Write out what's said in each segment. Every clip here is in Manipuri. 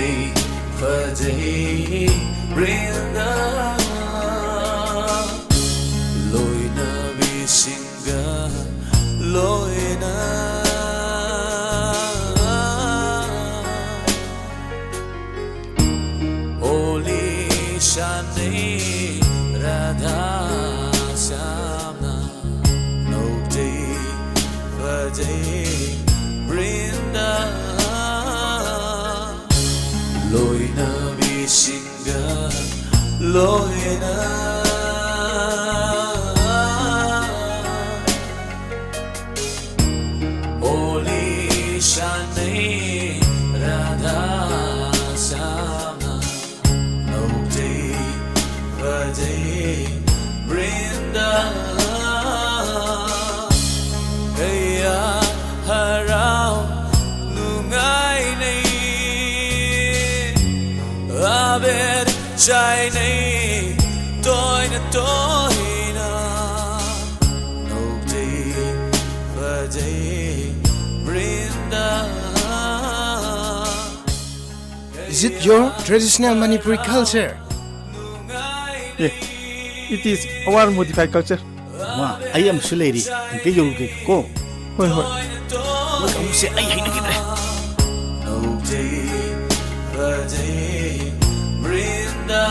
day for day Brinda Loina Vishinga Loina Holy Shani Radha Samna No day for day Brinda Loina Vishinga Loina Holy Shani Radha Samna No day for day Brinda Kaya Harao Nungai Nei Abed Chai Nei Toina Toina No day for day Brinda Is it your traditional Manipuri culture? It is our modified culture. Ma, I am Suleri. And kayo ko. Hoy. Wag mo si ay hinagidre. No day for day Brinda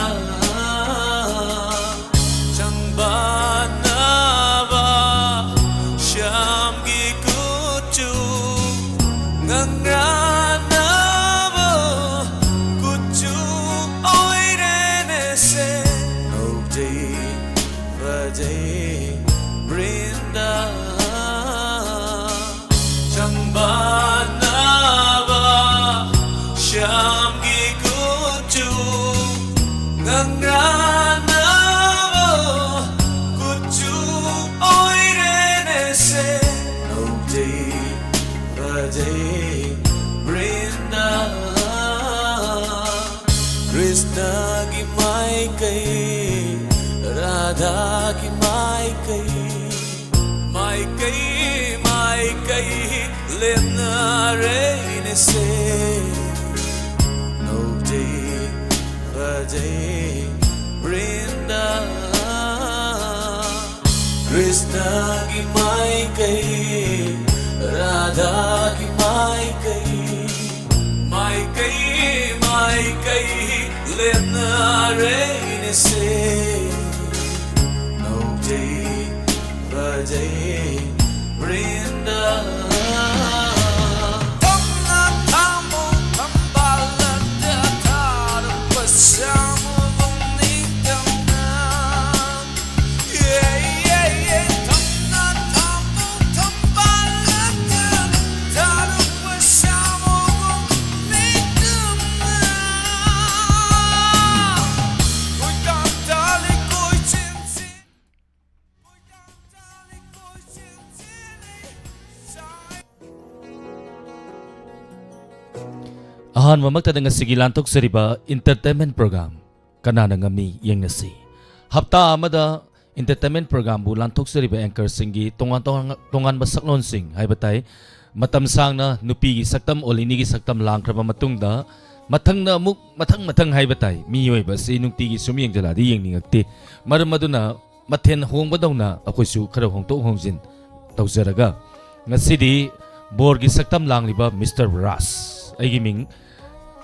Changbanava Shyam gi kuchu Ngangranava kuchu oirene se No day for day Brinda Changbanava Shyam gi kuchu Ngangranava kuchu oirene se No day for day Brinda Krishna ki mai kai Radha ki mai kai Lemna reine se No day for day Brinda Krishna ki mai kai Radha ki mai kai Lemna reine se No day for day Brinda Tamna tamu tambalada taru pasamu vunitana Yeah Tamna tamu tambalada taru pasamu vunitana Koi kantali koi chinsi Ahan mamakta nga sige lantok sariba entertainment program kanana ngami yang nasi. Hapta amada entertainment program bu lantok sariba anchor singi tongan basaklon sing hay batay matam sang na nupi gi saktam olini gi saktam langkraba matungda mathang na muk mathang hay batay miyoy ba si nungti gi sumiyang jala di yang ningakti maramaduna mathen hong badawna akoy su khara hongtok hongjin tawjaraga ngasidi borgi saktam langliba Mr. Ras aigi ming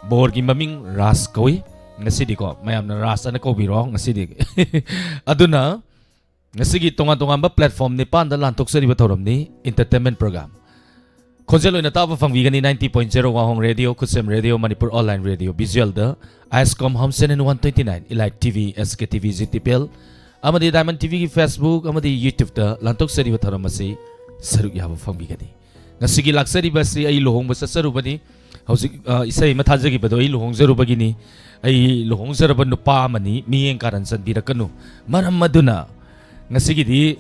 borgi maming Ras kawi ngasidi ko mayam na Ras ana ko biro ngasidi aduna ngasigi tonga ba platform ni panda lantok sa ribatoram ni entertainment program konjelo ina tapa fangwigan ni 90.0 Wahong Radio Kusem Radio Manipur Online Radio visual da Ascom Homsen and 129 Elite TV SKTV ZTPL amadi Diamond TV ki Facebook amadi YouTube da lantok sa ribatoram masi saruk yaba fangwigan ni ngasigi laksari basi ay lohong basa sarubani hauzik isay mathajagi bado ay lohong zarubagini ay lohong zaraban no pa mani miyeng karan san birakano maram maduna ngasigi di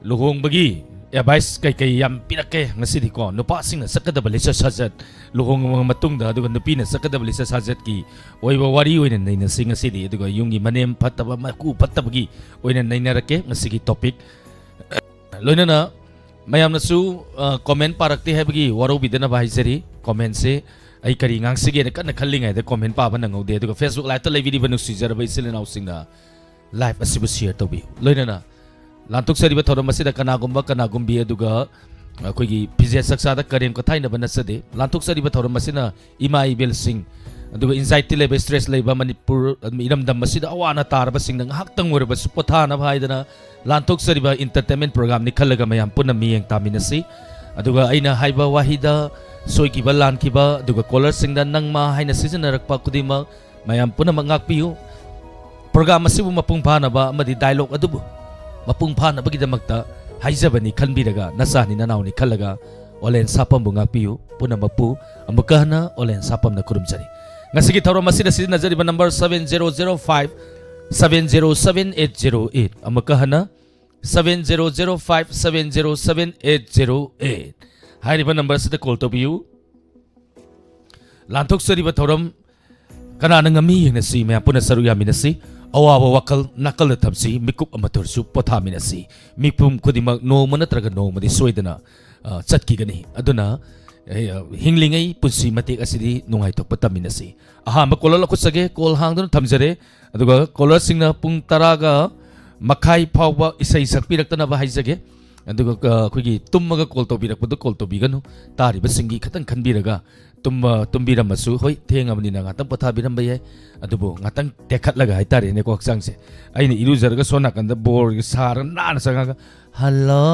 lohong bagi advice kay yam pinake ngasidi ko no pa sing na sakadabali sa sajat lohong mga matungda aduga no pina sakadabali sa sajat ki oy wari oy nay na sing ngasidi aduga yung manem pataba maku patabagi oy nay na rake ngasigi topic loina na mayam na su comment parakti hai bagi waro bidana bahai seri comment se ai kari ngang sige na kan khallingai da comment pa ba nangau de aduga Facebook live ta levi ba nu sijar ba isilin au singna live asibu share to bi loina na lantuk sari ba thoram masida kana gumbi aduga akoigi pije saksa da karem ko thaina ba nasade lantuk sari ba thoram masina ima ibel sing aduga anxiety level stress level manipur iram dam masida awana tar ba sing nang haktang wer ba supotha na bhaidana lantuk sari ba entertainment program ni khalaga mayam punna miyeng taminasi aduga aina haiba wahida soiki ba lan ki ba aduga caller sing dan nang ma haina season rakpa kudima mayam punna mangak piu program asibu mapung phana ba amadi dialogue adubu mapung phana ba gidamakta haijabani khanbiraga nasani nanawni khalaga olen sapam bunga piu punna mapu amukahna olen sapam na kurumjari ngasigi thawra masida sidina jari ba number 7005 7078808 amukahna 7005 7078808 hairiba number sida call to piu lanthok sariba thawram kana ngami yengna si me punna saru yaminasi awawa wakal nakal thamsi mikup amatursu pothaminasi mipum kudimak no manatraga no madi soidana chatki gani aduna hinglingai punsi matik asidi nungai tok pataminasi aha ma kolol ko sage kol hangdun thamjare aduga kolor singna pung taraga makhai phawba isai sakpiraktana ba haijage aduga khoigi tummaga kol to birakpadu kol to biganu tariba singi khatang khanbiraga tumbiramsu hoi thengamni na ngatang pothabiram baye adubu ngatang tekhatlaga haitare ne ko haksangse aini iruzarga sona kanda bor sar nan sanga hello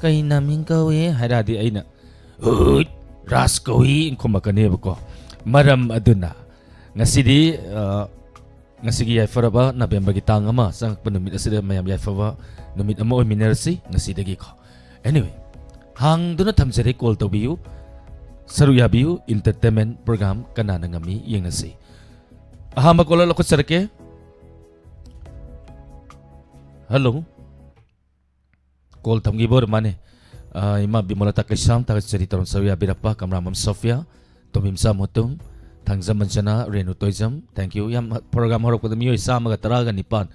kai namin kawe hairadi aina oi ras kawi inkomakane bako maram aduna ngasidi ngasigi yai faraba November gi tang ama sang panumit asida mayam yai fawa numit amo minersi ngasidagi ko anyway hang duna thamjare call to biu saru yabiu entertainment program kana ngami yengnasi ahama kola lokot sarke hello call thamgi bor mane ima bimola takisam ta chari taron saru yabirappa kamramam sofia tomim samotum thangjam manjana renu toizam thank you yam program horok pad miyoi samaga taraga nipan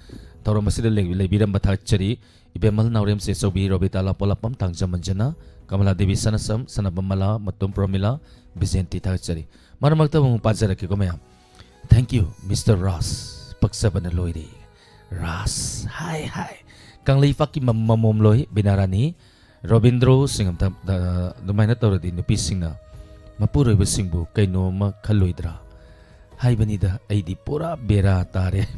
tawra masida lebiram batha chari ibemal naurem se sobi robitala polapam thangjam manjana Kamala Devi Sanasam, Sanabamala, Matum Promila, Bizenti Tachari. Maramakta mong pazaraki ko mayam. Thank you, Mr. Ross. Pagsabana Loidi. Ross, hi. Kang Leifaki Mamomloy, Binarani, Robindro, Singam Dumay na tawra din, nupising na. Mapuro iba singbo, kay no makaloidra. Hi Banida, ay di pura bera tare.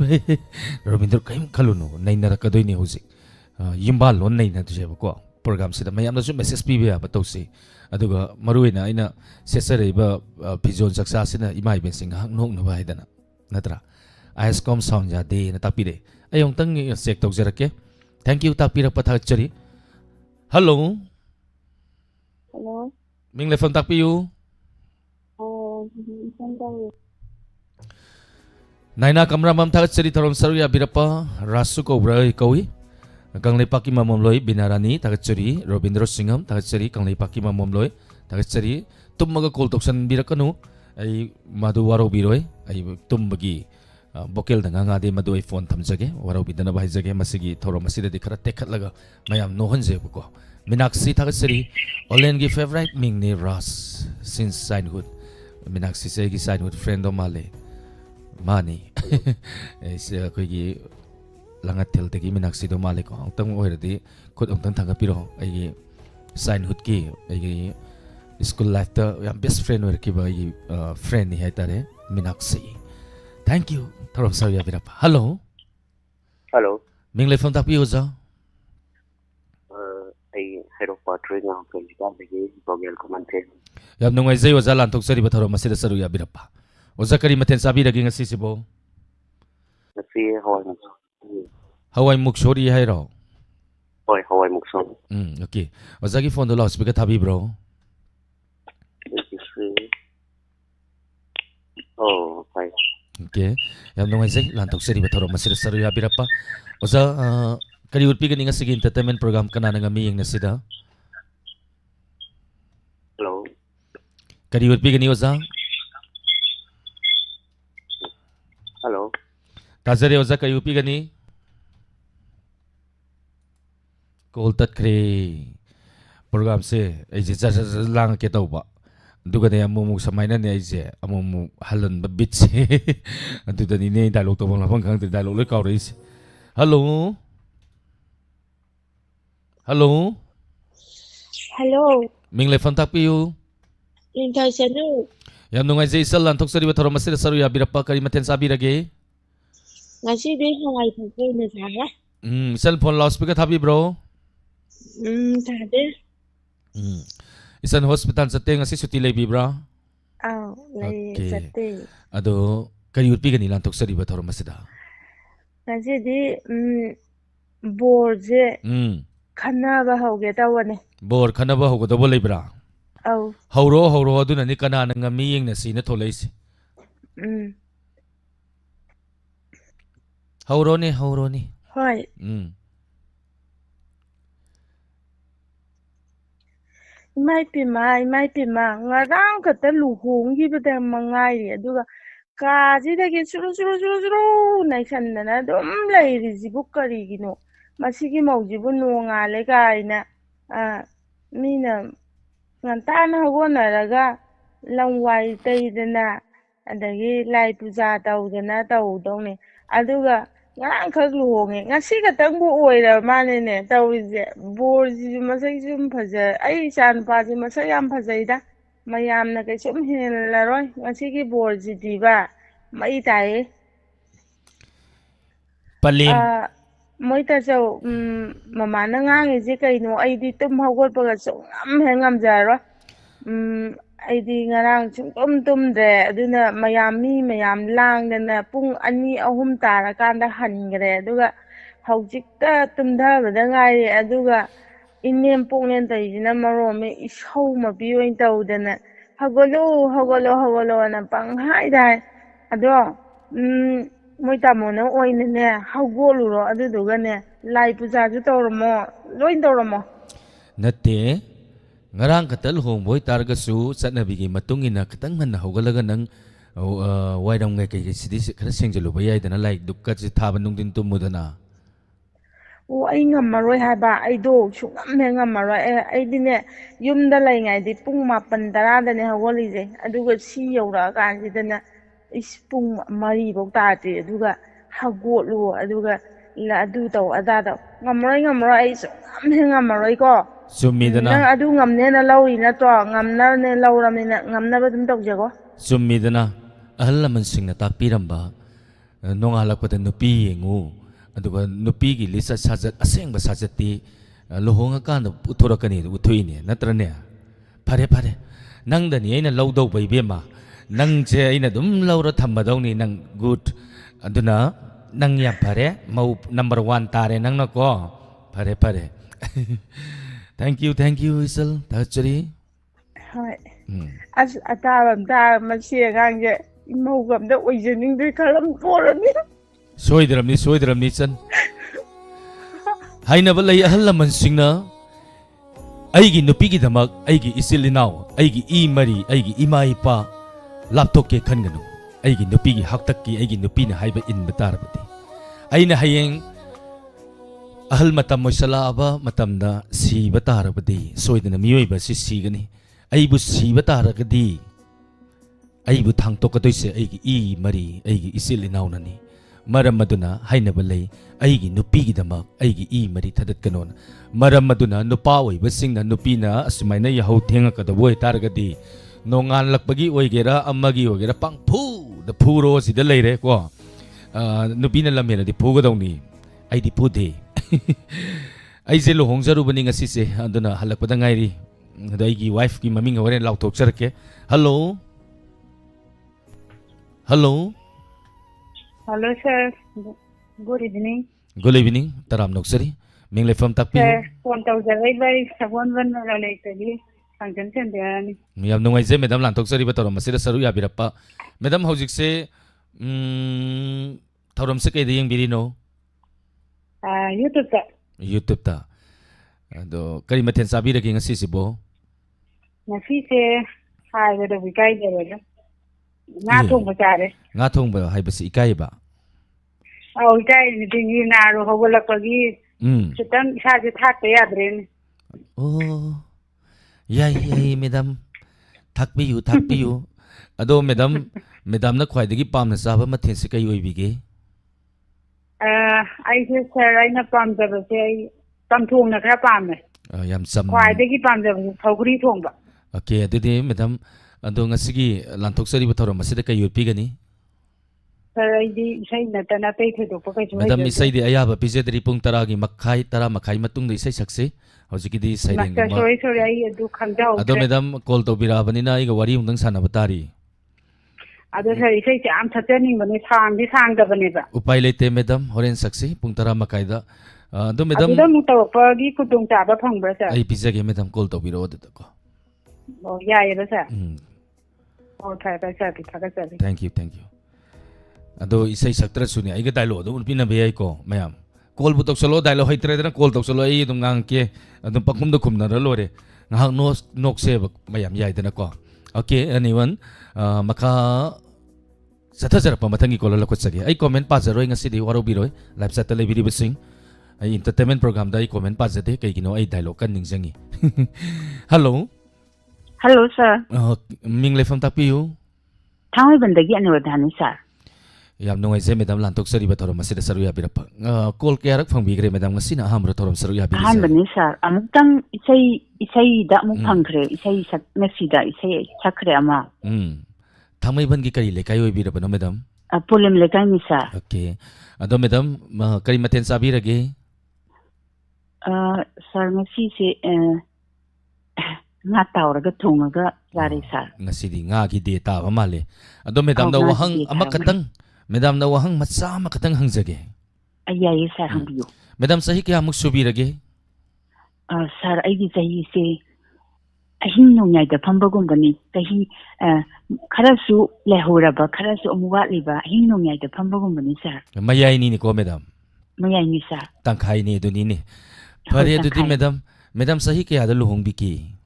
Robindro kayong kaluno, nay narakadoy ni Huzik. Yimbalon nay na to siya ko. Program sida mayam na su message pibe ba tawsi aduga maruina ina sesare ba pijon saksa sina imai ben sing hang nok na ba hidana natra iscom sound ja de na tapire ayong tang check tok jarake thank you tapira patha chari hello ming le phone tapiu naina kamra mam tha chari thorom saru ya birapa rasu ko brai kawi Kang Lepaki Mamomloy Binarani Tagachari Robindro Singham Tagachari Kang Lepaki Mamomloy Tagachari Tummaga Koltoksan Birakanu ay Madu Waro Biroy ay Tumbagi Bokel Danga de Madu ay phone thamjage Waro Bidana Bahijage Masigi Thoro Masida de Kara Tekhatlaga Mayam Nohanje Buko Minaksi Tagachari Olengi favorite Ming ni Ross since childhood Minaksi Segi childhood friend of Male Mani is Koigi Langat tel tegi minaksi do male ko ang tang oiradi khut ang tang thanga piro ai sign hut ki ai school life ta yam best friend wer ki ba ai friend ni hai tare minaksi thank you tharo sawiya birapa hello mingle phone ta pi uza ai hero patri nga pelika lagi bogel ko mante yam nungai zai uza lan tok sari ba tharo masida saruya birapa uza kari maten sabi ragi ngasi sibo nasi Hawai muksori hai ro Hoi Hawai mukson okay ozagi phone do loudspeaker thabi bro oh hai okay yam nungai zai lan tok sari ba tharo masida saruya birapa oza kari urpi gani ngasi entertainment program kana ngami yeng nasida hello kari urpi gani oza hello Tazare oza kari urpi gani Call tat kre program se ai ji lang ke tau ba ꯑꯗꯨꯒꯅꯦ ꯑꯃꯨꯛ ꯁꯨꯃꯥꯏꯅꯅꯦ ꯑꯩꯁꯦ ꯑꯃꯨꯛ ꯍꯜꯂꯟꯕ ꯕꯤꯠꯁꯦ ꯑꯗꯨꯗꯅꯤꯅꯦ ꯗꯥꯏꯂꯣꯛ ꯇꯧꯐꯝ ꯂꯥꯛꯐꯝ ꯈꯪꯗ꯭ꯔꯦ ꯗꯥꯏꯂꯣꯛ ꯂꯣꯏ ꯀꯥꯎꯔꯛꯏꯁꯦ ꯍꯜꯂꯣ ꯍꯜꯂꯣ Hello, ꯃꯤꯡ ꯂꯩꯐꯝ ꯇꯥꯛꯄꯤꯌꯨ Linh Thời Sanu. ꯌꯥꯝ ꯅꯨꯡꯉꯥꯏꯖꯩ ꯏꯆꯜ ꯂꯥꯟꯊꯣꯛꯆꯔꯤꯕ ꯊꯧꯔꯝ ꯑꯁꯤꯗ ꯁꯔꯨꯛ ꯌꯥꯕꯤꯔꯛꯄ ꯀꯔꯤ ꯃꯊꯦꯜ ꯆꯥꯕꯤꯔꯒꯦ Ngasi đi Hawaii thật vui nè thả. ꯏꯆꯜ ꯐꯣꯟ ꯂꯥꯎꯠ ꯁ꯭ꯄꯤꯀꯔ ꯊꯥꯕꯤꯕ꯭ꯔꯣ Thả đi. ꯏꯆꯟ ꯍꯣꯁꯄꯤꯇꯥꯜ ꯆꯠꯇꯦ ꯉꯁꯤ ꯁꯨꯇꯤ ꯂꯩꯕꯤꯕ꯭ꯔꯥ Này Okay. sạch đi. ꯑꯗꯣ ꯀꯔꯤ ꯎꯠꯄꯤꯒꯅꯤ ꯂꯥꯟꯊꯣꯛꯆꯔꯤꯕ ꯊꯧꯔꯝ ꯑꯁꯤꯗ Ngasi đi board khana ba hậu ghé tao này. ꯕꯣꯔ ꯈꯟꯅꯕ ꯍꯧꯒꯗꯧꯕ ꯂꯩꯕ꯭ꯔꯥ ꯍꯧꯔꯣ ꯑꯗꯨꯅꯅꯤ ꯀꯅꯥꯅ ꯉꯝꯃꯤ ꯌꯦꯡꯅꯁꯤꯅ ꯊꯣꯛꯂꯛꯏꯁꯦ ꯍꯧꯔꯣꯅꯦ Hỏi. Mai pima ngarang kata luhung gibada mangai aduga kajidagi suru naisandana dum leirisibu karigino masigi maujibu nongale kaina mina ngantana hawonaraga lamwai taidana adagi lai puja tawdana tawdawne aduga ngarang khak luhonge ngasi katangbu oira manene tawise borji masai sum phaja ai chan paji masai yam phajaida mayamna kai sum helaroi ngasi borji diba mai tai Palim moita chau mamana ngange je kaino aidi tum hawgotpaga chungam hengam jaro aidi ngarang chungtum tumdre aduna mayam langdana pung 2 3 tarakanda hangre aduga haujikta tumdhabada ngai aduga inem pungnen taijina marome isau mapi oin tawdana hagolo na panghai dai ado moita mona oinane hagoluro adudugane lai puja ju tawramo loin tawramo natte ngarang katal hongboy targasu satnabigi matungina katang manna hogalaga nang waidam ngai kai sidi khara sengjaluba yaidana lai dukka ji thaba nungdin tumudana ai ngamaroi haba aido sungam ngammaroi aidine yumda laingai pung 9 10 dane hawolije aduga si yora kanjidana pung 3 bau taati aduga hagotlu aduga la adu taw adada ngammaroi ai sungam ngammaroi ko Sumidana nang adu ngamnena lawi na to ngamnane lawramina ngamnaba dum tawjago Sumidana ahal laman singna takpiramba nongalakpada nupi yengu aduga nupi gi lisa sajat asengba sajati lohonga kanda uthorakani uthoine natrane pare nangdani aina lawdaw baibema nangje aina dum lawra thammadawni nang good aduna nang ya pare mau number 1 tare nangna ko pare Thank you, Isal. Tachari. Hoi. As atabam ta masia gangje imogam da oijening de kalam porani. Soidramni chan. Haina balai ahal laman singna aigi nupi gi damak aigi isilinaw aigi I mari aigi ima ipa laptop ke khanganu aigi nupi gi haktak ki aigi nupi na haiba in batarabati aina hayeng ahal matam moisala aba matamda si batarabadi soidana miyoi ba si sigani aibu si bataragadi aibu thangtokatoise aigi I mari aigi isilinaw nani maram maduna haina balai aigi nupi gi damak aigi I mari thadat kanon maram maduna nupa oi basingna nupi na asmaina yahau thenga kadaboi taragadi nongan lakpagi oigera amagi oigera pangphu da phuro sida leire ko nupi na lamena di phugadawni ai di phude ai je lohongjarubani ngasi se aduna halakpada ngairi daigi wife ki maming hore lautok charke hello sir. Good evening. Taram noksari mingle fam takpi phone tawjalai bai sabon ban lalai tali function center miyam nungai je madam lantok sari ba toram masira saru ya birappa madam hojik se thoram se ke de yeng birino YouTube ta ado kari mathen sabi ragi ngasi sibo ngasi se hai da wikai de nga thong ba hai basi ikai ba ikai ni dingi na ro hogolakpagi chitang isa je thak ya dren oh yai madam ꯊꯥꯛꯄꯤꯌꯨ ꯊꯥꯛꯄꯤꯌꯨ ꯑꯗꯣ ꯃꯦꯗꯥꯝꯅ ꯈ꯭ꯋꯥꯏꯗꯒꯤ ꯄꯥꯝꯅ ꯆꯥꯕ ꯃꯊꯦꯜꯁꯤ ꯀꯩ ꯑꯣꯏꯕꯤꯒꯦ ꯑꯩꯁꯦ ꯁꯥꯔ ꯑꯩꯅ ꯄꯥꯝꯖꯕꯁꯦ ꯑꯩ ꯆꯝꯊꯣꯡꯅ ꯈꯔ ꯄꯥꯝꯃꯦ ꯌꯥꯝ ꯆꯝ ꯈ꯭ꯋꯥꯏꯗꯒꯤ ꯄꯥꯝꯖꯕꯁꯦ ꯁꯧꯒ꯭ꯔꯤ ꯊꯣꯡꯕ ꯑꯣꯀꯦ ꯑꯗꯨꯗꯤ ꯃꯦꯗꯥꯝ ꯑꯗꯣ ꯉꯁꯤꯒꯤ ꯂꯥꯟꯊꯣꯛꯆꯔꯤꯕ ꯊꯧꯔꯝ ꯑꯁꯤꯗ ꯀꯩ ꯎꯠꯄꯤꯒꯅꯤ ꯁꯥꯔ ꯑꯩꯗꯤ ꯏꯁꯩ ꯅꯠꯇꯅ ꯑꯇꯩ ꯊꯣꯏꯗꯣꯛꯄ ꯀꯩꯁꯨ ꯃꯦꯗꯥꯝ ꯍꯩꯖꯗꯦ ꯏꯁꯩꯗꯤ ꯑꯌꯥꯕ ꯄꯤꯖꯗ꯭ꯔꯤ ꯄꯨꯡ 10 ꯃꯇꯨꯡꯗ ꯏꯁꯩ ꯁꯛꯁꯤ ꯍꯧꯖꯤꯛꯀꯤꯗꯤ ꯃꯥꯁꯇꯔ ꯁꯩꯔꯦꯡꯒꯨꯝꯕ ꯁꯣꯔꯤ ꯑꯩ ꯑꯗꯨ ꯑꯗꯣ ꯈꯪꯖꯍꯧꯗ꯭ꯔꯦ ꯃꯦꯗꯥꯝ ꯀꯣꯜ ꯇꯧꯕꯤꯔꯛꯑꯕꯅꯤꯅ ꯑꯩꯒ ꯋꯥꯔꯤ ꯑꯃꯨꯛꯇꯪ ꯁꯥꯟꯅꯕ ꯇꯥꯔꯤ ꯑꯗꯣ ꯁꯥꯔ ꯏꯁꯩꯁꯦ ꯌꯥꯝ ꯁꯛꯆꯅꯤꯡꯕꯅꯦ ꯁꯥꯡꯗꯤ ꯁꯥꯡꯗꯕꯅꯦꯕ ꯎꯄꯥꯏ ꯂꯩꯇꯦ ꯃꯦꯗꯥꯝ ꯍꯣꯔꯦꯟ ꯁꯛꯁꯤ ꯄꯨꯡ 10 ꯑꯗꯣ ꯃꯦꯗꯥꯝ ꯑꯗꯨꯗ ꯑꯃꯨꯛ ꯇꯧꯔꯛꯄꯒꯤ ꯈꯨꯗꯣꯡꯆꯥꯕ ꯐꯪꯕ꯭ꯔꯥ ꯁꯥꯔ ꯑꯩ ꯄꯤꯖꯒꯦ ꯃꯦꯗꯥꯝ ꯀꯣꯜ ꯇꯧꯕꯤꯔꯛꯑꯣ ꯑꯗꯨꯗꯀꯣ ꯑꯣ ꯌꯥꯏꯌꯦꯕ ꯁꯥꯔ ꯎꯝ ꯑꯣ ꯐꯔꯦ ꯐꯔꯦ ꯁꯥꯔ ꯊꯥꯒꯠꯆꯔꯤ ꯊꯦꯡꯛ ꯌꯨ ꯑꯗꯣ ꯏꯁꯩ ꯁꯛꯇ꯭ꯔꯁꯨꯅꯦ ꯑꯩꯒ ꯗꯥꯏꯂꯣग ꯑꯗꯨꯝ ꯎꯠꯄꯤꯅꯕ ꯌꯥꯏꯀꯣ ꯃꯌꯥꯝ ꯀꯣꯜꯕꯨ ꯇꯧꯁꯜꯂꯣ ꯗꯥꯏꯂꯣग ꯍꯩꯇ꯭ꯔꯦꯗꯅ ꯀꯣꯜ ꯇꯧꯁꯜꯂꯣ ꯑꯩ ꯑꯗꯨꯝ ꯉꯥꯡꯉꯛꯀꯦ ꯑꯗꯨꯝ ꯄꯥꯈꯨꯝꯗ ꯈꯨꯝꯅꯔ ꯂꯣꯏꯔꯦ ꯉꯥꯏꯍꯥꯛ ꯅꯣꯛꯁꯦꯕ ꯃꯌꯥꯝ ꯌꯥꯏꯗꯅꯀꯣ ꯑꯣꯀꯦ ꯑꯦꯅꯤꯋꯟ ꯃꯈꯥ ꯆꯠꯊꯖꯔꯛꯄ ꯃꯊꯪꯒꯤ ꯀꯣꯜꯂꯔ ꯂꯧꯈꯠꯆꯒꯦ ꯑꯩ ꯀꯣꯃꯦꯟ ꯄꯥꯖꯔꯣꯏ ꯉꯁꯤꯗꯤ ꯋꯥꯔꯧꯕꯤꯔꯣꯏ ꯂꯥꯏꯞ ꯆꯠꯇ ꯂꯩꯕꯤꯔꯤꯕꯁꯤꯡ ꯑꯩ ꯏꯟꯇꯔꯇꯦꯟꯃꯦꯟ ꯄ꯭रोग्राꯝꯗ ꯑꯩ ꯀꯣꯃꯦꯟ ꯄꯥꯖꯗꯦ ꯀꯩꯒꯤꯅꯣ ꯑꯩ ꯗꯥꯏꯂꯣग ꯀꯟ ꯅꯤꯡꯁꯤꯡꯉꯤ ꯍꯜꯂꯣ ꯍꯜꯂꯣ ꯁꯥꯔ ꯃꯤꯡ ꯂꯩꯐꯝ ꯇꯥꯛꯄꯤꯌꯨ ꯊꯥꯡꯃꯩꯕꯟꯗꯒꯤ ꯑꯅꯨꯔꯥꯙꯥꯅꯤ ꯁꯥꯔ ꯌꯥꯝ ꯅꯨꯡꯉꯥꯏꯖꯩ ꯃꯦꯗꯥꯝ ꯂꯥꯟꯊꯣꯛꯆꯔꯤꯕ ꯊꯧꯔꯝ ꯑꯁꯤꯗ ꯁꯔꯨꯛ ꯌꯥꯕꯤꯔꯛꯄ ꯀꯣꯜ ꯀꯌꯥꯔꯛ ꯐꯪꯕꯤꯈ꯭ꯔꯦ ꯃꯦꯗꯥꯝ ꯉꯁꯤꯅ ꯑꯍꯥꯟꯕ ꯊꯧꯔꯝ ꯁꯔꯨꯛ ꯌꯥꯕꯤꯔꯤꯁꯦ ꯑꯍꯥꯟꯕꯅꯤ ꯁꯥꯔ ꯑꯃꯨꯛꯇꯪ ꯏꯁꯩꯗ ꯑꯃꯨꯛ ꯐꯪꯈ꯭ꯔꯦ ꯉꯁꯤꯗ ꯏꯁꯩ ꯁꯛꯈ꯭ꯔꯦ ꯑꯃ ꯊꯥꯡꯃꯩꯕꯟꯒꯤ ꯀꯔꯤ ꯂꯩꯀꯥꯏ ꯑꯣꯏꯕꯤꯔꯕꯅꯣ ꯃꯦꯗꯥꯝ ꯄꯣꯂꯦꯝ ꯂꯩꯀꯥꯏꯅꯤ ꯁꯥꯔ ꯑꯣꯀꯦ ꯑꯗꯣ ꯃꯦꯗꯥꯝ ꯀꯔꯤ ꯃꯊꯦꯜ ꯆꯥꯕꯤꯔꯒꯦ ꯁꯥꯔ ꯉꯁꯤꯁꯦ ꯉꯥ ꯇꯥꯎꯔꯒ ꯊꯣꯡꯉꯒ ꯆꯥꯔꯦ ꯁꯥꯔ ngasi ngagi de ta ba male ado medam da wahang amakatang medam da wahang macha amakatang hangjage ayai sar hambiyo medam sahi kya muk subirage sar aigi sahi se ahin nongyai da phambagum-bani sahi kharasu lehoraba kharasu amuwatliba ahin nongyai da phambagum-bani sar mayai ni ko medam mayai ni sar tangkhai ni du ni phare du di medam sahi kya da luhong biki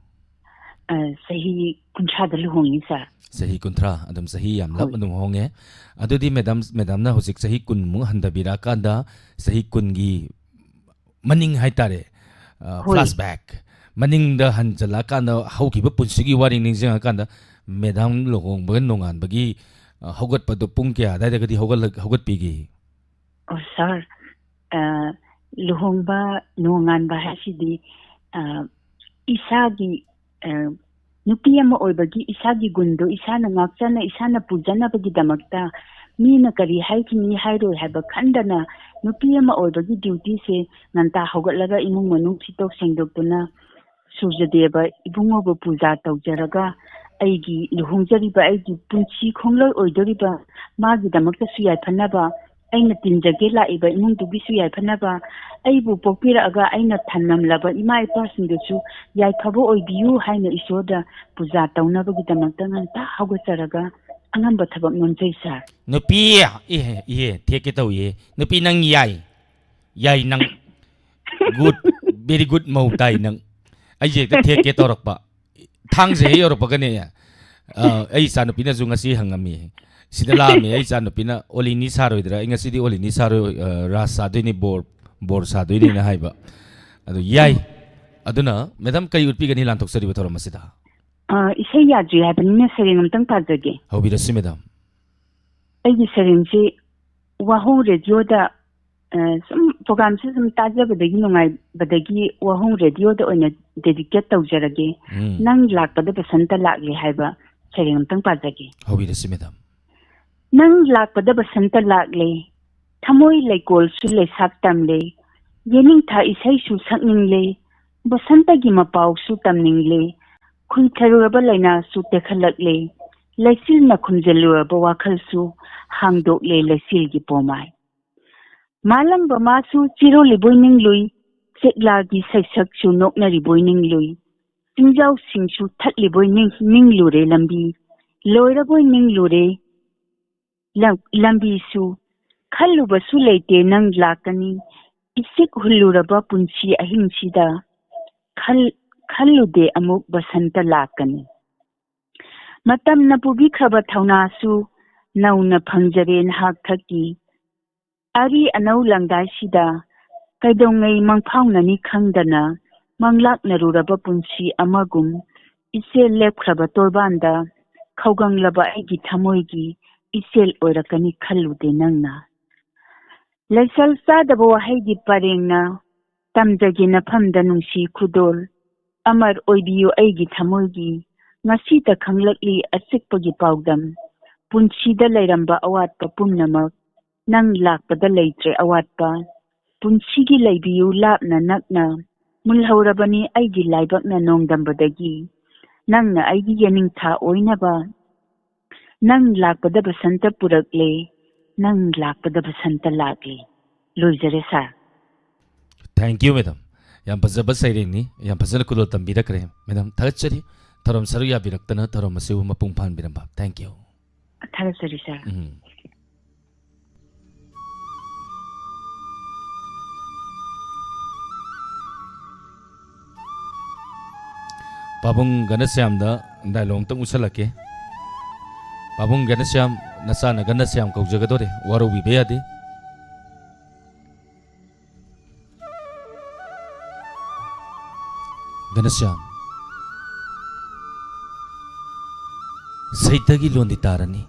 sahi kuntra da luhongi sar sahi kuntra adum sahi yam lap adum honge adudi medam na hojik sahi kun mu handabira kanda sahi kungi maning haitare flashback maning da hanjala kanda haukiba punsigi wari ningjang kanda medam lohong ba nongan bagi hogat padu pung kya dai dagadi hogat pigi oh sir luhong ba nongan ba hasidi isagi nupi ama oibagi isagi gundo isana ngakchana isana pujana bagi damakta mina kari haikini hairoi haiba khandana nupi ama oibagi duty se nanta hogatlaga imung manung thitok sengdoktuna surjadeba ibungo bo puja tawjaraga aigi luhongjariba aigi punchi khongloi oidoriba magi damakta suyai phanaba aina tinjage laiba imung dugi suyai phanaba aibu pokpiraga aina thanamlaba ima ipasindesu yai phabo oibiyu haina isoda puja tawnabagi damakta nganta hawgacharaga angamba thabak nonjai sar nupi theke taw ye nupi nang yai nang good very good mau tai nang ai je ta theke tawrakpa thangje yorpa gane ai sa nupi na junga si hangami sidala me ai sa nupi na olini saroidra inga sidi olini saro rasa doini bor sa doini na haiba adu yai aduna madam kai utpi gani lantok sari ba thoram asida isai yaji haibani sering amtang pajage hobirasi madam aigi sering si wahong radio da sum program se sum tajabadagi nungai badagi wahong radio da oina dedicate tawjarage nang lakpada basanta lakle haiba sering amtang pajage hobirasi madam nang lakpada basanta lakle thamoi leikol su le saptam le yening tha isai su sakning le basanta gi mapau su tamning le khui tharuraba laina su tekhalak le laisil na khumjeluraba wakhal su hangdok le laisil gi pomai malang ba ma su chiro le boining lui chekla gi saisak su nokna ri boining lui tingjau sing su that le boining ning lure lambi loira boining lure lambi su khalluba su leite nang lakani isik huluraba punchi ahingsida khallude amuk basanta lakani matam na pubi khaba thauna su nauna phangjaren hak thaki ari anau langdai sida kaidongai mangphaunani khangdana manglak naruraba punchi amagum ꯏꯆꯦꯜ ꯂꯦꯞꯈ꯭ꯔꯕ ꯇꯣꯔꯕꯥꯟꯗ ꯈꯧꯒꯪꯂꯕ ꯑꯩꯒꯤ ꯊꯃꯣꯏꯒꯤ ꯏꯆꯦꯜ ꯑꯣꯏꯔꯛꯀꯅꯤ ꯈꯜꯂꯨꯗꯦ ꯅꯪꯅ ꯂꯩꯁꯜ ꯆꯥꯗꯕ ꯋꯥꯍꯩꯒꯤ ꯄꯔꯦꯡꯅ ꯇꯝꯖꯒꯦ ꯅꯐꯝꯗ ꯅꯨꯡꯁꯤ ꯈꯨꯗꯣꯜ ꯑꯃꯔ ꯑꯣꯏꯕꯤꯌꯨ ꯑꯩꯒꯤ ꯊꯃꯣꯏꯒꯤ ꯉꯁꯤꯇ ꯈꯪꯂꯛꯂꯤ ꯑꯆꯤꯛꯄꯒꯤ ꯄꯥꯎꯗꯝ ꯄꯨꯟꯁꯤꯗ ꯂꯩꯔꯝꯕ ꯑꯋꯥꯠꯄ ꯄꯨꯝꯅꯃꯛ ꯅꯪ ꯂꯥꯛꯄꯗ ꯂꯩꯇ꯭ꯔꯦ ꯑꯋꯥꯠꯄ ꯄꯨꯟꯁꯤꯒꯤ ꯂꯩꯕꯤꯌꯨ ꯂꯥꯞꯅ ꯅꯛꯅ ꯃꯨꯜꯍꯧꯔꯕꯅꯤ ꯑꯩꯒꯤ ꯂꯥꯏꯕꯛꯅ ꯅꯣꯡꯗꯝꯕꯗꯒꯤ ꯅꯪꯅ ꯑꯩꯒꯤ ꯌꯦꯅꯤꯡꯊꯥ ꯑꯣꯏꯅꯕ ꯅꯪ ꯂꯥꯛꯄꯗ ꯕꯁꯟꯇ ꯄꯨꯔꯛꯂꯦ ꯅꯪ ꯂꯥꯛꯄꯗ ꯕꯁꯟꯇ ꯂꯥꯛꯂꯦ ꯂꯣꯏꯖꯔꯦ ꯁꯥꯔ ꯊꯦꯡꯛ ꯌꯨ ꯃꯦꯗꯝ ꯌꯥꯝ ꯐꯖꯕ ꯁꯩꯔꯦꯡꯅꯤ ꯌꯥꯝ ꯐꯖꯅ ꯈꯨꯗꯣꯜ ꯇꯝꯕꯤꯔꯛꯈ꯭ꯔꯦ ꯃꯦꯗꯝ ꯊꯥꯒꯠꯆꯔꯤ ꯊꯧꯔꯝ ꯁꯔꯨꯛ ꯌꯥꯕꯤꯔꯛꯇꯅ ꯊꯧꯔꯝ ꯑꯁꯤꯕꯨ ꯃꯄꯨꯡ ꯐꯥꯍꯟꯕꯤꯔꯝꯕ ꯊꯦꯡꯛ ꯌꯨ ꯊꯥꯒꯠꯆꯔꯤ ꯁꯥꯔ ꯄꯥꯕꯨꯡ ꯒꯅꯁ꯭ꯌꯥꯝꯗ ꯗꯥꯏꯂꯣग ꯑꯃꯇꯪ ꯎꯁꯜꯂꯛꯀꯦ ꯄꯥꯕꯨꯡ ꯒꯅꯁ꯭ꯌꯥꯝ ꯅꯆꯥꯅ ꯒꯅꯁ꯭ꯌꯥꯝ ꯀꯧꯖꯒꯗꯣꯔꯦ ꯋꯥꯔꯧꯕꯤꯕ ꯌꯥꯗꯦ ꯒꯅꯁ꯭ꯌꯥꯝ ꯁꯩꯇꯒꯤ ꯂꯣꯟꯗꯤ ꯇꯥꯔꯅꯤ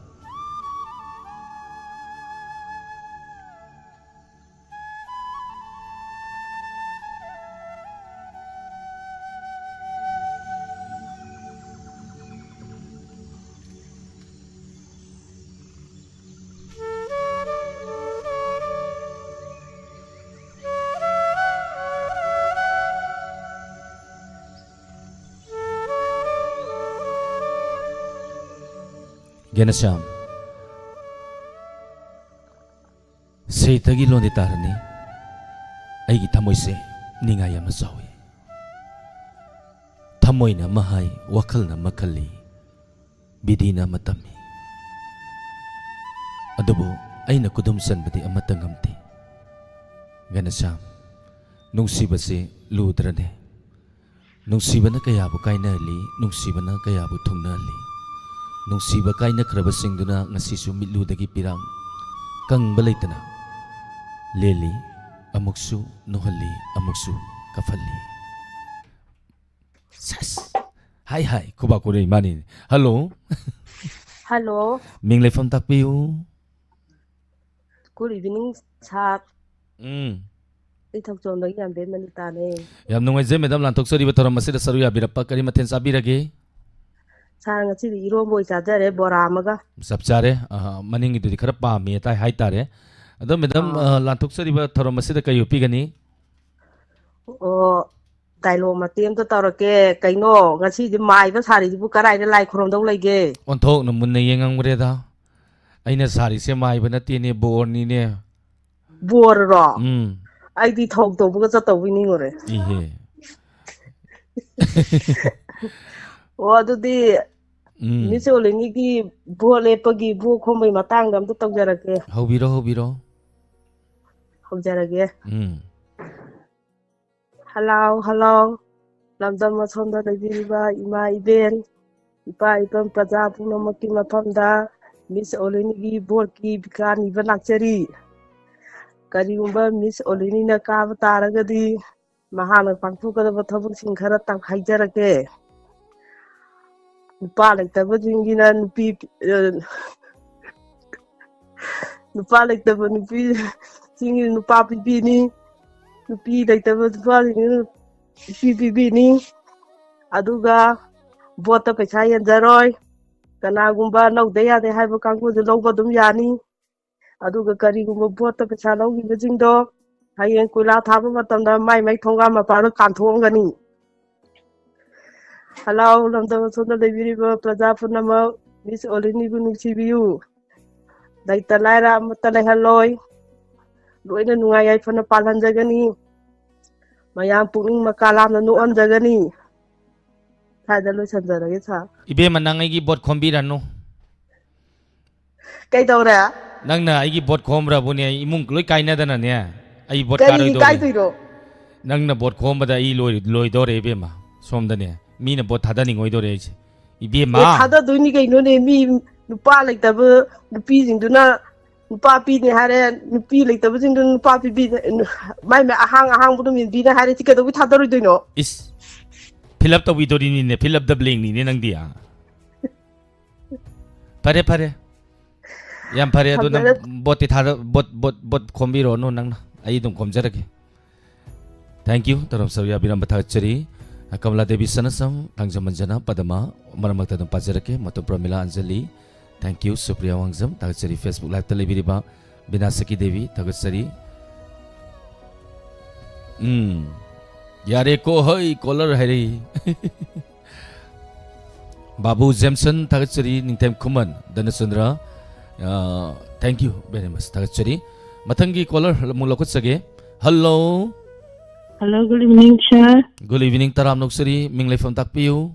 ꯒꯅꯁ꯭ꯌꯥꯝ ꯁꯩꯇꯒꯤ ꯂꯣꯟꯗꯤ ꯇꯥꯔꯅꯤ ꯑꯩꯒꯤ ꯊꯃꯣꯏꯁꯦ ꯅꯤꯡꯉꯥꯏ ꯌꯥꯝꯅ ꯆꯥꯎꯏ ꯊꯃꯣꯏꯅ ꯑꯃ ꯍꯥꯏ ꯋꯥꯈꯜꯅ ꯑꯃ ꯈꯜꯂꯤ ꯕꯤꯙꯤꯅ ꯑꯃ ꯇꯝꯃꯤ ꯑꯗꯨꯕꯨ ꯑꯩꯅ ꯈꯨꯗꯨꯝ ꯆꯟꯕꯗꯤ ꯑꯃꯠꯇ ꯉꯝꯗꯦ ꯒꯅꯁ꯭ꯌꯥꯝ ꯅꯨꯡꯁꯤꯕꯁꯦ ꯂꯨꯗ꯭ꯔꯅꯦ ꯅꯨꯡꯁꯤꯕꯅ ꯀꯌꯥꯕꯨ ꯀꯥꯏꯅꯍꯜꯂꯤ ꯅꯨꯡꯁꯤꯕꯅ ꯀꯌꯥꯕꯨ ꯊꯨꯡꯅꯍꯜꯂꯤ ꯅꯨꯡꯁꯤꯕ ꯀꯥꯏꯅꯈ꯭ꯔꯕꯁꯤꯡꯗꯨꯅ ꯉꯁꯤꯁꯨ ꯃꯤꯠꯂꯨꯗꯒꯤ ꯄꯤꯔꯥꯡ ꯀꯪꯕ ꯂꯩꯇꯅ ꯂꯦꯜꯂꯤ ꯑꯃꯨꯛꯁꯨ ꯅꯣꯍꯜꯂꯤ ꯑꯃꯨꯛꯁꯨ ꯀꯐꯜꯂꯤ ꯍꯥꯏ ꯍꯥꯏ ꯈꯨꯕꯥꯛ ꯈꯨꯔꯩ ꯃꯥꯅꯤ ꯍꯜꯂꯣ ꯍꯜꯂꯣ ꯃꯤꯡ ꯂꯩꯐꯝ ꯇꯥꯛꯄꯤꯌꯨ ꯒꯨꯗ ꯏꯚꯤꯅꯤꯡ ꯁꯥꯔ ꯑꯩ ꯊꯧꯆꯣꯝꯗꯒꯤ ꯌꯥꯝꯕꯦꯝ ꯃꯅꯤꯇꯥꯅꯦ ꯌꯥꯝ ꯅꯨꯡꯉꯥꯏꯖꯩ ꯃꯦꯗꯥꯝ ꯂꯥꯟꯊꯣꯛꯆꯔꯤꯕ ꯊꯧꯔꯝ ꯑꯁꯤꯗ ꯁꯔꯨꯛ ꯌꯥꯕꯤꯔꯛꯄ ꯀꯔꯤ ꯃꯊꯦꯜ ꯆꯥꯕꯤꯔꯒꯦ ꯁꯥꯔ ꯉꯁꯤꯗꯤ ꯏꯔꯣꯝꯕ ꯑꯣꯏ ꯆꯥꯖꯔꯦ ꯕꯣꯔꯥ ꯑꯃꯒ ꯆꯞ ꯆꯥꯔꯦ ꯃꯅꯤꯡꯒꯤꯗꯨꯗꯤ ꯈꯔ ꯄꯥꯝꯃꯤ ꯍꯥꯏꯇꯥꯔꯦ ꯑꯗꯣ ꯃꯦꯗꯥꯝ ꯂꯥꯟꯊꯣꯛꯆꯔꯤꯕ ꯊꯧꯔꯝ ꯑꯁꯤꯗ ꯀꯩ ꯎꯠꯄꯤꯒꯅꯤ ꯑꯣ ꯗꯥꯏꯂꯣग ꯃꯇꯦꯛ ꯑꯃꯇ ꯇꯧꯔꯛꯀꯦ ꯀꯩꯅꯣ ꯉꯁꯤꯗꯤ ꯃꯥꯏꯕ ꯁꯥꯔꯤꯁꯤꯕꯨ ꯀꯗꯥꯏꯗ ꯂꯥꯏ ꯈꯨꯔꯨꯝꯗꯧ ꯂꯩꯒꯦ ꯑꯣꯟꯊꯣꯛꯅ ꯃꯨꯟꯅ ꯌꯦꯡꯉꯝꯈ꯭ꯔꯦꯗ ꯑꯩꯅ ꯁꯥꯔꯤꯁꯦ ꯃꯥꯏꯕ ꯅꯠꯇꯦꯅꯦ ꯕꯣꯔꯅꯤꯅꯦ ꯕꯣꯔꯔꯣ ꯑꯩꯗꯤ ꯊꯧ ꯇꯧꯕꯒ ꯆꯠꯇꯧꯕꯤ ꯅꯤꯡꯉꯨꯔꯦ ꯏꯍꯦ ꯑꯣ ꯑꯗꯨꯗꯤ ꯃꯤꯁ ꯑꯣꯂꯤꯅꯤꯒꯤ ꯚꯣꯠ ꯂꯦꯞꯄꯒꯤ ꯚꯣꯠ ꯈꯣꯝꯕꯒꯤ ꯃꯇꯥꯡꯗ ꯑꯝꯇ ꯇꯧꯖꯔꯛꯀꯦ ꯍꯧꯕꯤꯔꯣ ꯍꯧꯕꯤꯔꯣ ꯍꯧꯖꯔꯒꯦ ꯍꯜꯂꯥꯎ ꯍꯜꯂꯥꯎ ꯂꯝꯗꯝ ꯑꯁꯣꯝꯗ ꯂꯩꯕꯤꯔꯤꯕ ꯏꯃꯥ ꯏꯕꯦꯟ ꯏꯄꯥ ꯏꯄꯝ ꯄ꯭ꯔꯖꯥ ꯄꯨꯝꯅꯃꯛꯀꯤ ꯃꯐꯝꯗ ꯃꯤꯁ ꯑꯣꯂꯤꯅꯤꯒꯤ ꯚꯣꯠꯀꯤ ꯚꯤꯀꯥ ꯅꯤꯕ ꯂꯥꯛꯆꯔꯤ ꯀꯔꯤꯒꯨꯝꯕ ꯃꯤꯁ ꯑꯣꯂꯤꯅꯤꯅ ꯀꯥꯕ ꯇꯥꯔꯒꯗꯤ ꯃꯍꯥꯛꯅ ꯄꯥꯡꯊꯣꯛꯀꯗꯕ ꯊꯕꯛꯁꯤꯡ ꯈꯔ ꯍꯥꯏꯖꯔꯛꯀꯦ ꯅꯨꯄꯥ ꯂꯩꯇꯕꯁꯤꯡꯒꯤꯅ ꯅꯨꯄꯥ ꯂꯩꯇꯕ ꯅꯨꯄꯤꯁꯤꯡꯒꯤꯅ ꯅꯨꯄꯥ ꯄꯤꯕꯤꯅꯤ ꯅꯨꯄꯤ ꯂꯩꯇꯕ ꯅꯨꯄꯥꯁꯤꯡꯒꯤꯅ ꯅꯨꯄꯤ ꯄꯤꯕꯤꯅꯤ ꯑꯗꯨꯒ ꯚꯣꯠꯇ ꯄꯩꯁꯥ ꯌꯦꯟꯖꯔꯣꯏ ꯀꯅꯥꯒꯨꯝꯕ ꯂꯧꯗ ꯌꯥꯗꯦ ꯍꯥꯏꯕ ꯀꯥꯡꯕꯨꯗꯨ ꯂꯧꯕ ꯑꯗꯨꯝ ꯌꯥꯅꯤ ꯑꯗꯨꯒ ꯀꯔꯤꯒꯨꯝꯕ ꯚꯣꯠꯇ ꯄꯩꯁꯥ ꯂꯧꯈꯤꯕꯁꯤꯡꯗꯣ ꯍꯌꯦꯡ ꯀꯣꯏꯂꯥ ꯊꯥꯕ ꯃꯇꯝꯗ ꯃꯥꯏ ꯊꯣꯡꯒꯥꯟ ꯃꯄꯥꯟꯗ ꯀꯥꯟꯊꯣꯛꯑꯝꯒꯅꯤ ꯍꯜꯂꯥꯎ ꯂꯝꯗꯝ ꯑꯁꯣꯝꯗ ꯂꯩꯕꯤꯔꯤꯕ ꯄ꯭ꯔꯖꯥ ꯄꯨꯝꯅꯃꯛ ꯃꯤꯁ ꯑꯣꯂꯤꯅꯤꯕꯨ ꯅꯨꯡꯁꯤꯕꯤꯌꯨ ꯂꯩꯇ ꯂꯥꯏꯔ ꯑꯃꯠꯇ ꯂꯩꯍꯜꯂꯣꯏ ꯂꯣꯏꯅ ꯅꯨꯡꯉꯥꯏ ꯌꯥꯏꯐꯅ ꯄꯥꯜꯍꯟꯖꯒꯅꯤ ꯃꯌꯥꯝ ꯄꯨꯛꯅꯤꯡ ꯃꯀꯥ ꯂꯥꯝꯅ ꯅꯣꯛꯍꯟꯖꯒꯅꯤ ꯁ꯭ꯋꯥꯏꯗ ꯂꯣꯏꯁꯟꯖꯔꯒꯦ ꯁꯥꯔ इबेम नंग अगी बोट खोम्बीरनु ꯀꯩꯗꯧꯔꯦ नंगना अगी बोट खोम्ब्रबुने इमुंग लोई काइनदनने अई बोट ꯀꯔꯤꯒꯤ कारोइदोरे ꯀꯥꯏꯗꯣꯏꯅꯣ नंगना बोट खोम्बदा इ लोइदोरे इबेमा सोमदने मीना बोट थादनिंगोइदोरे इसे इबेमा थाददोइनि कइनोने मी नुपा लेतबा नुपीसिंदुना नुपा पीने हारे नुपी लेतबसिंदुना नुपा पीबी माइ अहांग अहांबुदु मिनबीने हारे तिकेदोबि थादरोइदोइनो इस fill up tawidorine fill up the bling ni nang dia pare yam pare adu nang bot ti thar bot khombiro no nang ai dum khomjarage thank you taram sarya biram batha chari Kamala Devi Sanasam Tangjamanjana Padama Maramakta dum pajarake matu Pramila Anjali thank you Supriya Wangzam tagachari Facebook live telebiriba Binasaki Devi tagachari yare ko hoi color hari Babu Jamson tagachari Ningtem Kuman Danasundra thank you very much tagachari matangi color mulakut sage hello Hello, good evening, sir. Good evening, Taram Nuksari, Mingley from Takpiu.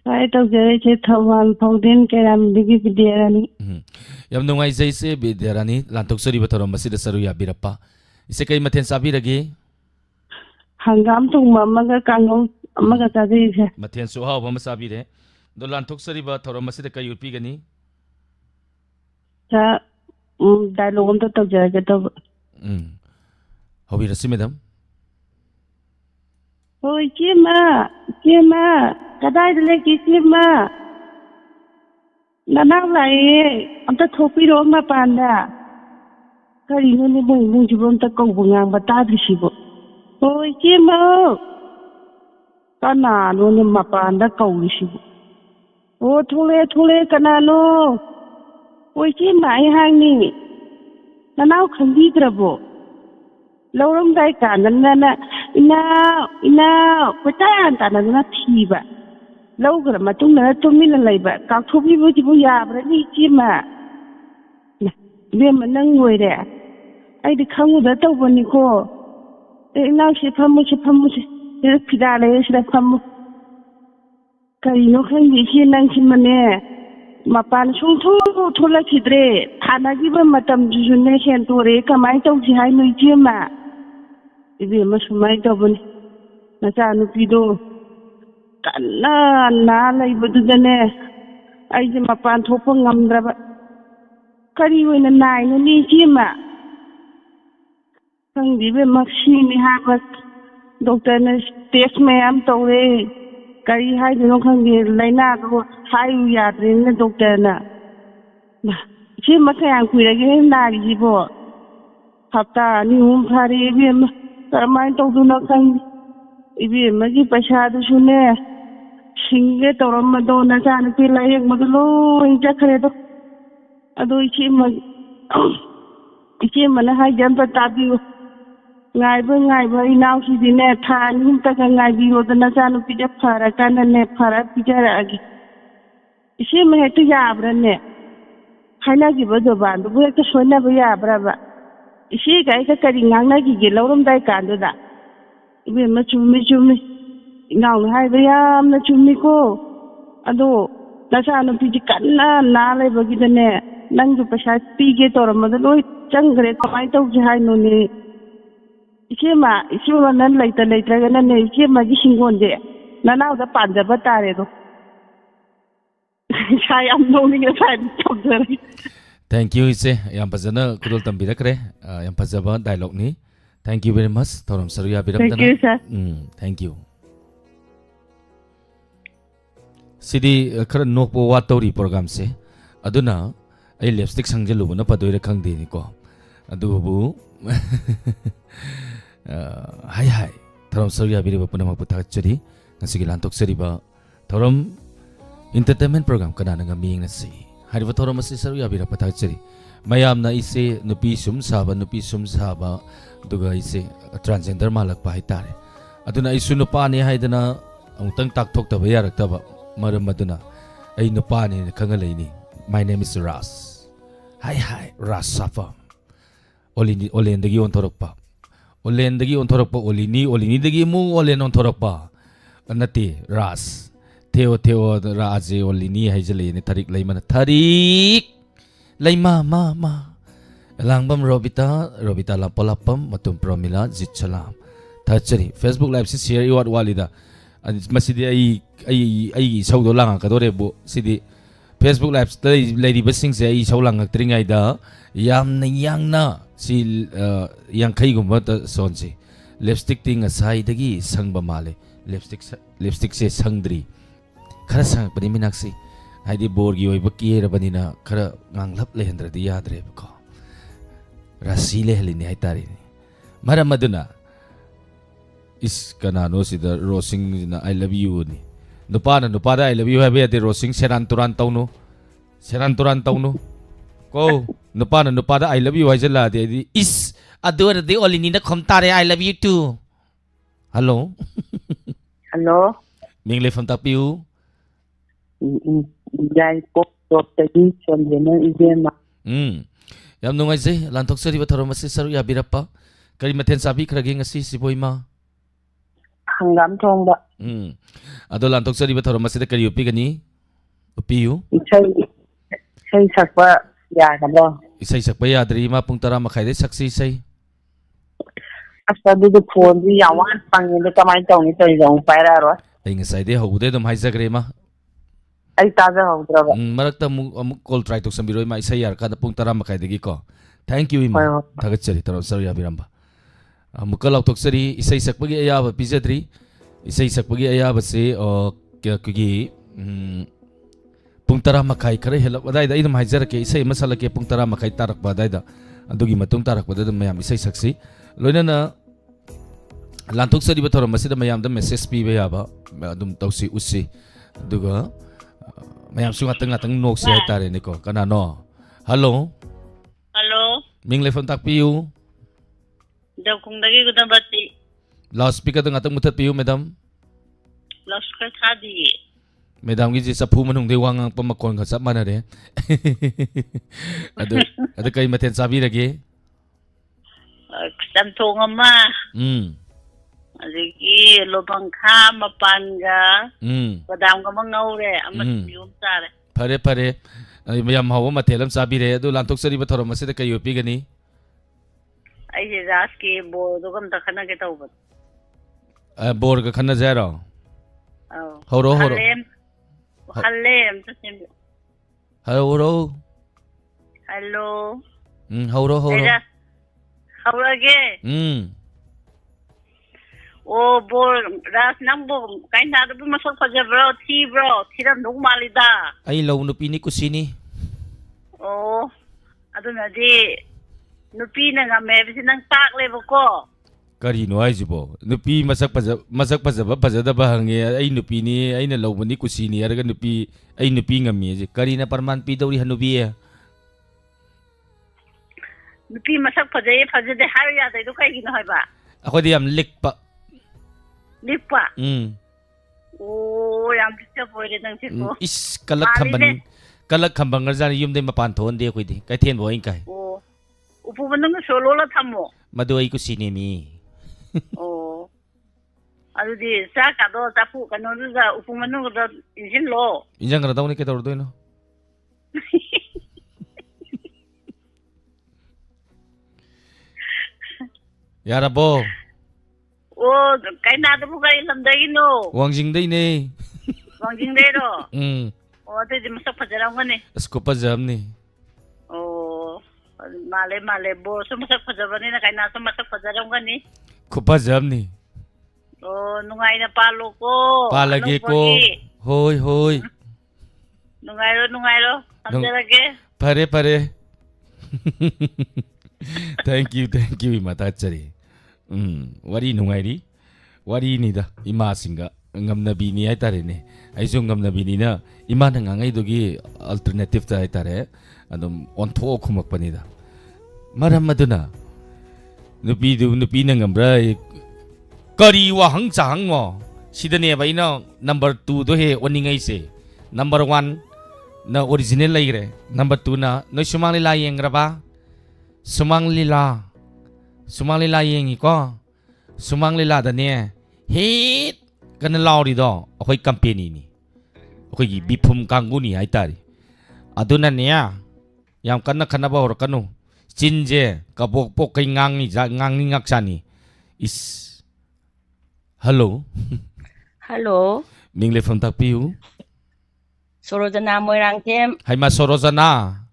Right of the Tawan Powden, Karam Bigi Bidiarani. Yamnungai Zaise, Bidiarani, Lantoksari Bataram, Masida Saruya Birapa. Isekai Maten Sabiragi? Hangam to Mamaga Kango, Magatadi. Maten Suha, Mamasabire. The Lantoksari Bataram, Masida Kayupigani? Sir, dialogue to Jagato. How we receive them? Oh, Jima, Kadai the Lake Jima. Nanai, on the Topiro Mapanda. Karino Mujibon the Kobunga, but Tadishibo. Oh, Jima. Kana, no Mapanda Kowishibo. Oh, Tule, Kanano. Oh, Jima, I hang me. Nanao can be trouble. Laurum Daikan, and then ina putayan ta na thiba logra matung na tumina leiba ka thubi bu ji bu ya bra ni chi ma be manang ngoi de ai di khangu da taw bani ko ina shi phamu de phida le shi da phamu kai no khang gi shi nang chi mane mapan sung thu la khidre thana gi ba matam ju ne hen to re kamai taw ji hai noi chi ma ibe masumai tawbani nacha nupido kana na leibadudane aije mapan thopa ngamdraba kari oina nai no ni chima sangdibe maksini haba doctor na test mayam tawre kari hai no khangge laina ko hai yadre na doctor na chima kayang kuirage na jibo hapta ni phari be Karamai Toduna Kang Ibi Magi Pashadu Shune Shinge Toram Madonna San Pila Modulo in Jacredo Ado Ichimana High Jumper Tabu Naiba now she's in a tan him take a Naibi or the Nazano Pija Parakan and Nepara Pijaragi. Ishim had to Yabra ne Hanagi Bodoban, the work should never Yabrava. She got a cutting Nagi, Lorum Daikanda. We Machumi. Now, Highwayam, Nachumiko. Ado, Nasano Pijikana, Nale Bagidane, Nangu Pasha, Piget or Madaloid, Changre, Kaito Jahanoni. Ishima, if you were none like the later and then Ishima Gishing one day. Now the Panda Bataredo. I am knowing a time. Thank you, Ise. Yang pasana kudul tambira kre. Yang pasaba dialogue ni. Thank you very much. Thoram Saruya biram dana. Thank you, sir. Thank you. Sidi karan nokpo watori program se. Aduna ay lipstick sangjalu na padoy kang di ko. Adubu. Hai. Thoram Saruya biriba puna magputak chari. Nasigilantok sariba. Thoram entertainment program kana nga miying na si. Hariba Thoram si Saruya bira patachari. Mayam na ise nupi sum saba duga ise transgender malak pa hitare. Aduna isu nupa ni haidana ang tang taktok taba yarak taba maram aduna ay nupa ni kangalay ni. My name is Ras. Hai Ras Safa. Olin dagi on torok pa. Olini dagi mu olen on torok pa. Anati Ras. Teo Raje Olini Hajali ni Tarik Layman Tarik Layma ma Langbam Robita Lapolapam Matum Promila Zitchalam Tachari Facebook Live si share iwat walida Masidi ay saudo lang kadore bo sidi Facebook Live lady basing se ay saw lang tringay da yam na si yang kay gumata sonsi lipstick ting asay dagi sang bamale ꯂꯤꯞꯁꯇꯤꯛꯁꯦ ꯁꯪꯗ꯭ꯔꯤ ꯈꯔ ꯁꯪꯉꯛꯄꯅꯤ ꯃꯤꯅꯥꯛꯁꯤ ꯍꯥꯏꯗꯤ ꯕꯣꯔꯒꯤ ꯑꯣꯏꯕ ꯀꯦꯔꯕꯅꯤꯅ ꯈꯔ ꯉꯥꯡꯂꯞ ꯂꯩꯍꯟꯗ꯭ꯔꯗꯤ ꯌꯥꯗ꯭ꯔꯦꯕꯀꯣ ꯔꯥꯁꯤ ꯂꯩꯍꯜꯂꯤꯅꯤ ꯍꯥꯏꯇꯥꯔꯦꯅꯦ ꯃꯔꯝ ꯑꯗꯨꯅ ꯏꯁ ꯀꯅꯥꯅꯣ ꯁꯤꯗ ꯔꯣꯁꯤꯡꯁꯤꯅ ꯑꯥꯏ ꯂꯚ ꯌꯨꯅꯤ ꯅꯨꯄꯥꯅ ꯅꯨꯄꯥꯗ ꯑꯥꯏ ꯂꯚ ꯌꯨ ꯍꯥꯏꯕ ꯌꯥꯗꯦ ꯔꯣꯁꯤꯡ ꯁꯦꯔꯥꯟ ꯇꯨꯔꯥꯟ ꯇꯧꯅꯨ ꯀꯣ ꯅꯨꯄꯥꯅ ꯅꯨꯄꯥꯗ ꯑꯥꯏ ꯂꯚ ꯌꯨ ꯍꯥꯏꯖꯜꯂꯛꯑꯗꯤ ꯑꯩꯗꯤ ꯏꯁ ꯑꯗꯨ ꯑꯣꯏꯔꯗꯤ ꯑꯣꯂꯤꯅꯤꯅ ꯈꯨꯝ ꯇꯥꯔꯦ I love you too hello Hello? ꯃꯤꯡ ꯂꯩꯐꯝ ꯇꯥꯛꯄꯤꯌꯨ Yaipok Toptagi Chandrena Ibema. ꯌꯥꯝ ꯅꯨꯡꯉꯥꯏꯖꯩ ꯂꯥꯟꯊꯣꯛꯆꯔꯤꯕ ꯊꯧꯔꯝ ꯑꯁꯤ ꯁꯔꯨꯛ ꯌꯥꯕꯤꯔꯛꯄ ꯀꯔꯤ ꯃꯊꯦꯜ ꯆꯥꯕꯤꯈ꯭ꯔꯒꯦ ꯉꯁꯤ ꯁꯤꯕꯣ ꯏꯃꯥ Hangam Thongba. ꯑꯗꯣ ꯂꯥꯟꯊꯣꯛꯆꯔꯤꯕ ꯊꯧꯔꯝ ꯑꯁꯤꯗ ꯀꯔꯤ ꯎꯠꯄꯤꯒꯅꯤ ꯎꯠꯄꯤꯌꯨ Isay Sakpa Yagabo. ꯏꯁꯩ ꯁꯛꯄ ꯌꯥꯗ꯭ꯔꯤ ꯏꯃꯥ ꯄꯨꯡ 10:30ꯗꯩ ꯁꯛꯁꯤ ꯏꯁꯩ After the phone, we are one pang in the Kamai Tong, so you don't fire out. ꯑꯩ ꯉꯁꯥꯏꯗꯩ ꯍꯧꯕꯗꯩ ꯑꯗꯨꯝ ꯍꯥꯏꯖꯈ꯭ꯔꯦ ꯏꯃꯥ I Taza Hogdra. ꯃꯔꯛꯇ ꯑꯃꯨꯛ ꯀꯣꯜ ꯇ꯭ꯔꯥꯏ ꯇꯧꯁꯟꯕꯤꯔꯣ ꯏꯃꯥ ꯏꯁꯩ ꯌꯥꯔꯀꯥꯟꯗ ꯄꯨꯡ 10:30ꯗꯒꯤꯀꯣ ꯊꯦꯡꯛ ꯌꯨ ꯏꯃꯥ ꯊꯥꯒꯠꯆꯔꯤ ꯊꯧꯔꯝ ꯁꯔꯨꯛ ꯌꯥꯕꯤꯔꯝꯕ ꯑꯃꯨꯛꯀ ꯂꯥꯎꯊꯣꯛꯆꯔꯤ ꯏꯁꯩ ꯁꯛꯄꯒꯤ ꯑꯌꯥꯕ ꯄꯤꯖꯗ꯭ꯔꯤ ꯏꯁꯩ ꯁꯛꯄꯒꯤ ꯑꯌꯥꯕꯁꯤ ꯑꯩꯈꯣꯏꯒꯤ ꯄꯨꯡ 10:30 ꯈꯔ ꯍꯦꯜꯂꯛ ꯑꯗꯥꯏꯗ ꯑꯩ ꯑꯗꯨꯝ ꯍꯥꯏꯖꯔꯛꯀꯦ ꯏꯁꯩ ꯑꯃ ꯁꯛꯂꯛꯀꯦ ꯄꯨꯡ 10:30 ꯇꯥꯔꯛꯄ ꯑꯗꯥꯏꯗ ꯑꯗꯨꯒꯤ ꯃꯇꯨꯡ ꯇꯥꯔꯛꯄꯗ ꯑꯗꯨꯝ ꯃꯌꯥꯝ ꯏꯁꯩ ꯁꯛꯁꯤ ꯂꯣꯏꯅꯅ ꯂꯥꯟꯊꯣꯛꯆꯔꯤꯕ ꯊꯧꯔꯝ ꯑꯁꯤꯗ ꯃꯌꯥꯝꯗ ꯃꯦꯁꯦꯖ ꯄꯤꯕ ꯌꯥꯕ ꯑꯗꯨꯝ ꯇꯧꯁꯤ ꯎꯠꯁꯤ ꯑꯗꯨꯒ ꯃꯌꯥꯝꯁꯨ ꯉꯥꯛꯇꯪ ꯅꯣꯛꯁꯤ ꯍꯥꯏꯇꯥꯔꯦꯅꯦꯀꯣ ꯀꯅꯥꯅꯣ ꯍꯜꯂꯣ Hello? ꯃꯤꯡ ꯂꯩꯐꯝ ꯇꯥꯛꯄꯤꯌꯨ Dakungdagi Gudabati. ꯂꯥꯎꯠ ꯁ꯭ꯄꯤꯀꯔꯗ ꯉꯥꯛꯇꯪ ꯃꯨꯊꯠꯄꯤꯌꯨ ꯃꯦꯗꯥꯝ Laskar Thadi. ꯃꯦꯗꯥꯝꯒꯤꯁꯤ ꯆꯐꯨ ꯃꯅꯨꯡꯗꯩ ꯋꯥ ꯉꯥꯡꯉꯛꯄ ꯃꯈꯣꯟꯒ ꯆꯞ ꯃꯥꯟꯅꯔꯦ ꯑꯗꯨ ꯀꯔꯤ ꯃꯊꯦꯜ ꯆꯥꯕꯤꯔꯒꯦ Santhongama. Adigi Lobangkha Mapanga. Badamga Mangaure. Amasiyum Sare. ꯐꯔꯦ ꯌꯥꯝ ꯍꯥꯎꯕ ꯃꯊꯦꯜ ꯑꯃ ꯆꯥꯕꯤꯔꯦ ꯑꯗꯨ ꯂꯥꯟꯊꯣꯛꯆꯔꯤꯕ ꯊꯧꯔꯝ ꯑꯁꯤꯗ ꯀꯔꯤ ꯎꯠꯄꯤꯒꯅꯤ ꯑꯩꯁꯦ ꯔꯥꯁꯀꯤ ꯕꯣꯔꯗꯨꯒ ꯑꯝꯇ ꯈꯟꯅꯒꯦ ꯇꯧꯕꯅꯤ ꯕꯣꯔꯒ ꯈꯟꯅꯖꯦ ꯍꯥꯏꯔꯣ ꯍꯧꯔꯣ ꯍꯜꯂꯦ ꯑꯝꯇ ꯁꯦꯝꯕꯤꯌꯨ ꯍꯧꯔꯣ ꯍꯜꯂꯣ ꯍꯧꯔꯣ ꯍꯧꯔꯒꯦ ꯑꯣ ꯕꯣꯔ ꯔꯥꯁ ꯅꯪꯕꯨ ꯀꯥꯏꯅꯥꯗꯕꯨ ꯃꯁꯛ ꯐꯖꯕ꯭ꯔꯣ ꯊꯤꯕ꯭ꯔꯣ ꯊꯤꯔꯝꯗꯧ ꯃꯥꯜꯂꯤꯗ ꯑꯩ ꯂꯧ ꯅꯨꯄꯤꯅꯤ ꯀꯨꯁꯤꯅꯤ ꯑꯣ ꯑꯗꯨꯅꯗꯤ ꯅꯨꯄꯤꯅ ꯉꯝꯃꯦ ꯍꯥꯏꯕꯁꯤ ꯅꯪ ꯇꯥꯛꯂꯦꯕꯀꯣ ꯀꯔꯤꯅꯣ ꯍꯥꯏꯁꯤꯕꯣ ꯅꯨꯄꯤ ꯃꯁꯛ ꯐꯖꯕ ꯐꯖꯗꯕ ꯍꯪꯉꯦ ꯑꯩ ꯅꯨꯄꯤꯅꯤ ꯑꯩꯅ ꯂꯧꯕꯅꯤ ꯀꯨꯁꯤꯅꯤ ꯍꯥꯏꯔꯒ ꯑꯩ ꯅꯨꯄꯤ ꯉꯝꯃꯤ ꯍꯥꯏꯁꯦ ꯀꯔꯤꯅ ꯄꯔꯃꯥꯟ ꯄꯤꯗꯧꯔꯤ ꯍꯅꯨꯕꯤ ꯅꯨꯄꯤ ꯃꯁꯛ ꯐꯖꯩ ꯐꯖꯗꯦ ꯍꯥꯏꯕ ꯌꯥꯗꯩꯗꯣ ꯀꯩꯒꯤꯅꯣ ꯍꯥꯏꯕ ꯑꯩꯈꯣꯏꯗꯤ ꯌꯥꯝ ꯂꯤꯛꯄ ꯑꯣ ꯌꯥꯝ ꯗꯤꯁꯇꯔꯕ ꯑꯣꯏꯔꯦ ꯅꯪꯁꯤꯀꯣ ꯏꯁ ꯀꯂꯛ ꯈꯝꯕꯪꯒ꯭ꯔꯖꯥꯠꯅꯤ ꯌꯨꯝꯗꯩ ꯃꯄꯥꯟ ꯊꯣꯛꯍꯟꯗꯦ ꯑꯩꯈꯣꯏꯗꯤ ꯀꯩꯊꯦꯜꯕꯨ ꯑꯩꯅ ꯀꯥꯏ ꯑꯣ ꯎꯄꯨ ꯃꯅꯨꯡꯗ ꯁꯣ ꯂꯣꯜꯂ ꯊꯝꯃꯣ ꯃꯗꯨ ꯑꯩ ꯀꯨꯁꯤꯅꯦꯃꯤ ꯑꯣ ꯑꯗꯨꯗꯤ ꯆꯥꯛꯀꯗꯣ ꯆꯐꯨ ꯀꯩꯅꯣꯗꯨꯗ ꯎꯄꯨ ꯃꯅꯨꯡꯗ ꯏꯟꯁꯤꯜꯂꯣ ꯏꯟꯖꯟꯒ꯭ꯔꯗꯧꯅꯤ ꯀꯩꯗꯧꯔꯗꯣꯏꯅꯣ ꯌꯥꯔꯕꯣ ꯑꯣ ꯀꯩꯅꯥꯗꯕꯨ ꯀꯔꯤ ꯂꯝꯗꯒꯤꯅꯣ ꯋꯥꯡꯖꯤꯡꯗꯩꯅꯦ ꯋꯥꯡꯖꯤꯡꯗꯩꯔꯣ ꯑꯣ ꯑꯗꯨꯗꯤ ꯃꯁꯛ ꯐꯖꯔꯝꯒꯅꯤ ꯑꯁ ꯈꯨꯐꯖꯝꯅꯤ ꯑꯣ ꯃꯥꯜꯂꯦ ꯕꯣꯔꯁꯨ ꯃꯁꯛ ꯐꯖꯕꯅꯤꯅ ꯀꯩꯅꯥꯁꯨ ꯃꯁꯛ ꯐꯖꯔꯝꯒꯅꯤ ꯈꯨꯐꯖꯝꯅꯤ ꯑꯣ ꯅꯨꯡꯉꯥꯏꯅ ꯄꯥꯜꯂꯣꯀꯣ ꯄꯥꯜꯂꯒꯦꯀꯣ ꯍꯣꯏ ꯅꯨꯡꯉꯥꯏꯔꯣ ꯊꯝꯖꯔꯒꯦ ꯐꯔꯦ ꯊꯦꯡꯛ ꯌꯨ ꯏꯃꯥ ꯊꯥꯒꯠꯆꯔꯤ ꯋꯥꯔꯤ ꯅꯨꯡꯉꯥꯏꯔꯤ ꯋꯥꯔꯤꯅꯤꯗ ꯏꯃꯥꯁꯤꯡꯒ ꯉꯝꯅꯕꯤꯅꯤ ꯍꯥꯏꯇꯥꯔꯦꯅꯦ ꯑꯩꯁꯨ ꯉꯝꯅꯕꯤꯅꯤꯅ ꯏꯃꯥꯅ ꯉꯥꯡꯉꯩꯗꯨꯒꯤ ꯑꯜꯇꯔꯅꯦꯇꯤꯞꯇ ꯍꯥꯏꯇꯥꯔꯦ ꯑꯗꯨꯝ ꯑꯣꯟꯊꯣꯛꯑ ꯈꯨꯝꯃꯛꯄꯅꯤꯗ ꯃꯔꯝ ꯑꯗꯨꯅ ꯅꯨꯄꯤꯅ ꯉꯝꯕ꯭ꯔꯥ ꯀꯔꯤ ꯋꯥꯍꯪ ꯆꯥꯍꯪꯉꯣ ꯁꯤꯗꯅꯦꯕ ꯑꯩꯅ ꯅꯝꯕꯔ 2ꯗꯣ ꯍꯦꯛ ꯑꯣꯟꯅꯤꯡꯉꯩꯁꯦ ꯅꯝꯕꯔ 1 ꯅ ꯑꯣꯔꯤꯖꯤꯅꯦꯜ ꯂꯩꯈ꯭ꯔꯦ ꯅꯝꯕꯔ 2 ꯅ ꯅꯣꯏ ꯁꯨꯃꯥꯡ ꯂꯤꯂꯥ ꯌꯦꯡꯈ꯭ꯔꯕ ꯁꯨꯃꯥꯡ ꯂꯤꯂꯥ ꯌꯦꯡꯉꯤꯀꯣ ꯁꯨꯃꯥꯡ ꯂꯤꯂꯥꯗꯅꯦ ꯍꯦꯠ ꯀꯟꯅ ꯂꯥꯎꯔꯤꯗꯣ ꯑꯩꯈꯣꯏ ꯀꯝꯄꯦꯅꯤꯅꯤ ꯑꯩꯈꯣꯏꯒꯤ ꯕꯤꯐꯨꯝ ꯀꯥꯡꯕꯨꯅꯤ ꯍꯥꯏꯇꯥꯔꯦ ꯑꯗꯨꯅꯅꯦ ꯌꯥꯝ ꯀꯟꯅ ꯈꯟꯅꯕ ꯍꯧꯔꯛꯀꯅꯨ ꯆꯤꯟꯁꯦ ꯀꯕꯣꯛ ꯄꯣꯛꯀꯩ ꯉꯥꯡꯅꯤ ꯉꯥꯛꯆꯥꯅꯤ ꯏꯁ ꯍꯜꯂꯣ ꯃꯤꯡ ꯂꯩꯐꯝ ꯇꯥꯛꯄꯤꯌꯨ ꯁꯣꯔꯣꯖꯅꯥ ꯃꯣꯏꯔꯥꯡꯊꯦꯝ ꯍꯩꯃꯥ ꯁꯣꯔꯣꯖꯅꯥ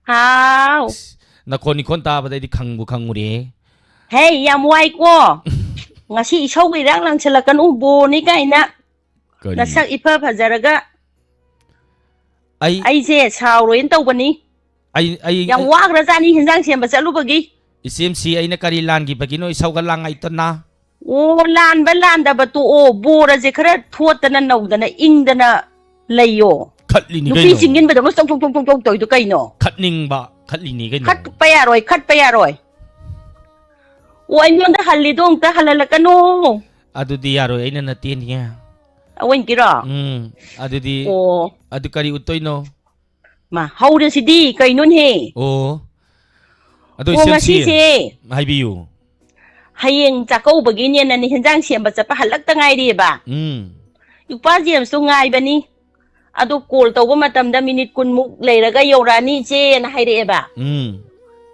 ꯍꯥꯎ ꯅꯈꯣꯟ ꯇꯥꯕꯗꯩꯗꯤ ꯈꯪꯉꯨꯔꯦ ꯍꯦ ꯌꯥꯝ ꯋꯥꯏꯀꯣ ngasi isau gi rang lang chalakan u bo ni kaina Kari. nasak ipa phajaraga Ai ai je sauroin tawbani ai yang wagra jani hinjang sem ba chalu bagi isim ai na kari lan gi bagino isau ga lang ai to na o lan ba lan da ba tu o bora je khara thotana nawdana ingdana layo khatli ni nupi gaino singin ba dong tong toy do kaino khatning ba khatli ni gaino khat pa yaroi o ayon da halli dong ta halalakano adu di yaro ai na tin ya awen kira adu di o adu kari utoy no ma hauda sidi kainon he o adu o isim ngasi je hai biu hayeng chakau bagini na ni hinjang sem ba chapa halak ta ngai ri ba yupa jem su ngai bani adu call tawba matam da minute kun muk leiraga yorani je na haire ba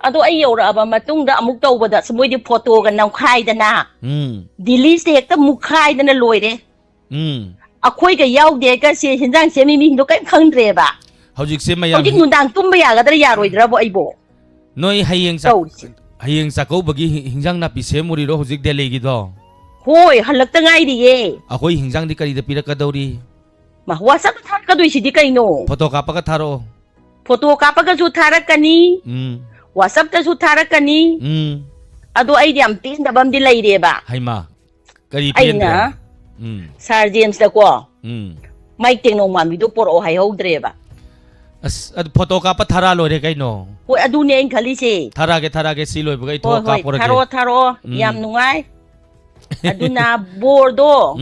adu ai yora ba matung da amuk tawba da smoi di photo ga naw khai da na delete hekta muk khai da na loire akhoi ga yaw de ka se hinjang sem mi do kai khangdre ba hojik se mayam hojik nundang tumba ya ga da yaroidra bo ai bo noi hayeng sakau bagi hingjang na pise muri ro hojik de legi do hoi halak ta ngai ri ye akoi hingjang di kari da pira ka dauri ma whatsapp thar ka doi sidi kai no photo ka pa ka tharo photo ka pa ga ju tharakani WhatsApp ta su tharakani ado ai diam tin da bam di lai re ba haima kari ai pien na Sir James da ko mai teng no mami do por o hai ho dre ba as ad photo ka pa thara lo re kai no hoi adu ne en khali se thara ge si loi bagai to ka por ge tharo yam nungai adu na bordo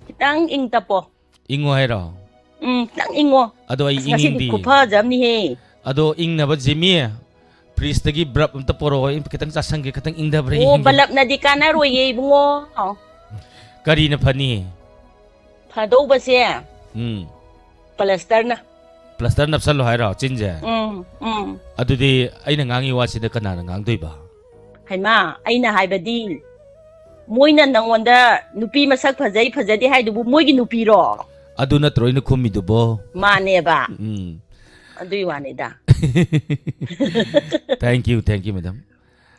kitang ing ta po ingo hai ro tang ingo ado ai ngasi inging di ku pha jam ni he ado ing na ba jimi priest gi brap um ta poro im kitang sasang ge kitang ing da bre o balap na di kana roi ye bungo kari na phani phado ba se plaster na plaster nap sal lo hai ro chin je adu di ai na ngangi wa si da kana na ngang doi ba hai ma ai na hai ba di moina nangwanda nupi masak phajai phajadi hai du moigi nupi ro adu na troi na khumi du bo mane ba adui wane da thank you madam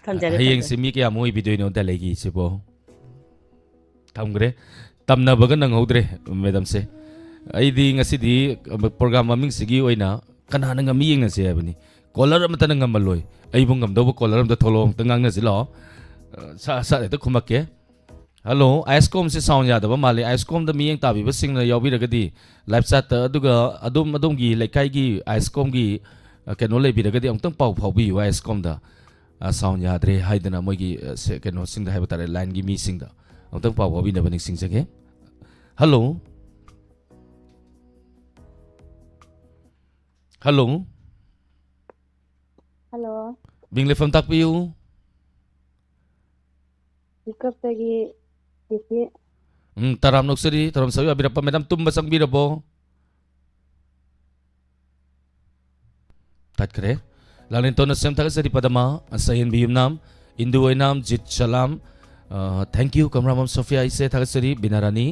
hayeng simi kya moi bidoi no da legi se bo thamgre tamna baga nang hodre madam se ai di ngasi di program maming sigi oina kana na ngami yeng na se abani collar am ta na ngamaloi ai bung ngam do collar am da tholong tangang na silo sa da khumak ke hello icecom se sound ya da ba mali icecom da mi yeng ta bi ba sing na yaw bi da gadi live chat ta aduga adum gi laikai gi icecom gi keno le bi da gadi ong tang pau phau bi icecom da sound ya dre haidana moi gi se keno sing da haibata line gi mi sing da ong tang pau bi na ba ning sing jage hello hello bingle pham tak piu Pickup tagi diki taram noksari taram sawi abira pa madam tum basang bira bo tat kare lalin to na sem thak sari padama asayin biyum nam indu nam jit salam thank you kamramam sofia ise thak sari binarani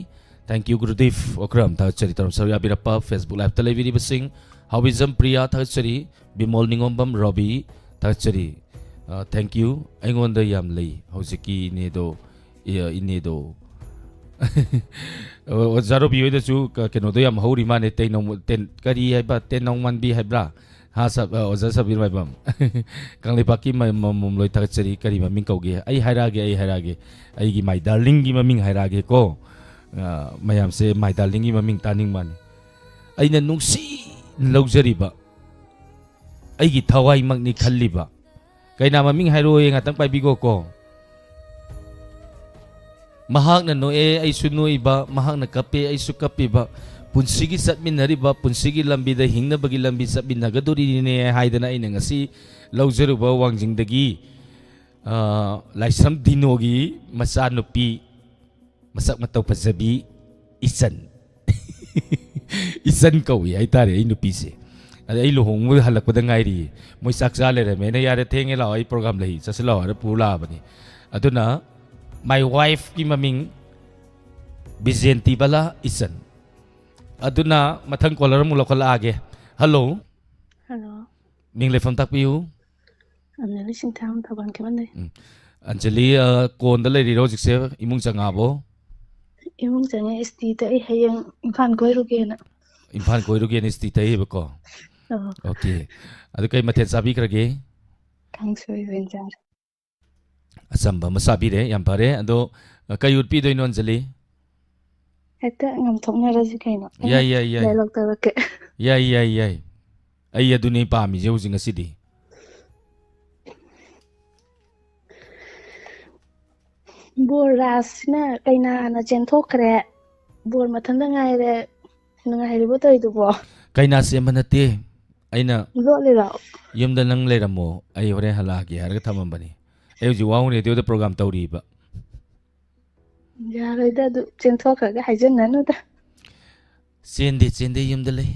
thank you gurudev okram thak sari taram sawi abira pa facebook live television basing hawizam priya thak sari bimol ningombam robi thak sari thank you aingonda yam lei hojiki ne do ine do zaro bi da chu keno do yam hori mane te no ten kari hai ba ten nong man bi hai bra ha sab oza sab bir mai bam kang le paki mai mum loi tak chari kari ma ming kau ge ai haira ge ai gi mai darling gi ma ming haira ge ko mayam se mai darling gi ma ming taning man ai na nungsi lojari ba ai gi thawai mak ni khalli ba kai na ma ming hairo ye ngatang pai bi go ko mahak na no ai sunoi ba mahak na kape ai su kape ba punsigi satminari ba punsigi lambi da hingna bagi lambi satmin gaduri ne haidana ina ngasi lawzeru ba wangjing dagi laisam dinogi masa nupi masak matau pasabi isan kawi ai tare ai nupi se ai lohong mu halak pada ngai ri moi saksa le re me na yare thenge la ai program lei saslo ara pula bani aduna my wife ki maming Bizenti bala isan aduna mathang caller mu lokal age hello hello ming le pham tak piu aneli sing tham thaban ke ban Anjali konda leiriro hꯧꯖꯤꯛꯁꯦ imung changabo Imung changa ST ta ai hayang imphal koiruge na. imphal koiruge ni sti tai bako okay adu kai mathe sabi krage Kangsoi venjar. asamba masabi re yam pare ado kayut pi doino Anjali Hekta ngam thokna raji kaina. yai Dialog ta ke. yai ai adu nei pa mi je hojing asidi Bor rasna kaina na chenthokre. Bor mathanda ngai re ngai ribo toi du bo. kaina se manate aina Lo le ra. yumda nang leiramo ai hore halagi harga thamambani ai hojik wa hone de program tawri ba Ya rồi da du chenthokra ga haijen na no da. chende yumda lei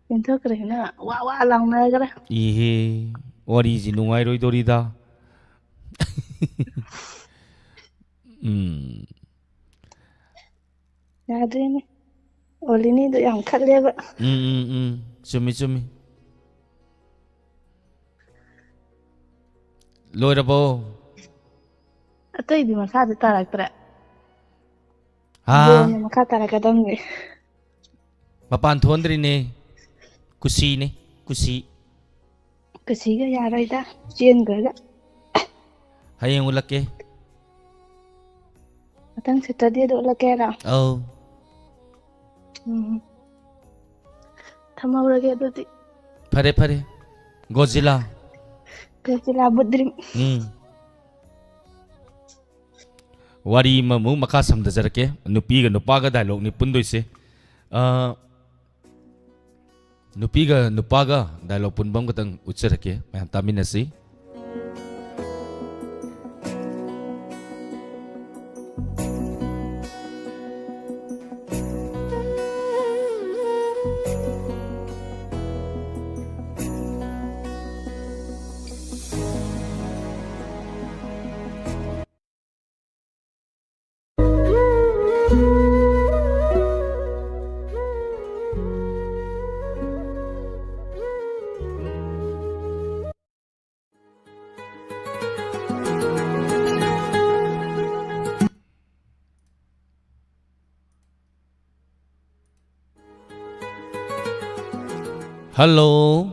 Chenthokre na wa lang na ga. ihe wari ji nungai roi dorida Ya de ni. Olini do yang khalle ba. chumi loirabo Atai di makha de tarak tra. ha Bor makha tarak ka dam ni. mapan thondri ne kusi Kasi ga ya rồi da. Chen ga ga. hayeng ulake Atang Saturday do la ke ra. oh Thamaurage do ti. pare Godzilla Kasi labot dream. wari mamu maka samda jarake nupi ga nupa ga dialogue ni pundoi se nupi ga nupa ga dialogue punbam ga tang ucharake mayam taminasi Hello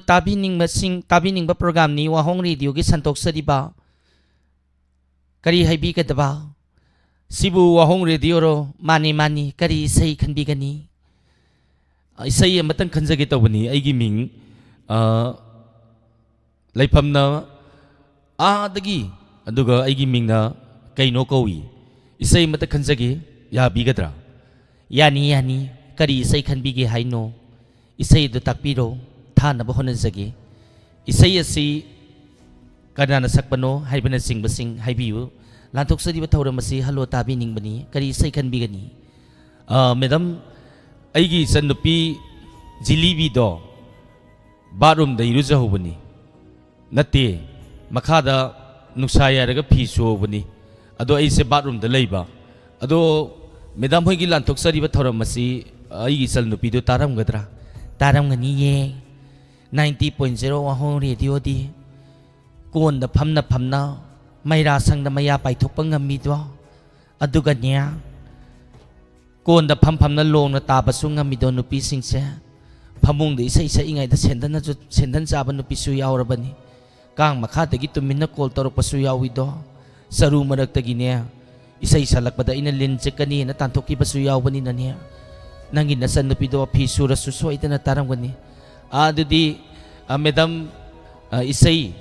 tabining ba program ni wahong radio gi santok sadiba kari haibi kadaba sibu wahong radio ro mani kari sei khanbi gani isai amatang khanjage tawani aigi ming laifamna adagi aduga aigi mingna kaino kowi isai mata khanjage ya bigadra yani kari isai khanbige haino isai do takpiro thana ba honajage isai asi kanana sakpano haibana singbasing haibiu lantok sadiba thauramasi halo tabi ningbani kari isai khanbigani madam aigi sannupi jilibi do bathroom da iruja hobani natte makhada nuksa yaraga phi sobani ado aise bathroom da leiba ado Madam hoigi lantok sariba thoramasi aigi sal nupi do taramgadra taramgani ye 90.0 wahong radio di kon da phamna maira sangda maya paithokpa ngammi do aduga nya kon da phamna long na tabasu ngammi do nupi singse phamung de isai ingai da sendan chaba nupi su yaurabani kang makha dagi tuminna call torokpasu yawi do saru marak tagi ne isai salak pada ina lin chekani na tantoki basu yawani na niya nangin na san nupi do phi sura suso ita na taramgani adudi madam isai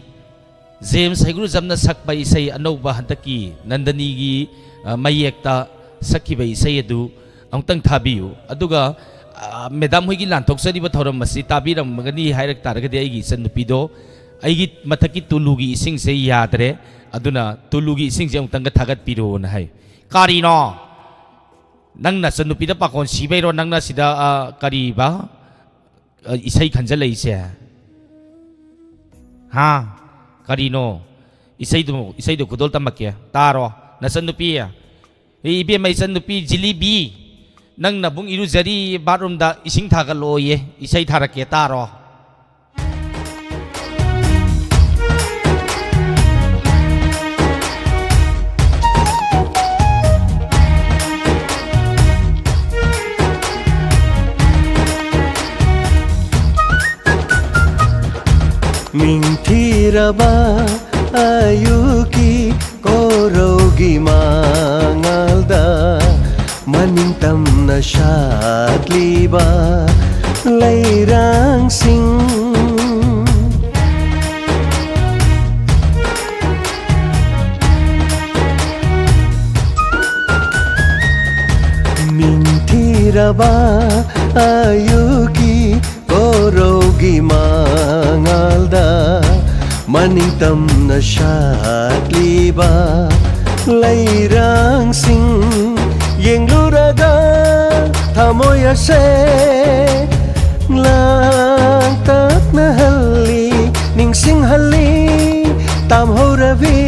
James haiguru jamna sakpa isai anauba hantaki nandani gi mayekta sakhiba isai adu amtang thabiyu aduga madam hoigi lantok sariba thoram masi tabiram magani hairak taragadi aigi san nupi do aigi mathaki tulugi ising se yadre aduna tulugi ising je amtang thagat piro na hai karino nangna sanupi da pakon sibairo nangna sida kari ba isai khanjal ise ha karino isai do kudol tamakya taro na sanupi ya ibe mai sanupi jilibi nangna bung iru jari bathroom da ising thagaloye isai tharakya taro ꯅꯤꯡꯊꯤꯔꯕ ꯑꯌꯨꯛꯀꯤ ꯀꯣꯔꯧꯒꯤ ꯃꯉꯥꯜꯗ ꯃꯅꯤꯡ ꯇꯝꯅ ꯁꯥꯠꯂꯤꯕ ꯂꯩꯔꯥꯡꯁꯤꯡ ꯅꯤꯡꯊꯤꯔꯕ ꯑꯌꯨꯛꯀꯤ ꯀꯣꯔꯧꯒꯤ ꯃꯉꯥꯜꯗ ꯃꯅꯤꯡ ꯇꯝꯅ ꯁꯥꯠꯂꯤꯕ ꯂꯩꯔꯥꯡꯁꯤꯡ ꯌꯦꯡꯂꯨꯔꯒ ꯊꯃꯣꯏ ꯑꯁꯦ ꯂꯥꯡꯇꯛꯅꯍꯜꯂꯤ ꯅꯤꯡꯁꯤꯡꯍꯜꯂꯤ ꯇꯝꯍꯧꯔꯕꯤ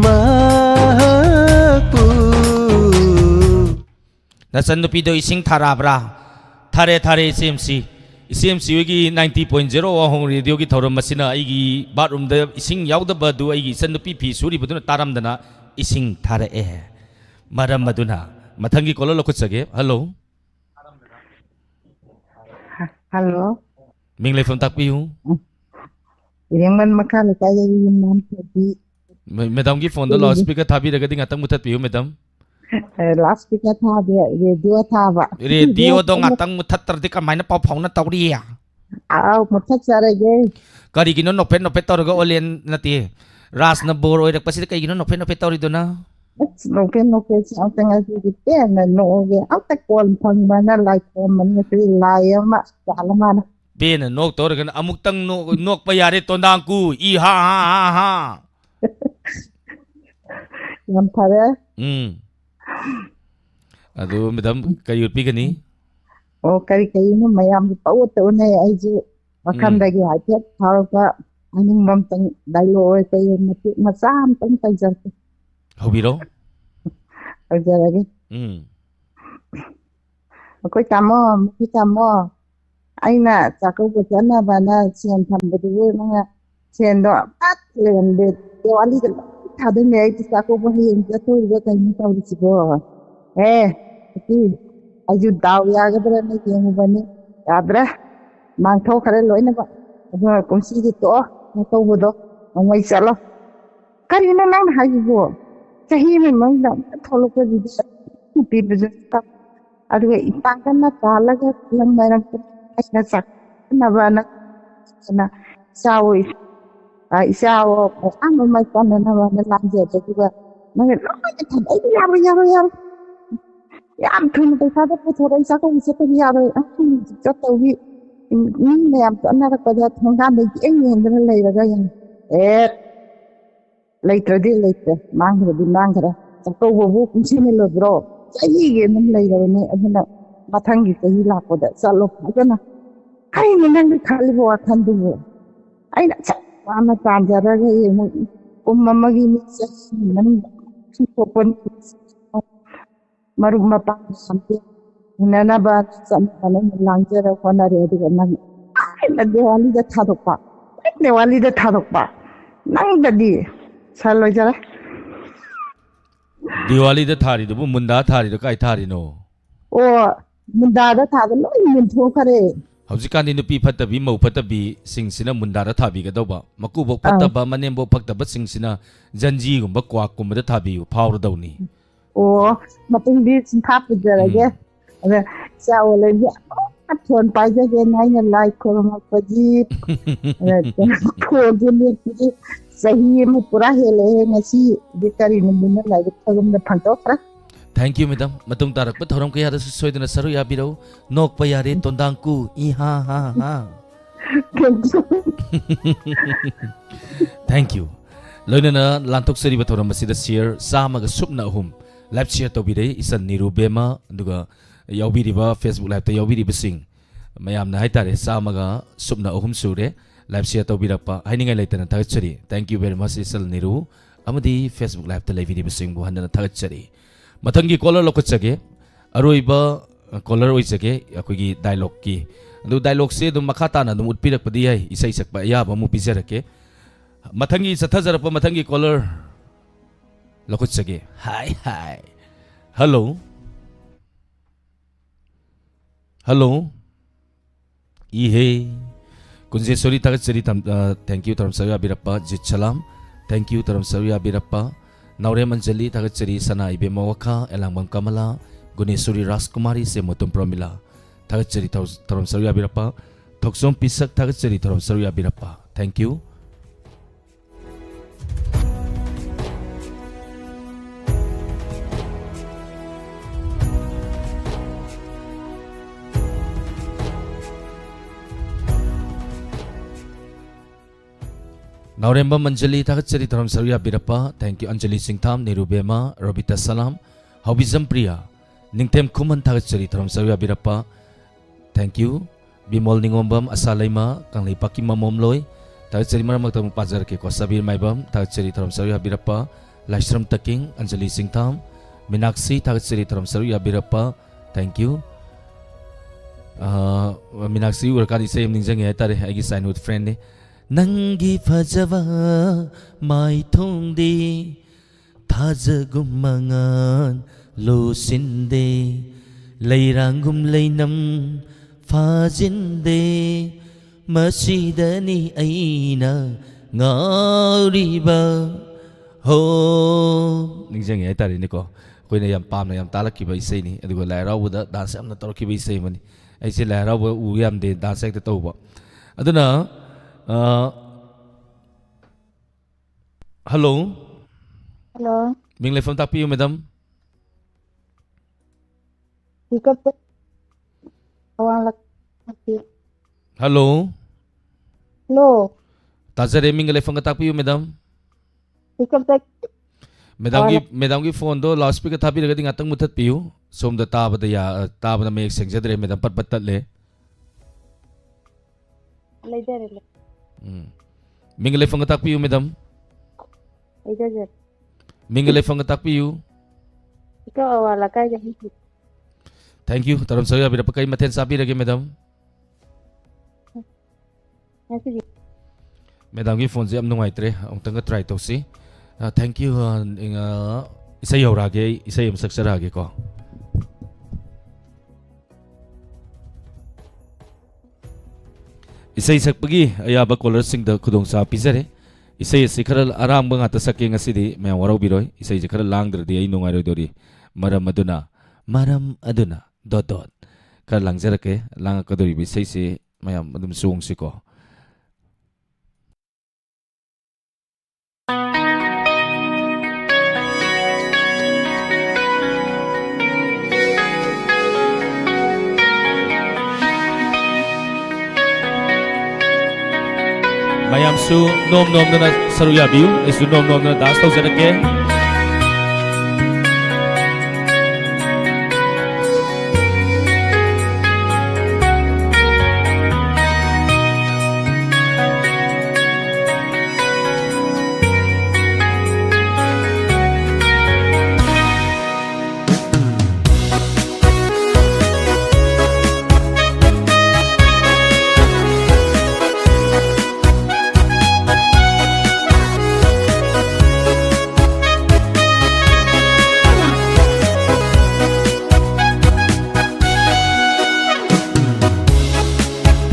ꯃꯍꯥꯛꯄꯨ ꯅꯆꯟꯅꯨꯄꯤꯗꯣ ꯏꯁꯤꯡ ꯊꯥꯔꯛꯑꯕ꯭ꯔꯥ? ꯊꯥꯔꯦ ꯊꯥꯔꯦ ꯏꯆꯦꯝꯁꯤ ꯍꯣꯏꯒꯤ 90.0 ꯋꯥꯍꯣꯡ ꯔꯦꯗꯤꯑꯣꯒꯤ ꯊꯧꯔꯝ ꯑꯁꯤꯅ ꯑꯩꯒꯤ ꯕꯥꯠꯔꯨꯝꯗ ꯏꯁꯤꯡ ꯌꯥꯎꯗꯕꯗꯨ ꯑꯩꯒꯤ ꯏꯆꯟꯅꯨꯄꯤ ꯐꯤ ꯁꯨꯔꯤꯕꯗꯨꯅ ꯇꯥꯔꯝꯗꯅ ꯏꯁꯤꯡ ꯊꯥꯔꯛꯑꯦ ꯃꯔꯝ ꯑꯗꯨꯅ ꯃꯊꯪꯒꯤ ꯀꯣꯂꯔ ꯂꯧꯈꯠꯆꯒꯦ ꯍꯜꯂꯣ ꯍꯜꯂꯣ ꯃꯤꯡ ꯂꯩꯐꯝ ꯇꯥꯛꯄꯤꯌꯨ ꯏꯔꯦꯡꯕꯟ ꯃꯈꯥ ꯂꯩꯀꯥꯏꯗꯒꯤ ꯌꯨꯝꯅꯥꯝ ꯊꯣꯏꯕꯤ ꯃꯦꯗꯥꯝꯒꯤ ꯐꯣꯟꯗ ꯂꯥꯎꯠ ꯁ꯭ꯄꯤꯀꯔ ꯊꯥꯕꯤꯔꯒꯗꯤ ꯉꯥꯛꯇꯪ ꯃꯨꯊꯠꯄꯤꯌꯨ ꯃꯦꯗꯥꯝ ꯂꯥꯎꯠ ꯁ꯭ꯄꯤꯀꯔ ꯊꯥꯗꯦ ꯔꯦꯗꯤꯑꯣ ꯊꯥꯕ ꯔꯦꯗꯤꯑꯣꯗꯣ ꯉꯥꯛꯇꯪ ꯃꯨꯊꯠꯇ꯭ꯔꯗꯤ ꯀꯃꯥꯏꯅ ꯄꯥꯎ ꯐꯥꯎꯅ ꯇꯧꯔꯤ ꯑꯥꯎ ꯃꯨꯊꯠꯆꯔꯒꯦ ꯀꯔꯤꯒꯤꯅꯣ ꯅꯣꯐꯦꯠ ꯅꯣꯐꯦꯠ ꯇꯧꯔꯒ ꯑꯣꯂꯦꯟ ꯅꯠꯇꯦ ꯔꯥꯖꯅ ꯕꯣꯔ ꯑꯣꯏꯔꯛꯄꯁꯤꯗ ꯀꯩꯒꯤꯅꯣ ꯅꯣꯐꯦꯠ ꯅꯣꯐꯦꯠ ꯇꯧꯔꯤꯗꯨꯅ ꯅꯣꯛꯐꯦꯠꯁꯦ ꯑꯝꯇ ꯉꯁꯤꯗꯤ ꯄꯦꯟꯅ ꯅꯣꯛꯑꯒꯦ ꯑꯝꯇ ꯀꯣꯜ ꯐꯪꯕꯅ ꯂꯥꯏ ꯈꯣꯝꯕꯅꯤ ꯉꯁꯤꯗꯤ ꯂꯥꯏ ꯑꯃ ꯆꯥꯜꯂ ꯃꯥꯅ ꯄꯦꯟꯅ ꯅꯣꯛ ꯇꯧꯔꯒꯅ ꯑꯃꯨꯛꯇꯪ ꯅꯣꯛꯄ ꯌꯥꯔꯦ ꯇꯣꯟꯗꯥꯡꯀꯨ ꯏ ꯍꯥ ꯍꯥ ꯍꯥ ꯍꯥ ꯌꯥꯝ ꯐꯔꯦ ꯑꯗꯨ ꯃꯦꯗꯥꯝ ꯀꯔꯤ ꯎꯠꯄꯤꯒꯅꯤ ꯑꯣ ꯀꯔꯤ ꯀꯔꯤꯅꯣ ꯃꯌꯥꯝꯁꯨ ꯄꯪꯎꯠꯇ ꯎꯅꯩ ꯑꯩꯁꯨ ꯋꯥꯈꯜꯗꯒꯤ ꯍꯥꯏꯐꯦꯠ ꯐꯥꯎꯔꯛꯄ ꯑꯅꯤꯡꯕ ꯑꯝꯇꯪ ꯗꯥꯏꯂꯣꯛ ꯑꯣꯏ ꯀꯩ ꯃꯇꯦꯛ ꯃꯆꯥ ꯑꯝꯇꯪ ꯇꯧꯖꯔꯛꯀꯦ ꯍꯧꯕꯤꯔꯣ ꯇꯧꯖꯔꯒꯦ ꯑꯩꯈꯣꯏ ꯇꯥꯃꯣ ꯑꯩꯅ ꯆꯥꯛꯀꯧꯕ ꯆꯠꯅꯕꯅ ꯁꯦꯟ ꯊꯝꯕꯗꯨꯕꯨ ꯅꯪꯅ ꯁꯦꯟꯗꯣ ꯄꯠ ꯂꯩꯔꯝꯗꯦ ꯗꯤꯋꯥꯂꯤꯗ ꯂꯣꯏ ꯊꯥꯗꯣꯏꯅꯦ ꯑꯩꯗꯤ ꯆꯥꯛꯀꯧꯕ ꯍꯌꯦꯡ ꯆꯠꯊꯣꯛꯏꯕ ꯀꯩꯅꯣ ꯇꯧꯔꯤꯁꯤꯕꯣ ꯑꯩꯁꯨ ꯗꯥꯎ ꯌꯥꯒꯗ꯭ꯔꯅ ꯌꯦꯡꯉꯨꯕꯅꯤ ꯌꯥꯗ꯭ꯔꯦ ꯃꯥꯡꯊꯣꯛꯈ꯭ꯔꯦ ꯂꯣꯏꯅꯃꯛ ꯑꯗꯨꯅ ꯀꯨꯝꯁꯤꯗꯤ ꯇꯣꯛꯑꯣ ꯆꯥꯛꯀꯧꯕꯗꯣ ꯅꯣꯡꯃꯩ ꯆꯠꯂꯣ ꯀꯔꯤꯅꯣ ꯅꯪꯅ ꯍꯥꯏꯁꯤꯕꯣ ꯆꯍꯤ ꯑꯃꯒꯤ ꯃꯅꯨꯡꯗ ꯑꯝꯇ ꯊꯣꯛꯂꯛꯄꯁꯤꯗꯤ ꯄꯤꯕꯁꯨ ꯑꯗꯨꯒ ꯏꯄꯥꯛꯀꯟꯅ ꯇꯥꯜꯂꯒ ꯂꯝ ꯃꯔꯛꯇ ꯑꯩꯅ ꯆꯥꯛꯅꯕꯅ ꯏꯆꯥꯋꯣ ꯑꯁꯥꯡꯕ ꯃꯥꯏ ꯄꯥꯟꯅꯅꯕꯅ ꯂꯥꯟꯖꯗꯦ ꯑꯗꯨꯒ ꯅꯪꯅ ꯂꯣꯏꯅ ꯊꯝꯕ ꯌꯥꯔꯣꯏ ꯌꯥꯝ ꯊꯨꯅ ꯄꯩꯁꯥꯗꯣ ꯄꯨꯊꯣꯔꯛꯏ ꯆꯥꯛꯀꯧꯕ ꯆꯠꯄꯗꯤ ꯌꯥꯔꯣꯏ ꯆꯠꯇꯧꯒꯤ ꯃꯤ ꯃꯌꯥꯝ ꯆꯠꯅꯔꯛꯄꯗ ꯊꯣꯡꯒꯥꯟꯗ ꯌꯦꯡꯗꯅ ꯂꯩꯔꯒ ꯂꯩꯇ꯭ꯔꯗꯤ ꯂꯩꯇ꯭ꯔꯦ ꯃꯥꯡꯈ꯭ꯔꯗꯤ ꯃꯥꯡꯈ꯭ꯔꯦ ꯆꯥꯛꯀꯧꯕꯕꯨ ꯀꯨꯝꯁꯤꯅ ꯂꯣꯏꯕ꯭ꯔꯣ ꯆꯍꯤꯒꯤ ꯑꯗꯨꯝ ꯂꯩꯔꯕꯅꯤ ꯑꯗꯨꯅ ꯃꯊꯪꯒꯤ ꯆꯍꯤ ꯂꯥꯛꯄꯗ ꯆꯠꯂꯣ ꯐꯖꯅ ꯀꯔꯤꯅꯣ ꯅꯪꯅ ꯈꯜꯂꯤꯕ ꯋꯥꯈꯜꯗꯨꯕꯨ ꯑꯩꯅ ꯆꯞ ꯆꯥꯅ ꯇꯥꯟꯖꯔꯒ ꯌꯦꯡꯉꯨ ꯀꯨꯝ ꯑꯃꯒꯤ ꯆꯍꯤ ꯃꯅꯨꯡꯗ ꯃꯔꯨꯞ ꯃꯄꯥꯡ ꯎꯅꯅꯕ ꯆꯠꯅꯕ ꯂꯥꯡꯖꯔ ꯍꯣꯠꯅꯔꯦ ꯑꯗꯨꯒ ꯅꯪ ꯑꯩꯅ ꯗꯤꯋꯥꯂꯤꯗ ꯊꯥꯗꯣꯛꯄ ꯅꯪꯗꯗꯤ ꯁꯥꯔ ꯂꯣꯏꯖꯔꯦ ꯗꯤꯋꯥꯂꯤꯗ ꯊꯥꯔꯤꯗꯨꯕꯨ ꯃꯨꯟꯗꯥ ꯊꯥꯔꯤꯗꯣ ꯀꯥꯏ ꯊꯥꯔꯤꯅꯣ ꯑꯣ ꯃꯨꯟꯗꯥꯗ ꯊꯥꯕ ꯂꯣꯏ ꯃꯨꯟꯊꯣꯛꯈ꯭ꯔꯦ ꯍꯧꯖꯤꯛꯀꯥꯟꯗꯤ ꯅꯨꯄꯤ ꯐꯠꯇꯕꯤ ꯃꯧ ꯐꯠꯇꯕꯤꯁꯤꯡꯁꯤꯅ ꯃꯨꯟꯗꯥꯗ ꯊꯥꯕꯤꯒꯗꯧꯕ ꯃꯀꯨꯕꯣꯛ ꯐꯠꯇꯕ ꯃꯅꯦꯝꯕꯣꯛ ꯐꯠꯇꯕꯁꯤꯡꯁꯤꯅ ꯖꯟꯖꯤꯒꯨꯝꯕ ꯀ꯭ꯋꯥꯛꯀꯨꯝꯕꯗ ꯊꯥꯕꯤꯌꯨ ꯐꯥꯎꯔꯗꯧꯅꯤ ꯑꯣ ꯃꯇꯨꯡꯗꯤ ꯁꯤꯟꯊꯥ ꯄꯨꯖꯔꯒꯦ ꯑꯗ ꯏꯆꯥ ꯑꯣꯜꯂꯗꯤ ꯐꯣꯟ ꯄꯥꯏꯖꯒꯦꯅ ꯑꯩꯅ ꯂꯥꯏ ꯈꯣꯏꯔꯝꯃꯛꯄꯗꯤ ꯐꯣꯟꯁꯦ ꯃꯦꯠꯄꯗꯤ ꯆꯍꯤ ꯑꯃ ꯄꯨꯔꯥ ꯍꯦꯜꯂꯛꯑꯦ ꯉꯁꯤꯗꯤ ꯀꯔꯤ ꯅꯨꯃꯤꯠꯅ ꯂꯥꯏꯔꯤꯛ ꯊꯧꯔꯝꯗ ꯐꯪꯗꯣꯛꯈ꯭ꯔꯦ ꯊꯦꯡꯛ ꯌꯨ ꯃꯦꯗꯥꯝ ꯃꯇꯨꯡ ꯇꯥꯔꯛꯄ ꯊꯧꯔꯝ ꯀꯌꯥꯗꯁꯨ ꯁꯣꯏꯗꯅ ꯁꯔꯨꯛ ꯌꯥꯕꯤꯔꯛꯎ ꯅꯣꯛꯄ ꯌꯥꯔꯦ ꯇꯣꯟꯗꯥꯡꯀꯨ ꯏ ꯍꯥ ꯍꯥ ꯍꯥ ꯊꯦꯡꯛ ꯌꯨ ꯂꯣꯏꯅꯅ ꯂꯥꯟꯊꯣꯛꯆꯔꯤꯕ ꯊꯧꯔꯝ ꯑꯁꯤꯗ ꯁꯤꯌꯔ 103 ꯂꯥꯏꯚ ꯁꯤꯌꯔ ꯇꯧꯕꯤꯔꯛꯏ ꯏꯆꯟ ꯅꯤꯔꯨ ꯕꯦꯃ ꯑꯗꯨꯒ ꯌꯥꯎꯕꯤꯔꯤꯕ ꯐꯦꯁꯕꯨꯛ ꯂꯥꯏꯚꯇ ꯌꯥꯎꯕꯤꯔꯤꯕꯁꯤꯡ ꯃꯌꯥꯝꯅ ꯍꯥꯏꯇꯥꯔꯦ 103 ꯁꯨꯔꯦ ꯂꯥꯏꯚ ꯁꯤꯌꯔ ꯇꯧꯕꯤꯔꯛꯄ ꯍꯥꯏꯅꯤꯡꯉꯥꯏ ꯂꯩꯇꯅ ꯊꯥꯒꯠꯆꯔꯤ ꯊꯦꯡꯛ ꯌꯨ ꯚꯦꯔꯤ ꯃꯆ ꯏꯆꯟ ꯅꯤꯔꯨ ꯑꯃꯗꯤ ꯐꯦꯁꯕꯨꯛ ꯂꯥꯏꯚꯇ ꯂꯩꯕꯤꯔꯤꯕꯁꯤꯡꯕꯨ ꯍꯟꯗꯅ ꯊꯥꯒꯠꯆꯔꯤ ꯃꯊꯪꯒꯤ ꯀꯣꯂꯔ ꯂꯧꯈꯠꯆꯒꯦ ꯑꯔꯣꯏꯕ ꯀꯣꯂꯔ ꯑꯣꯏꯖꯒꯦ ꯑꯩꯈꯣꯏꯒꯤ ꯗꯥꯏꯂꯣꯒꯀꯤ ꯑꯗꯨ ꯗꯥꯏꯂꯣꯒꯁꯦ ꯑꯗꯨꯝ ꯃꯈꯥ ꯇꯥꯅ ꯑꯗꯨꯝ ꯎꯠꯄꯤꯔꯛꯄꯗꯤ ꯌꯥꯏ ꯏꯁꯩ ꯁꯛꯄ ꯑꯌꯥꯕ ꯑꯃꯨꯛ ꯄꯤꯖꯔꯛꯀꯦ ꯃꯊꯪꯒꯤ ꯆꯠꯊꯖꯔꯛꯄ ꯃꯊꯪꯒꯤ ꯀꯣꯂꯔ ꯂꯧꯈꯠꯆꯒꯦ ꯍꯥꯏ ꯍꯜꯂꯣ ꯍꯜꯂꯣ ꯏꯍꯦ Kunjesori Tagatsari thank you Taram Saria Birappa Jit Salam thank you Taram Saria Birappa Naure Manjali Tagatsari Sana Ibe Mawaka Elangbam Kamala Gunesuri Raskumari Se Motum Pramila Tagatsari Taram Saria Birappa Thoksom Pisak Tagatsari Taram Saria Birappa thank you. Nauremba Manjali Tagatsari Taram Saria Birappa thank you. Anjali Singtham Nirubema Robita Salam Haubizam Priya Ningtem Kuman Tagatsari Taram Saria Birappa thank you. Bimol Ningombam Asalaima Kanglay Pakima Momloy Tagatsari Maramagtam Pajar Ke Kosabir Maibam Tagatsari Taram Saria Birappa Laishram Taking Anjali Singtham Minaksi Tagatsari Taram Saria Birappa thank you. Minaksi Urkani Sayam Ninjang Yatare Agi sign with friend Nangi Fajava Mai Tongde Tazagum Mangan Lo Sinde Lairangum Lainam Fazinde Masidani Aina Ngariba Ho Ningjang ay tari niko Koy na yam pam na yam talak kiba isay ni Adugo lairaw buda dance am na taro kiba isay mani Ay si lairaw buda uyam de dance ay tataw ba Ado na hello. Hello. Minglay from Tapiyo, madam. Hello. Hello. Tazare minglay from Tapiyo, madam. Madam ki phone do loudspeaker tapi lagi ngatang mutat piyo. Som da taba da ya taba na may exaggerate madam patpatat le. Minglay from Tapiyo, madam. Minglay from Tapiyo. Thank you. Taram Saria Birappa kay maten sabi lagi madam. Madam ki phone jam nungai tre. Ang tanga try to si. Thank you. Isay yaurage, isay saksarage ko. Isay sakpagi ayaba caller sing da kudong sa pizare. Isay sikharal aram bang atasak yang asidi may waraw biroy. Isay sikharal lang dri ay nungai ro dori. Maram aduna dot kar lang jarake lang kadori bisay si mayam adum suong siko. Mayam su nom na saruya biu isu nom na das tau jarake.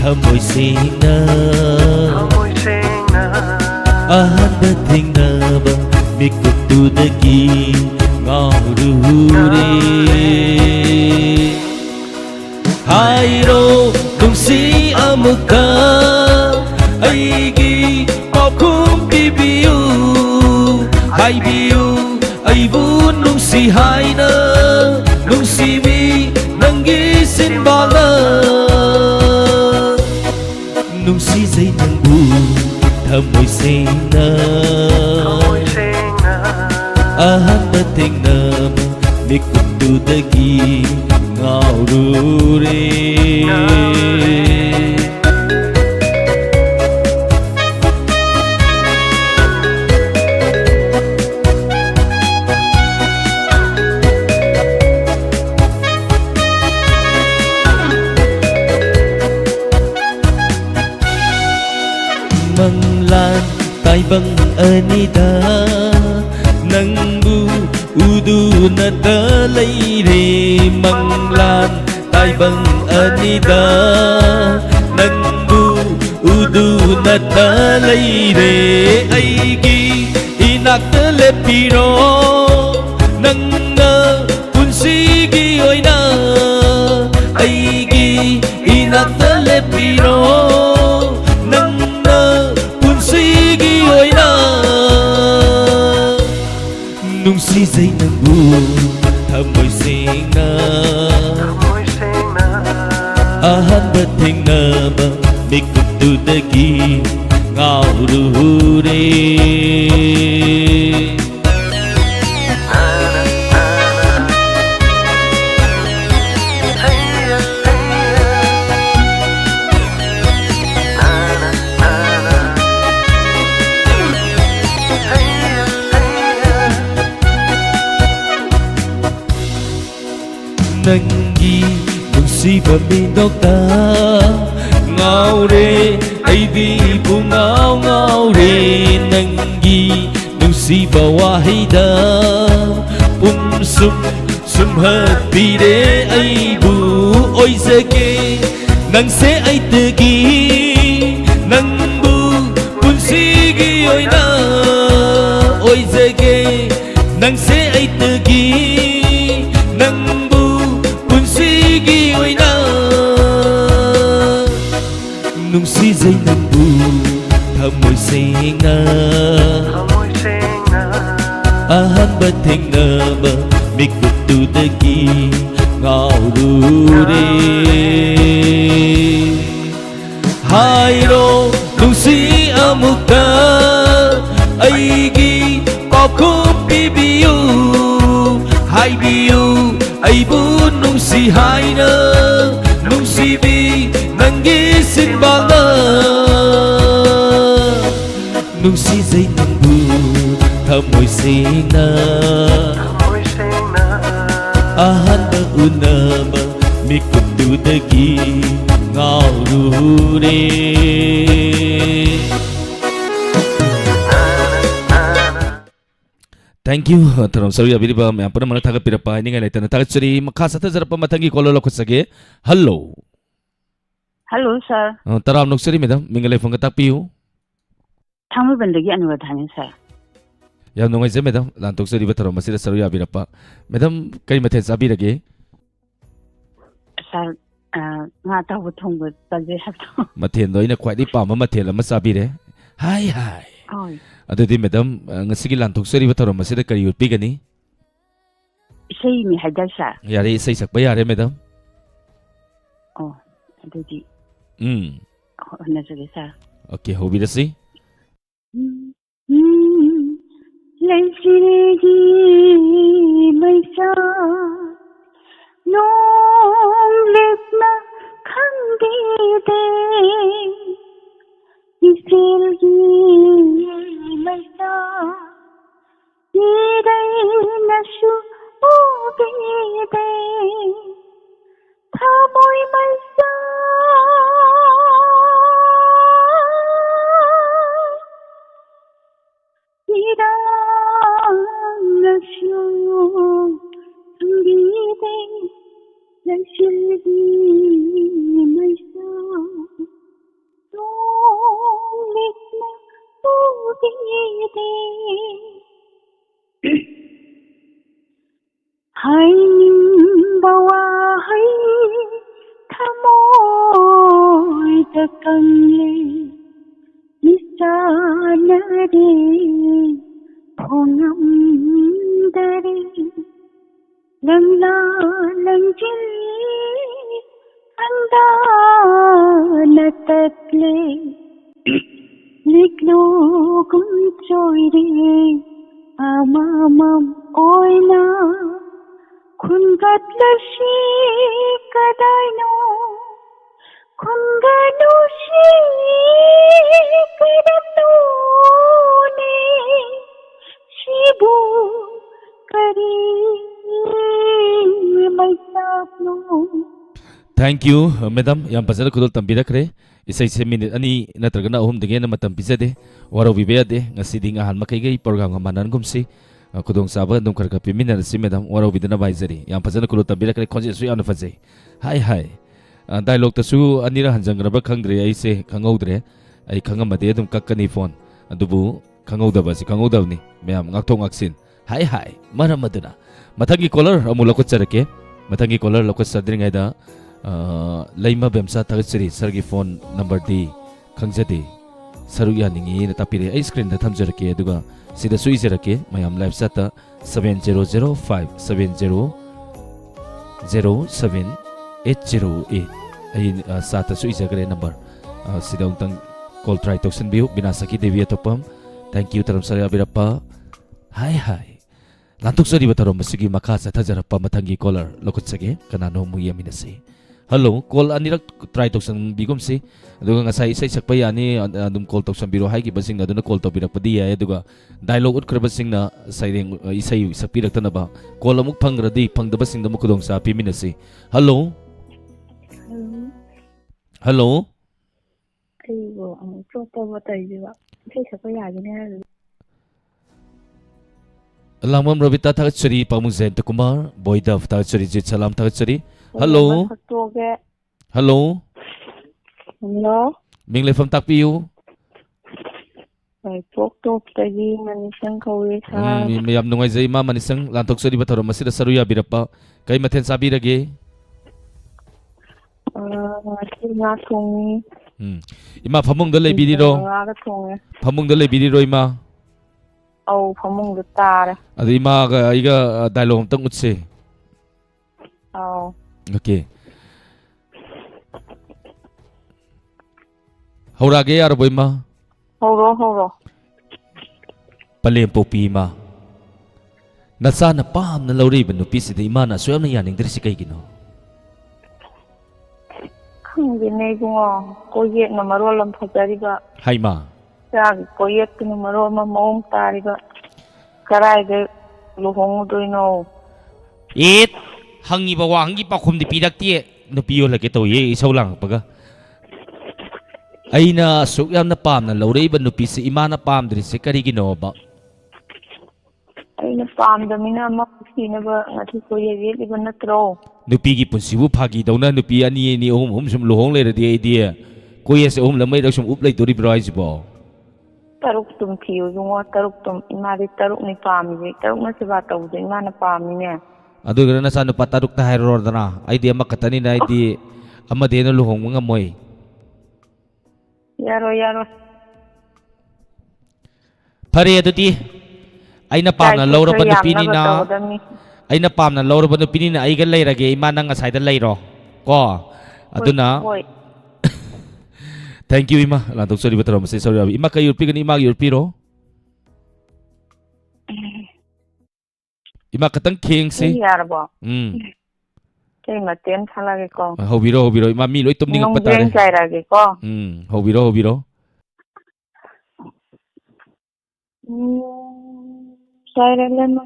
Thamoy singna ahanda thingnaba mikutudagi ngaurure hairo nungsi amuka aigi paukum bibiu haibiu aibu nungsi haina nungsi mi nangi sinbala nung si dây nang bu thầm môi xinh na ahan bating nam mikutu dagi ngaurure manglan tay bang anida nangbu udu na dalay re manglan tay bang anida nangbu udu ꯃꯅꯥꯛꯇ ꯂꯩꯔꯦ ꯑꯩꯒꯤ ꯏꯅꯥꯛꯇ ꯂꯦꯞꯄꯤꯔꯣ ꯅꯪꯅ ꯄꯨꯟꯁꯤꯒꯤ ꯑꯣꯏꯅ ꯑꯩꯒꯤ ꯏꯅꯥꯛꯇ ꯂꯦꯞꯄꯤꯔꯣ ꯅꯪꯅ ꯄꯨꯟꯁꯤꯒꯤ ꯑꯣꯏꯅ ꯅꯨꯡꯁꯤꯖꯩ ꯅꯪꯕꯨ ꯊꯃꯣꯏ ꯁꯦꯡꯅ ꯑꯍꯥꯟꯕ ꯊꯦꯡꯅꯕ ꯃꯤꯀꯨꯞꯇꯨꯗꯒꯤ ꯉꯥꯎꯔꯨꯔꯦ ꯅꯪꯒꯤ ꯅꯨꯡꯁꯤꯕ ꯃꯤꯅꯣꯛꯇ ꯉꯥꯎꯔꯦ ꯑꯩꯗꯤ ꯄꯨꯡꯉꯥꯎ ꯉꯥꯎꯔꯦ ꯅꯪꯒꯤ ꯅꯨꯡꯁꯤꯕ ꯋꯥꯍꯩꯗ ꯄꯨꯝꯁꯨꯝ ꯁꯨꯝꯍꯠꯄꯤꯔꯦ ꯑꯩꯕꯨ ꯑꯣꯏꯖꯒꯦ ꯅꯪꯁꯦ ꯑꯩꯇꯒꯤ ꯅꯪꯕꯨ ꯄꯨꯟꯁꯤꯒꯤ ꯑꯣꯏꯅ ꯑꯣꯏꯖꯒꯦ ꯅꯪꯁꯦ ꯑꯩꯇꯒꯤ ꯅꯪꯕꯨ ꯄꯨꯟꯁꯤꯒꯤ ꯑꯣꯏꯅ ꯅꯨꯡꯁꯤꯖꯩ ꯅꯪꯕꯨ ꯊꯃꯣꯏ ꯁꯦꯡꯅ ꯑꯍꯥꯟꯕ ꯊꯦꯡꯅꯕ ꯃꯤꯀꯨꯞꯇꯨꯗꯒꯤ ꯉꯥꯎꯔꯨꯔꯦ ꯍꯥꯏꯔꯣ ꯅꯨꯡꯁꯤ ꯑꯃꯨꯛꯇ ꯑꯩꯒꯤ ꯄꯥꯎꯈꯨꯝ ꯄꯤꯕꯤꯌꯨ ꯍꯥꯏꯕꯤꯌꯨ ꯑꯩꯕꯨ ꯅꯨꯡꯁꯤ ꯍꯥꯏꯅ ꯅꯨꯡꯁꯤꯕꯤ ꯅꯪꯒꯤ ꯁꯤꯟꯕꯥꯜꯅ ꯅꯨꯡꯁꯤꯖꯩ ꯅꯪꯕు ꯊꯃꯣꯏ ꯁꯦꯡꯅ ꯑꯍꯥꯟꯕ ꯎꯅꯕ ꯃꯤꯀꯨꯞꯇꯨꯗꯒꯤ ꯉꯥꯎꯔꯨꯔꯦ Thank you. Taram sawi abiriba me apana mana thaga pirapa ini ngai tana thaga churi makha satha zarapa mathangi kolo lo khusage. Hello. Hello, sir. Taram nuksari madam mingale phone ka piu. Thamu bandagi anuradhani, sir. Yam nungai je madam lan tuksari ba taram masira sawi abirapa. Madam kai mathe sabirage. Sir, nga ta bu thong bu taje habto. Mathen do ina khwai di pa ma mathel ama sabire. Hi hi. Oi. Adudi madam ngasigi lan tuksari ba taram masira kari utpi gani. Isai mi haidar, sir. Yare isai sakba yare madam. Oh, adudi. Nazari, sir. Okay, hobi dasi. Laisiregi maisa nong lepna khangde isilgi maisa nirai nasu obede thamoi maisa Thank you, madam. Yang pasal kudul tambira kre. Isai se minute ani natragana ahum dege na matam pisade. Waro bibede ngasi ding ahan makai gai program ngamanan gumsi. Kudong sabar dong karka pimina si madam waro bidana baizari. Yang pasal kudul tambira kre konje sui anu fazai. Hai hai. Dialog tasu anira hanjang raba kangdre ai se kangau dre. ai khangamade adum kakkani phone adubu khangauda basi khangauda ni mayam ngakthong ngaksin hai maram maduna mathangi caller amula ko charake mathangi caller lokot sadring aida laima bemsa tagsiri sargi phone number di khangjade saru yaningi na tapire ai screen da thamjarake aduga sida suijarake mayam live sata 700570070808 ai sata suijagre number sida untang call try toksen biu binasaki devi atopam thank you taram sari abirappa hai lantuk sari batarom masigi makha sa thajarappa mathangi caller lokot sage kanano mu yaminase hello call anirak try toksen bigum si aduga ngasai sai sakpa yani adum call toksen biro hai ki basing aduna call to birakpadi ya aduga dialogue ut krabasing na saireng isai sapirak tanaba call amuk phangradi phangdabasing da mukudong sa piminase hello hello Ayo, coba batai juga. Saya siapa ya gini ada. Lamam Robita Tagachari Pamuzen Kumar Boyda Tagachari Jit Salam Tagachari hello hello hello Mingle from Takpiu Baik pok tadi manisang kawi sa Mayam nungay zay ma manisang lantok sari bataro masida saruya birapa kay maten sabi lagi nga tungi Ima pamung dalay bidiro Pamung dalay bidiro ima Au pamung lutar Ado ima iga dialogue tang utse Au Okay Haurage arabo ima Horo Palem popi ima Nasa na paham na lauri ba nupi sida ima na suyam na yaning diri si kay gino Gini bungo koyek na marolam phajari ba Hai ma Sag koyek na maroma maong tari ba Karai de luhong doino It hangi ba wa hangi pa khum di pidak tie nupiyo lagi to ye isaw lang paga Ay na sukyam na pam na lauri ba nupi si ima na pam diri si kari gino ba Ay na pam damina makasina ba ngati koyek iba na tro Nupi gi punsibu phagi dauna nupi ani ni hum sum lohong le radi idea koye se lamai da sum uplai tori prize bo Taruk tum thiyo jungo taruk tum imari taruk ni pami je taruk na se ba taw je imana pami ne adu gana sa nupa taruk ta hairor dana idea makatani na idea ama de no lohong mga moy Yaro Pare adudi ay na pam na laura pa nupi ni na ay na pam na laura ba nupi ni na ay gan lairage ima nang asay da lairo ko aduna Thank you ima lantok sorry bataro masay sorry ima kay yurpi gan ima yurpi ro Ima katang king si Yarbo Kay maten thalage ko Hobiro ima mi loy tumning patare Nung rage ko Hobiro Sairalano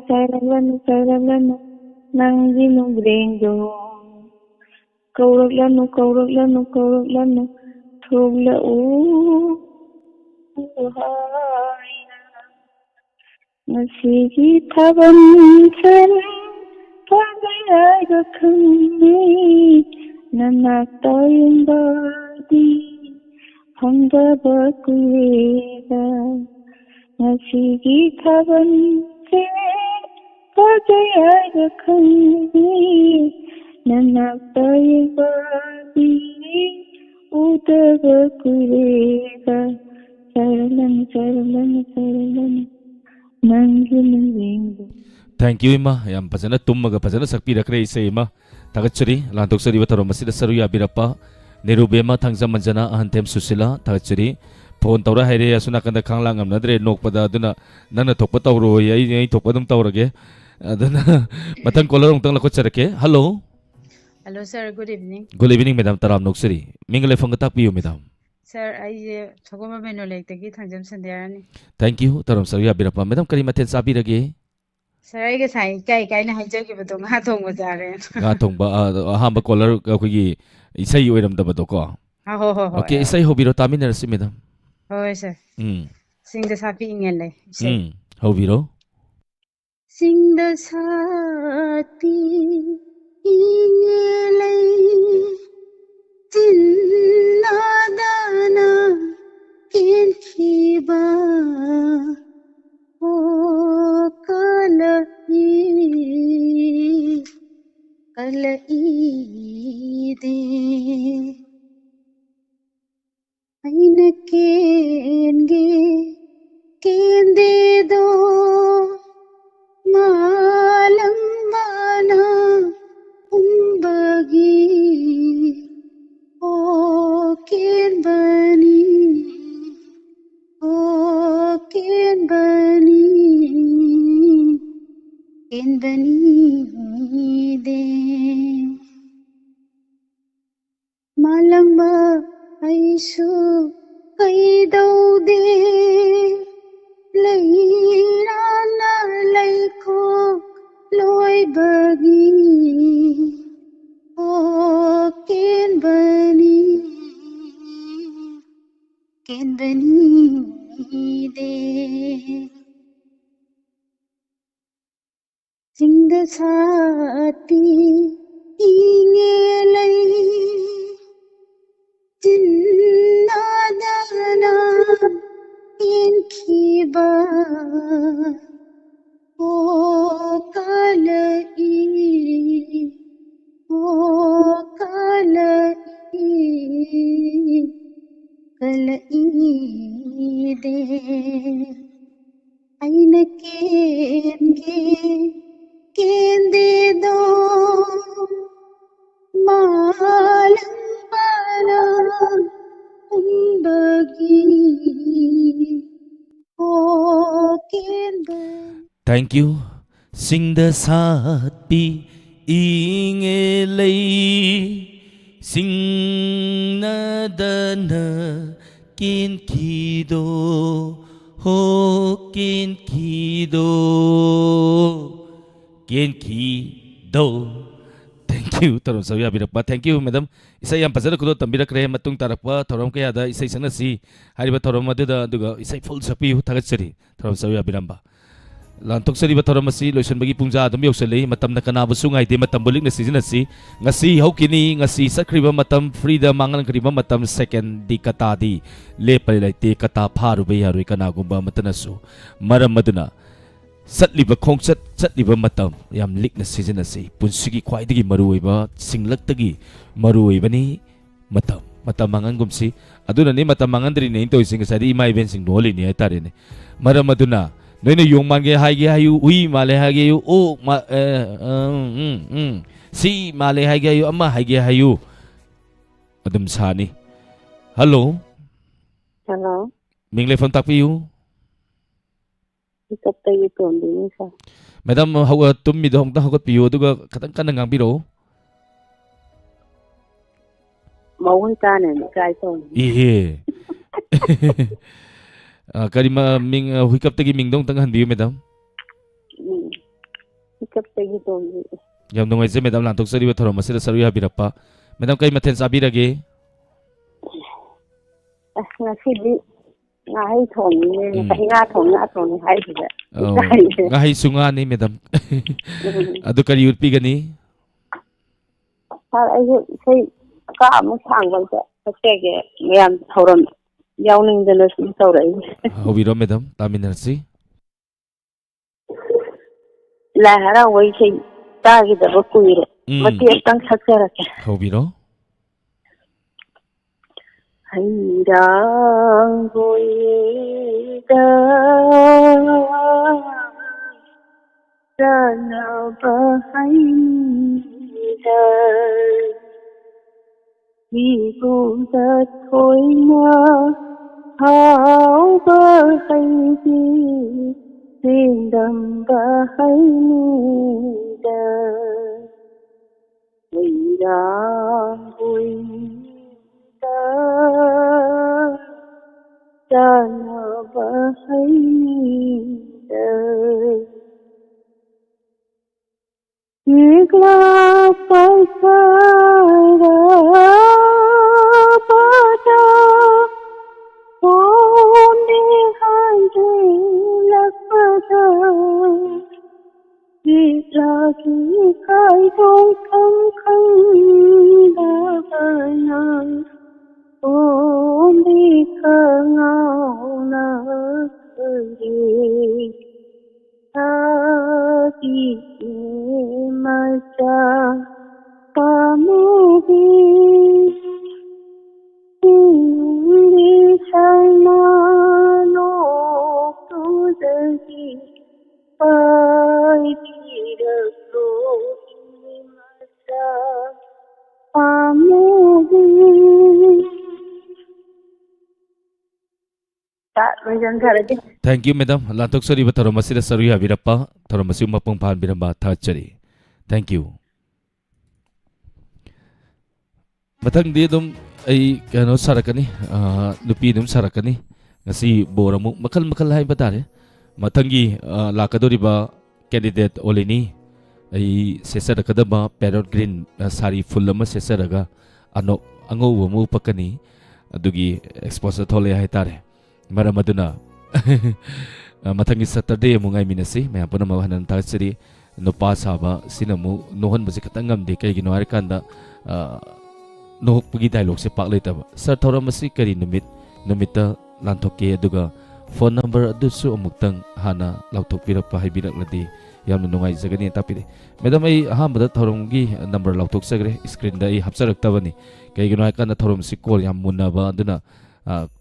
Nang ginong gringo Kauraglano Thugla Nasigi taban san Pagayaga kami Nanaktayung badi Hanggaba kuwega Nasigi taban san Pagayaga kami Nanaktayung badi Udaga kuwega Sairalano Thank you ima yam pajana tummaga pajana sakpira kre ise ima tagachuri lantok sari bataro masida saru ya birapa nerubema thangja manjana ahantem susila tagachuri phone tawra haire asuna kanda khangla ngam nadre nokpada aduna nana thokpa tawro yai thokpa dum tawrage aduna matang caller ongtang lakot charake hello sir, good evening. Good evening madam taram noksari mingle phang tak piu madam Sir, I Thogoma Menolek tagi thangjam sandiarani. Thank you taram saru ya birapa madam kari mathen sabi rage Sir, I guess I kai na hajau ki batong ha thong bazare. Nga thong ba ahamba caller kogi isai oiram da bato ko Ho. Okay isai hobiro tamin si madam Hoy sir. Sing the sapi ingele. Hobiro Sing the sapi ingele Cinnadana aina kenge kende do malang mana umbagi o ken bani de malang ba aisu kaidaude leira na leiko loi bagi o ken bani de Singda sati ingelai jinnadana inkiba o kalai de aina kende do malang bana umbagi o ken Thank you. Sing the satpi ingelay sing na dana kin kido ho kin kido Thank you tarom sawiya birapa. Thank you madam. Isay yang pasal kudo tambira kre matung tarakpa tarom kaya ada isay sana si hari ba tarom madeda duga isay full sapi tagat seri tarom sawiya biramba. Lantok sa riba taram masi loisan bagi pungja adam yok salay matam na kanabo sungay di matam bulik na season na si ngasi how kini ngasi sa kriba matam freedom mangan kriba matam second di kata di le palilay ti kata paru bayaru ikanagumba matanaso maram maduna sat liba kong sat liba matam yam lik na season na si punsigi kwai digi maruay ba singlak tagi maruay ba ni matam mangan gumsi aduna ni matam mangan diri na into ising sa di ima event sing noli ni ay tari ni maram maduna Noy yung man ge hayu ui male hayu o ma si male hayu ama hayu adam sani hello mingle phone tak piu Ikap tayo ito din sa madam hawa tum mi dong ta hagot piu duga katang kanang ngang biro mauwi ka na kay to ihe kari ma ming hikap tagi mingdong tanghan biu madam ikap tayo ito yam nungay se madam lantok sa riwa thorom masira saru ya birapa madam kay mathen sabirage ngasi di ngai thong ni kay nga thong hai sida ngai sunga ni madam adu kari urpi gani ay say ka mo sang bang sa tege yam thoron Yawning the lesson story. How we madam, Taminarsi? Lahara waiting, Tagi the Bokuiro. But the tongue success. How we know? Haidang Goida Sana Bahaida Ibu da thôi na hao ba hay đi riêng đầm ba hay da vì đang vui ta cha na ba hay da Ikla paisara pada Onde hande lakpada Ikla ki kai dong kang kang dabaya Onde kangau na kiri Adi maja pamudi ꯂꯣꯏꯁꯤꯟꯈ꯭ꯔꯒꯦ Thank you, madam. Lantok sariba thorom asida saru habirappa thorom asu mapung phan biramba thachari. Thank you. Mathang di dum ai kano sarakani nupi dum sarakani ngasi boramu makal makal hai batare mathangi lakadoriba candidate olini ai sesara kadaba parrot green sari fullama sesaraga ano ango mu pakani adugi exposure thole hai tare maramaduna mathangi Saturday mu ngai minasi me apuna mahanan thachari nupa saba sinamu nohon basi katangam de kai gino har kanda nohokpagi dialogue se pak leitaba sir thoram asi kari numita lanthokke aduga phone number adusu amuktang hana lauthokpirappa haibirak-ladi yamna nungai jagani tapide madam ai ahambada thoromgi number lauthok sagre screen da ai hapsaraktabani kaigino hakana thorom si call yam munaba aduna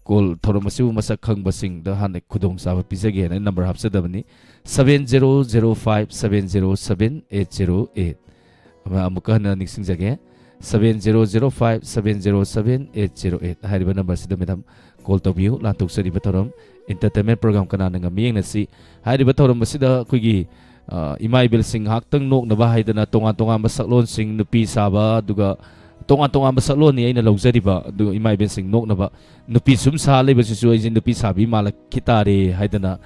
call thorom asi masak khangbasing da hana khudong saba pizage na number hapsadabani 7005707808 ama amukana nixing jage 7005707808 hariba number sida madam call to view lantok sari batorom entertainment program kana nga miyeng na si hariba thorom sida kuigi imai bil sing haktang nok na bahay na tonga masaklon sing nupi saba duga tonga masaklon ni ay na lawjariba duga imai bil sing nok na ba nupi sumsa leba sisu ay nupi sabi malak kitare haydana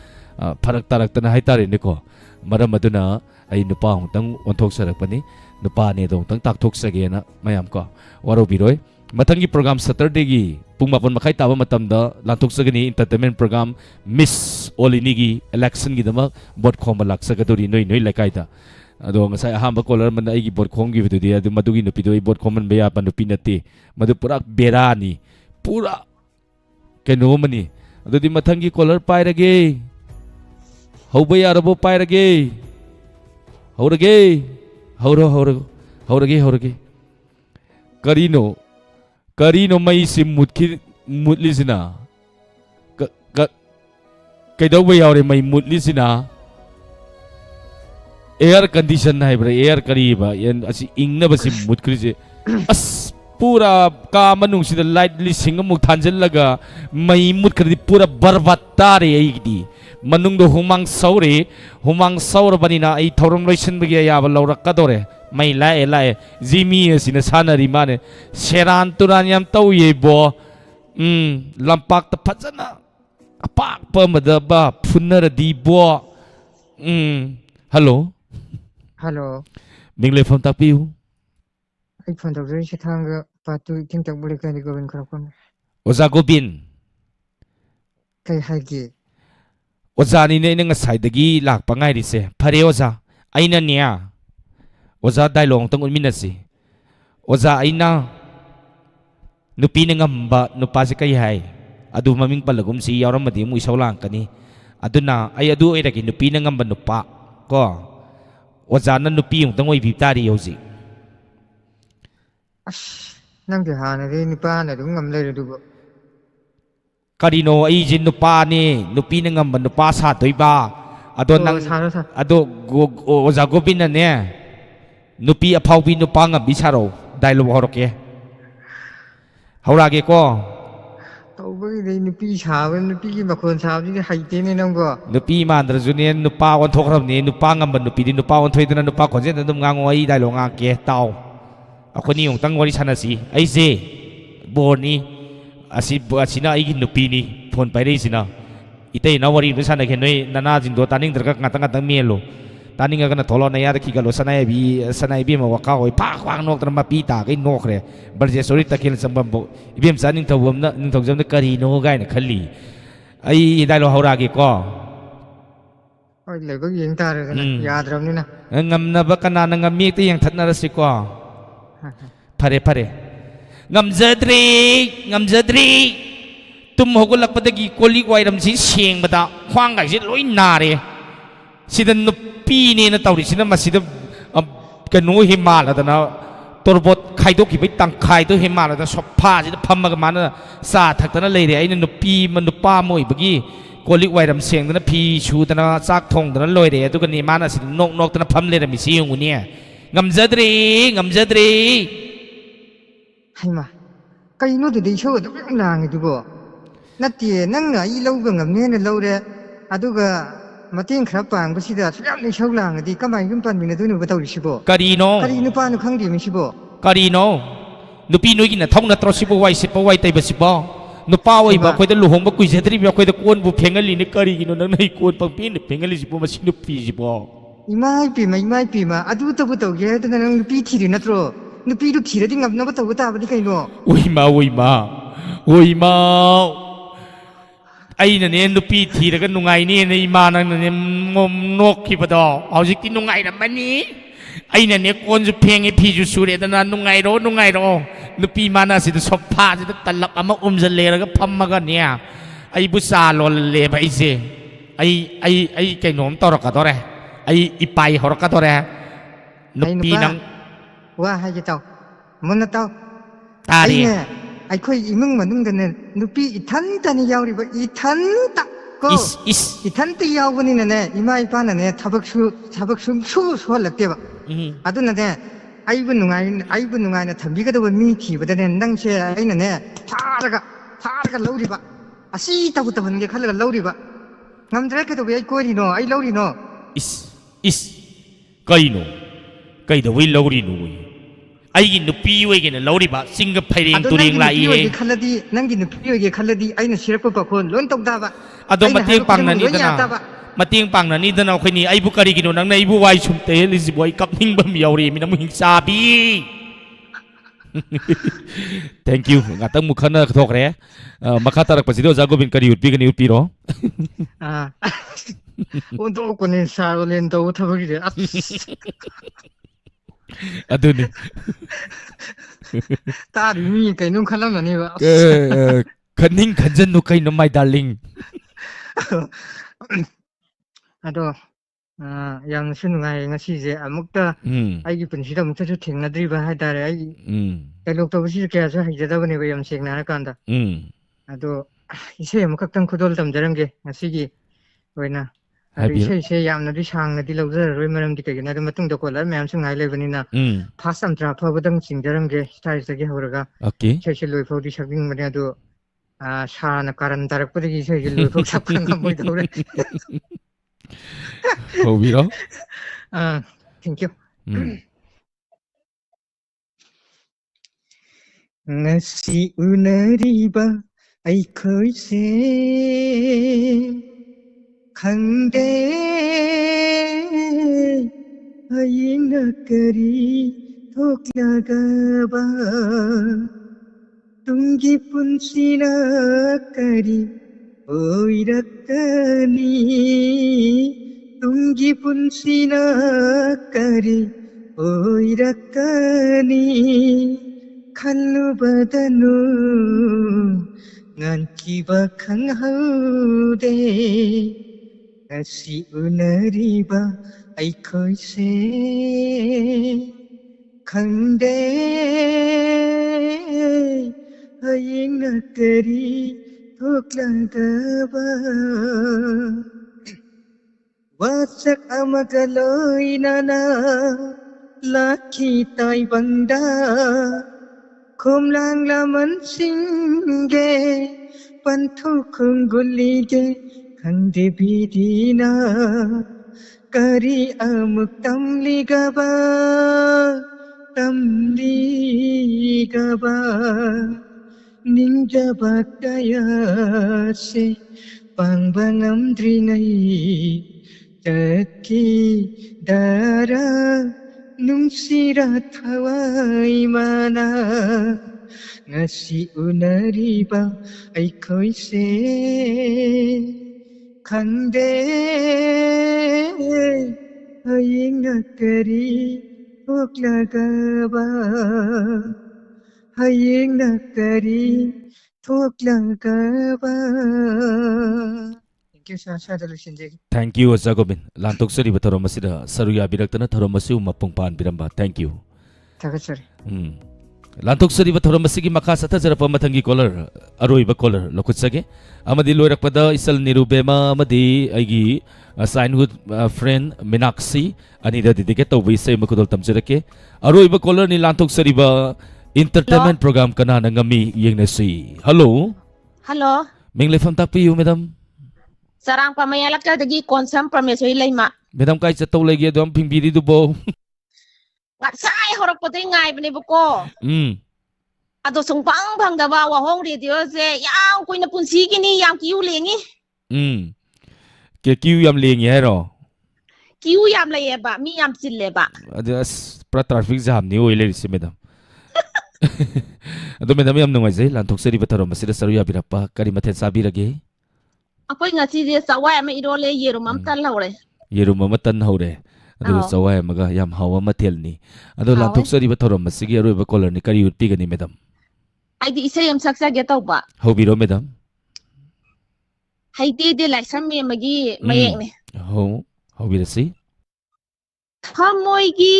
parak tarak tana haytare niko maram aduna ay nupa hongtang onthok sarakpani nupa ne dong tang takthok sagena mayam ko waro biroy mathangi program Saturday gi pung mapon makai taba matamda lanthok sagani entertainment program Miss Olini gi election gi dama bot khomba lak sagadori noi lakai da ado ngasai ahamba caller man ai gi bot khom gi bidu dia adu madugi nupi doi bot khomman beya pan nupi nate madu pura berani pura keno mani adu di mathangi caller pairage hauba yarabo pairage haurage haurage karino mai sim mutlisina kaidawa yaure mai mutlisina air condition hai bra air kariba yan asi ingna basi mutkrise as pura ka manung sida light lising amuk thanjal laga mai mutkri pura barbat tare aigdi manung do humang saur banina ai thorom loisin bagi ya ba laurak kadore mai lae jimi asina sanari mane seran turan yam tau ye bo lampak ta phajana apak pamada ba phunara di bo hello mingle phone tapiu ai phone tawjai se thanga patu tingtak bule kai gobin kharapon oza gobin kai hagi oza ni ne ngasai dagi lakpa ngai ri se phare oza aina nia oza dialog tang unminasi oza aina nupi na ngamba nupa se kai hai adu maming palagum si yauramadi mu isaulang kani aduna ai adu oiragi nupi na ngamba nupa ko oza na nupi yung tang oi biptari yoji nang de hana re nupa na du ngam le du karino ai jin nupa ni nupi na ngamba nupa sa toiba ado nang ado oza gobin na ne nupi apaubi nupa ngam bisaro dialog horoke haurage ko tawbagi de nupi saben nupi gi makhon sabji haite ne nang go nupi mandra junien nupa on thokram ni nupa ngam nupi di nupa on thoidana nupa khonjen dum ngango ai dialog nga ke taw akoni yung tang wari sanasi ai je borni asina ai gi nupi ni phone pai rei sina itei na wari nu sana ke noi nana jin do taning dra ngata melo taning ga na tholo na ya ki galo sanai bi ma waka hoi pak nok tra ma pi ta kai nok re barje sori takil sambam bo ibem saning thawam na ning thawjam na kari no gai na khali ai dai lo haura ge ko oi le ba yeng ta re na yadram ni na ngam na ba kana na ngam mi te yang that na ra si ko phare ngamjadri tum hogolak padagi koli wairam si seng bata khwang gai si loi nare sida nupi ne na tawri sina masida kanu himala dana torbot khaidok ki bai tang khai to himala da sofa sida phamma mana sa thakna leire aina nupi manupa moi bagi koli wairam seng dana phi chu dana chak thong dana loire aduga ni mana sida nok dana pham le mi si yungu ne ngamjadri haima kai no de show da nang du bo नत्ते नंगना E लौबा ngamne लौरे अदुगा मतें खरा पांगबसिदा सुयाम निसौ लांगदि कमाय युम पानमिना दुनु बतौरिसिबो करीनो करी नुपानु खंगदि मिसिबो करीनो नुपी नोगी न थौना त्रसिबो वाइ सिबो वाइ तैबसिबो नुपा ओइबा अखोइदा लुहोंबा कुइजेद्रिबि अखोइदा कोनबु फेंगलिने करीगिनो नंग नै कोन पंपिन फेंगलिसिबो मसि नुपीसिबो इमाय पीमा अदु तबु तौगे दना नंग नुपी थिरि नत्रो नुपी दु थिरदि ngamna बतौ ताबदि कैनो ओइमा अने नुपी थीरग नुंगाइने ने इमा नंगने मोम नोखिबदो हौजिकति नुंगाइरमनी अने कोनजु फेंगे फीजु सुरेदना नुंगाइरो नुपी माना सिद सोफा सिद तलक अमा उमजलेरग फम्मगा ने अइबु चा लोलेबा इसे अइ कैनोम तोरकदोरे अइ इपाई होरकदोरे नुपी नंग वा हागे ताव मुन्ना ताव तारी अखोई इमुंग मनुंगदने नुपी इथंतनि यावरिबा इथंता को इथंति यावबनिने इमा इपानने थबक सु सोलक्तेबा अदुनने आइबु नुंगाइना थंबिगदब मी थिबदने नंगसे आइनने थारगा लौरिबा असि तबनगे खलगा लौरिबा ngamdre kedo bai koirino ai laurino is kaino kaido wi laurino ai gi nupi we ge na lauriba singa phaireng turing lai he khaladi nangi nupi we ge khaladi aina sirakpa pakon lon tokda ba ado mateng pangna ni dana mateng pangna ni dana khoini ai bu kari gi no nang na ai bu wai sumte lisi boy kapning bam yauri mi nam hing sabi thank you ngatang mukhana thokre makha tarak pasido jagobin kari utpi gani utpi ro ondo kone saro len do thabagi de aduni ta mi kai nung khalam ni ba khaning khanjan nu kai no my darling ado yang sunungai ngasi je amukta ai gi punsi da mukta chu thengnadri ba hai tare ai dialog to bisi kya sa hai jada bane ba yam sengna na kanda ado ise amukak tang khudol tam jarange ngasi gi oina ado ise yamna di sang na di logjar roi maram di kai na da matung da kolar mayam sungai le bani na fast am tra pha badang sing jarange style sa gi horaga okay ise loi phau di sakding bani ado sa na karan tarak pudi gi ise loi phau sakang moi dore oh biro thank you ngasi unariba ai khoi se khangde ai nakari thoklagaba tungi punsina kari oirakani tungi punsina kari oirakani khallu badanu ngan kiba khanghaude ngasi unariba ai khoi se khangde ai nakari thoklagaba wasak amagaloi nana laki tai bangda khomlang laman singe panthu khunggulige khande bidina kari amuk tamligaba ningjaba kaya se pangbangam drinai taki dara nungsira thawai mana ngasi unariba ai khoi se khangde ai ngakari thoklagaba ai ngakari thoklagaba thank you Jagobin lantok sari batharom asida saruya biraktana tharom asu mapung pan biramba thank you thakasari lantok sari batharom asigi makha satha jarapa mathangi caller aroiba caller lokutsage amadi loirakpada isal nirubema amadi aigi childhood friend Meenakshi anida didike tawbi sai makudol tamjirake aroiba caller ni lantok sari ba entertainment program kana nangami yengnasi hello hello Ming lefam takpiyu madam. Sarang pamayalak ka dagi konsam Parmeswari Laima. Madam kai chatau lagi dom pingbiri du bo. Ngat sai horak patay ngai bani buko. Ado sumpang bang dawa wahong radio se yang kui na punsi kini yang kiu lengi. Ke kiu yam lengi hai ro. Kiu yam la ye ba mi yam sil le ba. Adas pra traffic jam ni oi le si madam. Ado madam yam nungai jai lanthok seri bataro masira saru ya birappa kari mathen sabi rage. Ako'y nga si saway ama irole yerum am tan laure. Yerum ama tan haure. Ado saway amaga yam hawa mathel ni. Ado lanthok seri bataro masigi aroi ba color ni kari utpi gani madam. Ay di isa yam saksa getaw ba. Hobiro madam. Hay di lai sami magi mayeng ni. Hobiro si. Hamoy gi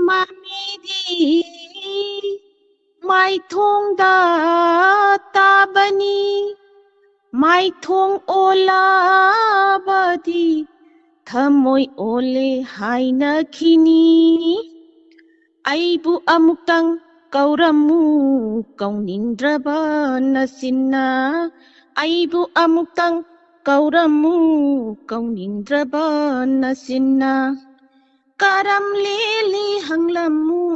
mami di mai thong da tabani. Mai thong ola badi thamoy ole haina khini aibu amuktang kauramu kauningdraba nasinna aibu amuktang kauramu kauningdraba nasinna karam lili hanglamu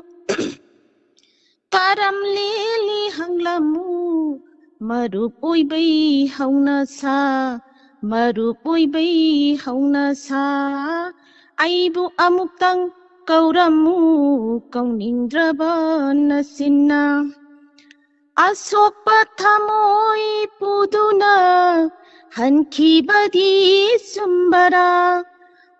karam lili hanglamu Marupoi bay hauna sa Marupoi bay hauna sa Aibu amuktang kauramu kauningdraba nasinna Asok pathamoy puduna hanki badi sumbara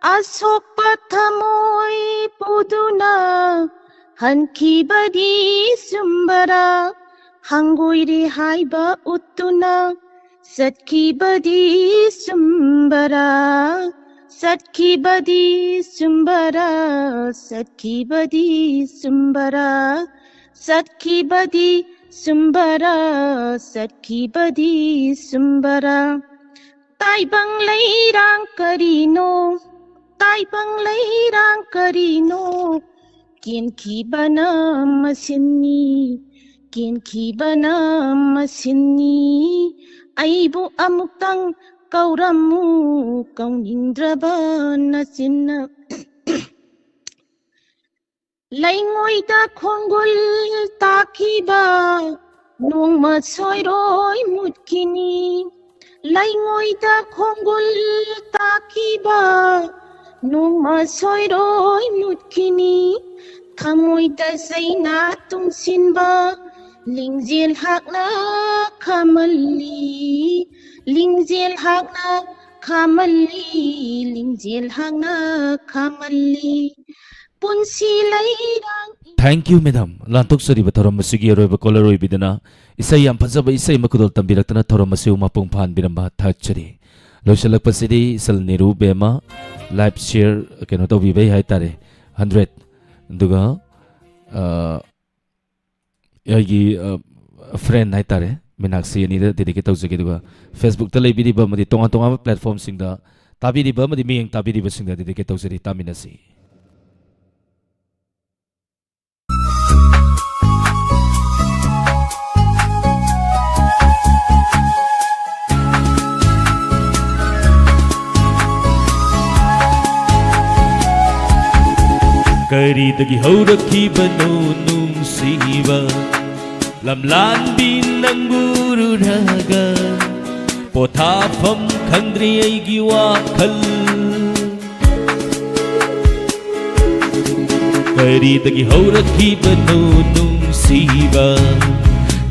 Asok pathamoy puduna hanki badi sumbara Hangoiri haiba utuna satki badi sumbara satki badi sumbara satki badi sumbara satki badi sumbara satki badi sumbara tai bang leirang karino kin ki bana masinni Kin ki bana masinni aibu amuktang kauramu kauningdraba nasinna Laingoy da khongul takiba nung masoyroi mutkini Laingoy da khongul takiba nung masoyroi mutkini Thamoy da zaina tungsinba Lingzil hakna kamali Lingzil hakna kamali Lingzil hakna kamali Punsi lairang Thank you madam. Lantok sari bataro masigi aroi ba color oi bidana isai yam phajaba isai makudol tambiraktana thoro masiu mapung phan biramba thachari. Loisalak pasidi sal niru bema live share keno to bibai hai tare 100 duga yagi friend hai tare Minakshi ani da dedicate tawjage duga Facebook ta leibiri ba madi tonga tonga platform singda tabiri ba madi miyeng tabiri ba singda dedicate tawjari taminasi Karidagi hauraki bano nungsiba Lamlan binangguru raga Pothafam khangdri aigi wakhal Karidagi hauraki bano nungsiba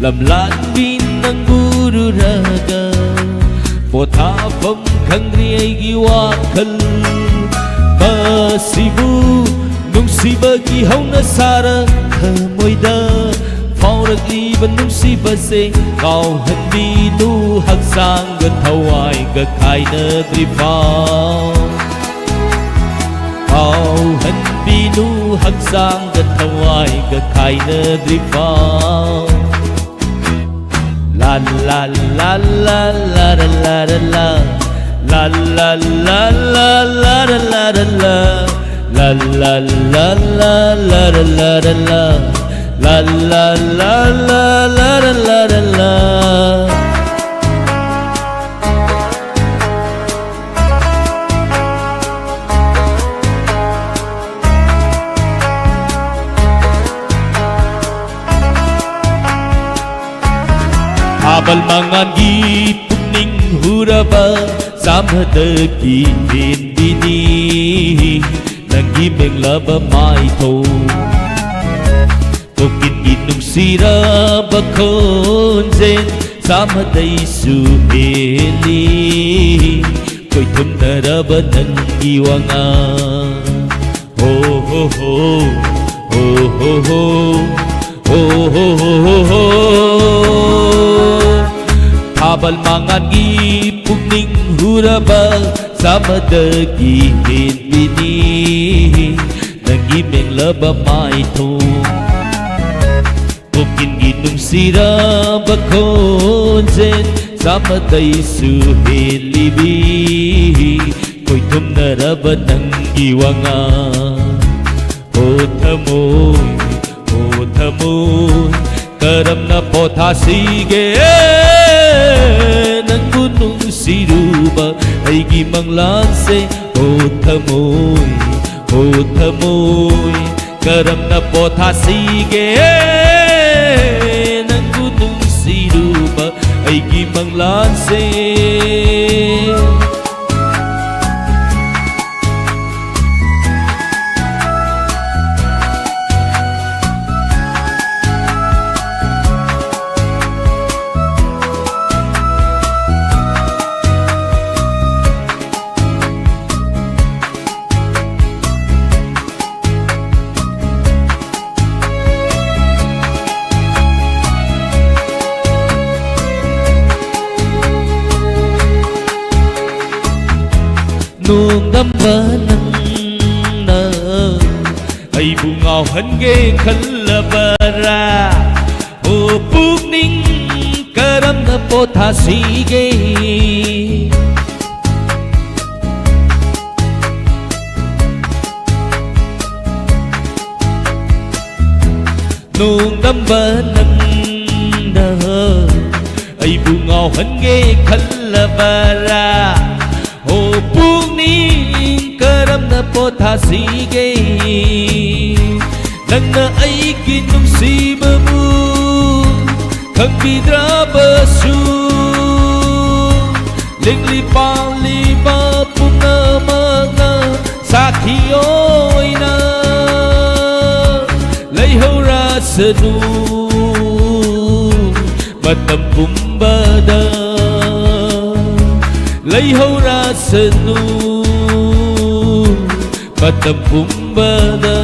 Lamlan binangguru raga Pothafam khangdri aigi wakhal Masibu Nungsibagi hauna sara thamoida fauragliba nungsibase kauhanbinu haksanga thawaiga khainadrifaw kauhanbinu haksanga thawaiga khainadrifaw la la la la la la la la la la la la la la la La la la la la la la la la la la la la la la la mangan gi puning huraba samadagi bini nangi menglaba mai tho tokin inung sira bakon zen samadai su heli koi thum daraba nangi wanga ho ho ho ho ho ho ho ho ho ho habal mangan gi puning huraba samadagi bini nangi menglaba mai tho tokin ginung sira bakon zen samadai su helibi koi thum naraba nangi wanga ho thamoy karam na potha sige nang gunung siruba aigi manglan se ho thamoy karam na potha sige nang gunung siruba aigi manglan se nung đâm vỡ nâng nơ ai bu ngào hân ghê khẩn là bờ ra ô bút ninh cơ đâm nơ bồ thà sĩ ghê nung đâm vỡ nâng nơ ai bu ngào hân ghê khẩn là bờ ra ô bút ninh karam na potha sige nang na ai kinung si babu khang bidra basu lingli pali ba puna mana sakhi oi na lai ho ra sanu matam pumbada lấy hau ra senu matam pumbada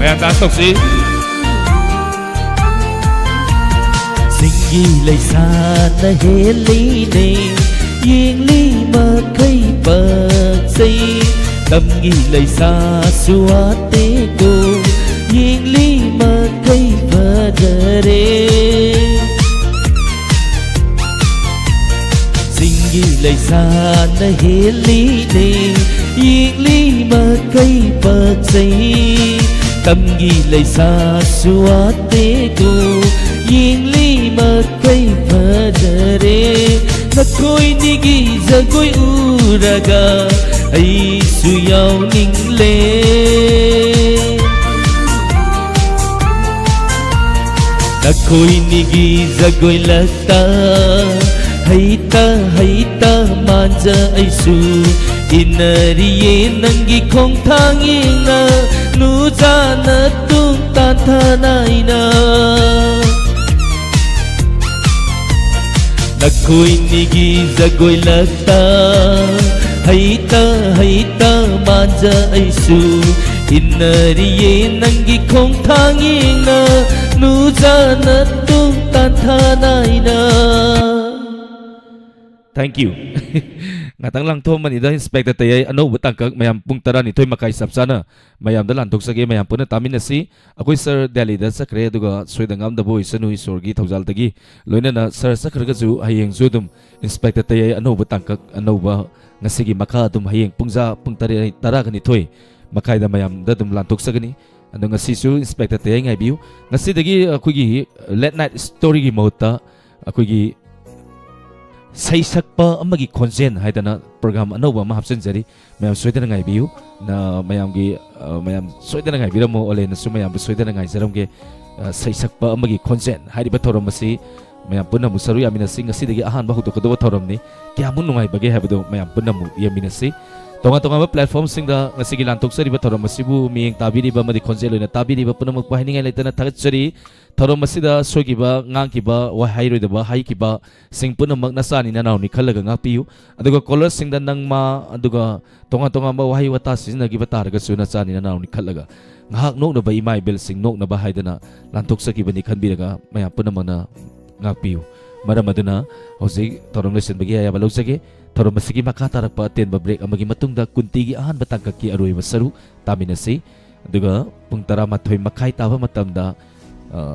em đã sốc gì Singi lay sa na heli ne Ying li ma kay bạc say Tâm nghi lay sa suate ko Ying li ma kay badare Singi lay sa na heli ne Ying li ma kay bạc say tâm ghi lay sa suate ko ying li ma kay padare na koi ni gi za koi uraga ai su yau ning le na koi ni gi za koi lata hay ta manja ai su inariye nangi khong thangina nu jana tung tan thanaina na koi nigi jagoi lata hay ta manja ai su inariye nangi khong thangina nu jana tung tan thanaina. Thank you. Ngatang lang thom mani da inspector tay ano butang kag mayam pung tara ni toy makai sapsana mayam dalan tok sage mayam puna tamin si akoi sir Delhi da sakre duga soidangam da boy sanu isorgi thaujal tagi loina na sir sakra ga ju hayeng judum inspector tay ano butang kag ano ba ngasigi makha dum hayeng pungja pungtari tara gani thoi makai da mayam da dum lantok sagani adu ngasi su inspector te ngai biu ngasi dagi akhoi late night story gi mota akhoi gi sai sakpa amagi konjen haidana program anoba ma hapsen jari mayam soidana ngai biu na mayam gi mayam soidana ngai biramo ole na su mayam soidana ngai jaram ge sai sakpa amagi konjen haidi ba thoram masi mayam punna musaru yamina sing ngasi dagi ahan ba hu to ko thoram ni kya mun ngai bage habdo mayam punna mu yamina si tonga tonga platform sing da ngasi gi lantok sari ba thoram masi bu mieng tabiri ba madi konjen loina tabiri ba punna mu pahini ngai laitana thagat sari thorom masi da sogi ba ngang ki ba wa hairoi da ba hai ki ba sing punna mak nasani na naw ni khalaga nga piu aduga color sing da nang ma aduga tonga tonga ba wahai wata sina gi ba targa su na chani na naw ni khalaga ngahak nok na ba imai bel sing nok na ba haidana lantok saki bani khanbiraga mayam punna mana ngakpiu maram aduna hojik thorom lesson bagi aya balok sage thorom masigi makha tarakpa ten ba break amagi matungda kunti gi ahan batang ki aroi masaru taminasi aduga pung tara mathoi makhai taba matamda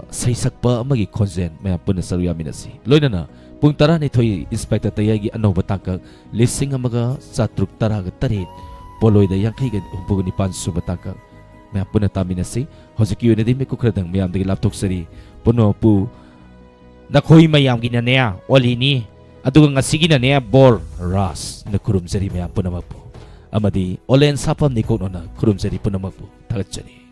sai sakpa amagi konjen mayam punna saru yaminasi loinana pung tara ni thoi inspector tayagi ano batang lising amaga satruk tara ga tarit poloi da yankai ga umpugni pansu batang mayam punna taminasi hojik yune di meku khradang mayam dagi laptok sari puno pu nakhoi mayam gina ne oli ni aduga ngasigi na ne bor ras na kurum jari mayam punamapu amadi olen sapam ni kono na kurum jari punamapu thagachani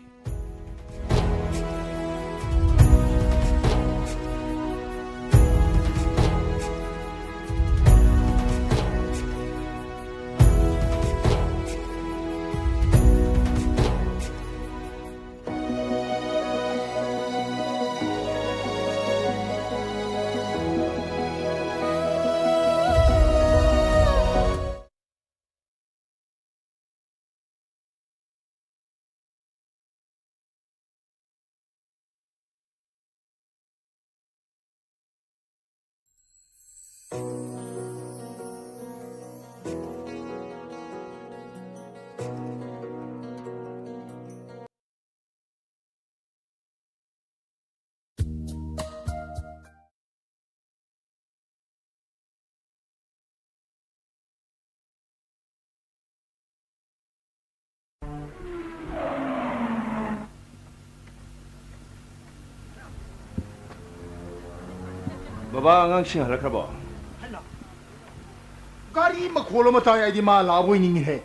Baba angang sing halak rabo. Kari makholo matai ai di ma labo ning he.